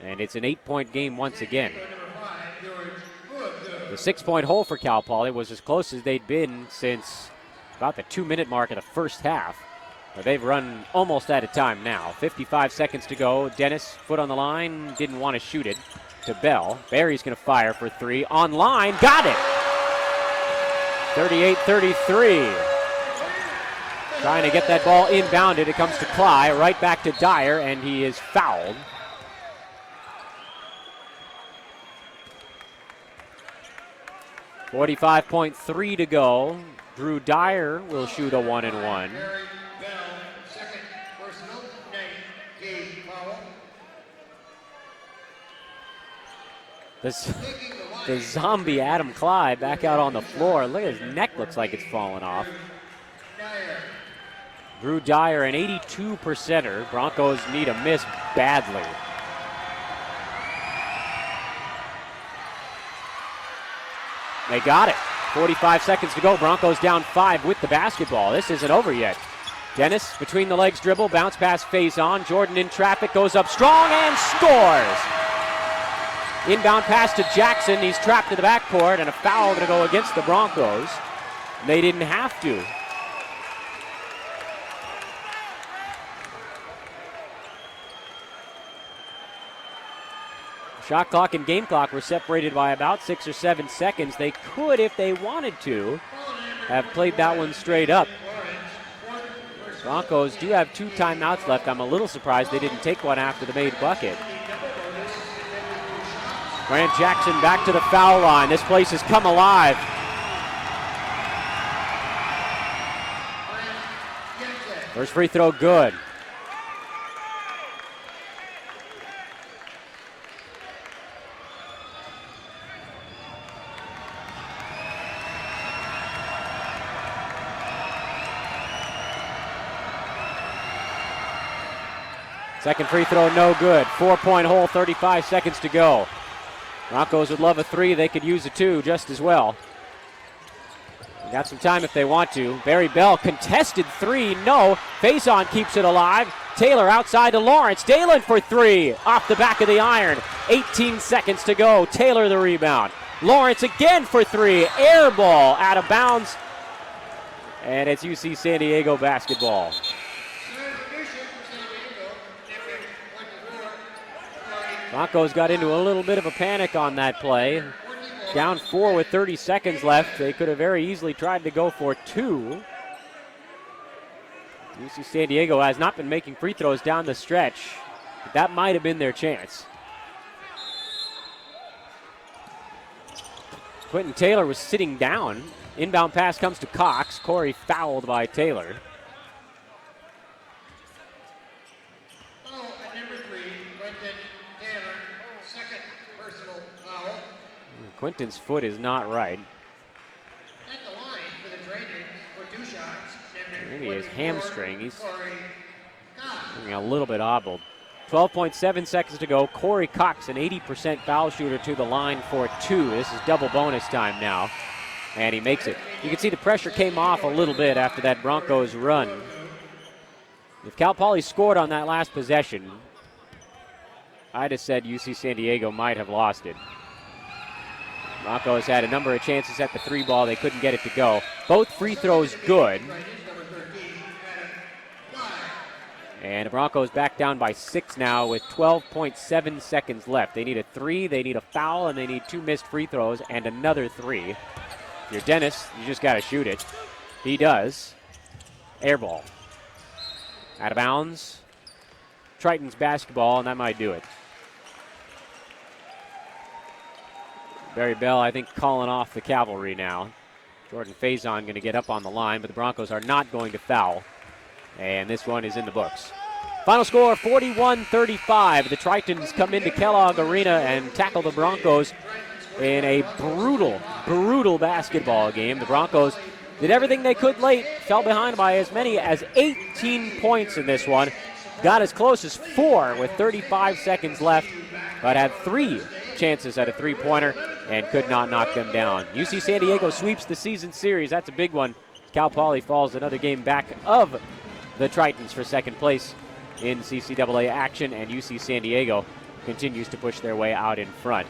And it's an 8-point game once again. The 6-point hole for Cal Poly was as close as they'd been since about the 2-minute mark of the first half. But they've run almost out of time now. 55 seconds to go. Dennis, foot on the line, didn't want to shoot it to Bell. Barry's going to fire for 3. On line, got it! 38-33. Trying to get that ball inbounded. It comes to Cly, right back to Dyer, and he is fouled. .3 to go. Drew Dyer will shoot a 1-and-1. Barry Bell, second personal, Nate Gabe Powell. The zombie Adam Cly back out on the floor. Look at his neck, looks like it's fallen off. Dyer. Drew Dyer, an 82%er. Broncos need a miss badly. They got it. 45 seconds to go. Broncos down 5 with the basketball. This isn't over yet. Dennis, between the legs dribble, bounce pass, phase on. Jordan in traffic, goes up strong and scores. Inbound pass to Jackson. He's trapped in the backcourt, and a foul going to go against the Broncos. They didn't have to. Shot clock and game clock were separated by about 6 or 7 seconds. They could, if they wanted to, have played that one straight up. Broncos do have 2 timeouts left. I'm a little surprised they didn't take one after the made bucket. Grant Jackson back to the foul line. This place has come alive. First free throw good. Second free throw, no good. 4-point hole, 35 seconds to go. Broncos would love a 3. They could use a 2 just as well. They got some time if they want to. Barry Bell, contested 3, no. Faison keeps it alive. Taylor outside to Lawrence. Dalen for 3, off the back of the iron. 18 seconds to go. Taylor the rebound. Lawrence again for 3. Air ball out of bounds. And it's UC San Diego basketball. Broncos got into a little bit of a panic on that play. Down 4 with 30 seconds left. They could have very easily tried to go for 2. UC San Diego has not been making free throws down the stretch, but that might have been their chance. Quentin Taylor was sitting down. Inbound pass comes to Cox. Corey fouled by Taylor. Quentin's foot is not right. At the line for the Dragons for 2 shots. Maybe his hamstring. He's looking a little bit hobbled. 12.7 seconds to go. Corey Cox, an 80% foul shooter, to the line for 2. This is double bonus time now. And he makes it. You can see the pressure came off a little bit after that Broncos run. If Cal Poly scored on that last possession, I'd have said UC San Diego might have lost it. Broncos had a number of chances at the 3 ball. They couldn't get it to go. Both free throws good. And the Broncos back down by 6 now with 12.7 seconds left. They need a 3, they need a foul, and they need 2 missed free throws and another 3. If you're Dennis, you just got to shoot it. He does. Air ball. Out of bounds. Tritons basketball, and that might do it. Barry Bell, I think, calling off the Cavalry now. Jordan Faison going to get up on the line, but the Broncos are not going to foul. And this one is in the books. Final score, 41-35. The Tritons come into Kellogg Arena and tackle the Broncos in a brutal basketball game. The Broncos did everything they could late, fell behind by as many as 18 points in this one. Got as close as 4 with 35 seconds left, but had 3 chances at a three-pointer and could not knock them down. UC San Diego sweeps the season series. That's a big one. Cal Poly falls another game back of the Tritons for second place in CCAA action, and UC San Diego continues to push their way out in front.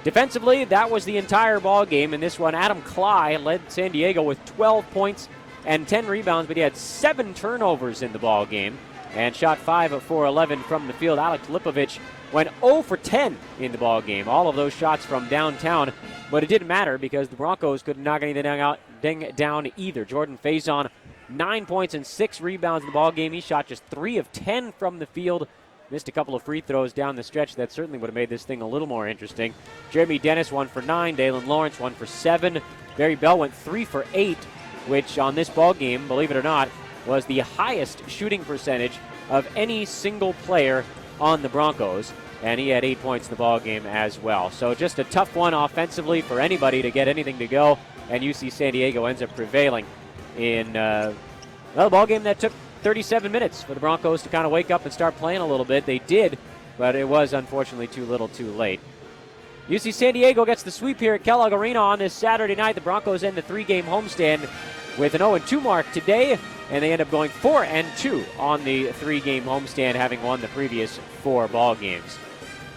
Defensively, that was the entire ball game. In this one, Adam Cly led San Diego with 12 points and 10 rebounds, but he had 7 turnovers in the ball game and shot 5 of 4-11 from the field. Alex Lipovich went 0 for 10 in the ball game. All of those shots from downtown, but it didn't matter because the Broncos couldn't knock anything down either. Jordan Faison, 9 points and 6 rebounds in the ball game. He shot just 3 of 10 from the field. Missed a couple of free throws down the stretch. That certainly would have made this thing a little more interesting. Jeremy Dennis, 1 for 9. Dalen Lawrence, 1 for 7. Barry Bell went 3 for 8, which on this ball game, believe it or not, was the highest shooting percentage of any single player on the Broncos, and he had 8 points in the ball game as well. So just a tough one offensively for anybody to get anything to go, and UC San Diego ends up prevailing in a ball game that took 37 minutes for the Broncos to kind of wake up and start playing a little bit. They did, but it was unfortunately too little too late. UC San Diego gets the sweep here at Kellogg Arena on this Saturday night. The Broncos end the 3-game homestand with an 0-2 mark today, and they end up going 4-2 on the 3-game homestand, having won the previous 4 ball games.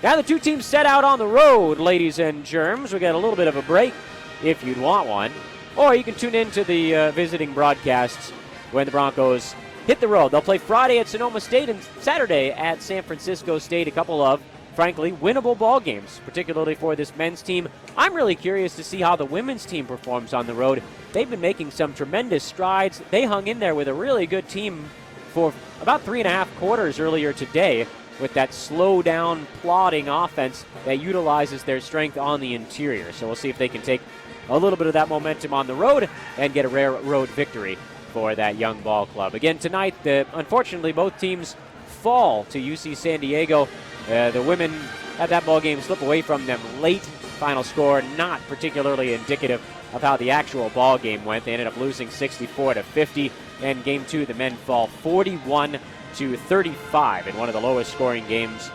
Now the two teams set out on the road, ladies and germs. We got a little bit of a break if you'd want one, or you can tune in to the visiting broadcasts when the Broncos hit the road. They'll play Friday at Sonoma State and Saturday at San Francisco State. A couple of, frankly, winnable ball games, particularly for this men's team. I'm really curious to see how the women's team performs on the road. They've been making some tremendous strides. They hung in there with a really good team for about 3.5 quarters earlier today with that slow down, plodding offense that utilizes their strength on the interior. So we'll see if they can take a little bit of that momentum on the road and get a rare road victory for that young ball club. Again, tonight, unfortunately, both teams fall to UC San Diego. The women had that ball game slip away from them late. Final score not particularly indicative of how the actual ball game went. They ended up losing 64-50. And game 2, the men fall 41-35 in one of the lowest scoring games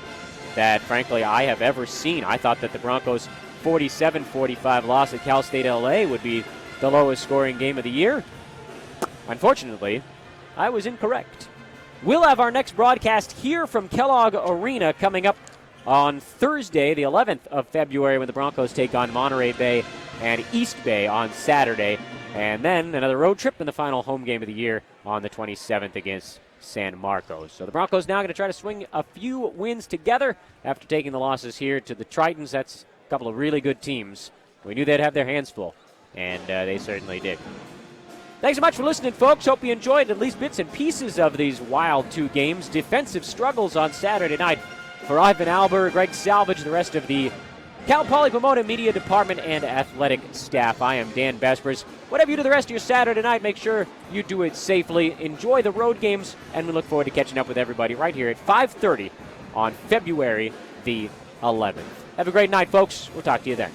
that, frankly, I have ever seen. I thought that the Broncos' 47-45 loss at Cal State LA would be the lowest scoring game of the year. Unfortunately, I was incorrect. We'll have our next broadcast here from Kellogg Arena coming up on Thursday, the 11th of February, when the Broncos take on Monterey Bay and East Bay on Saturday. And then another road trip in the final home game of the year on the 27th against San Marcos. So the Broncos now going to try to swing a few wins together after taking the losses here to the Tritons. That's a couple of really good teams. We knew they'd have their hands full, and they certainly did. Thanks so much for listening, folks. Hope you enjoyed at least bits and pieces of these wild 2 games. Defensive struggles on Saturday night for Ivan Albert, Greg Salvage, the rest of the Cal Poly Pomona Media Department and athletic staff. I am Dan Vespers. Whatever you do the rest of your Saturday night, make sure you do it safely. Enjoy the road games, and we look forward to catching up with everybody right here at 5:30 on February the 11th. Have a great night, folks. We'll talk to you then.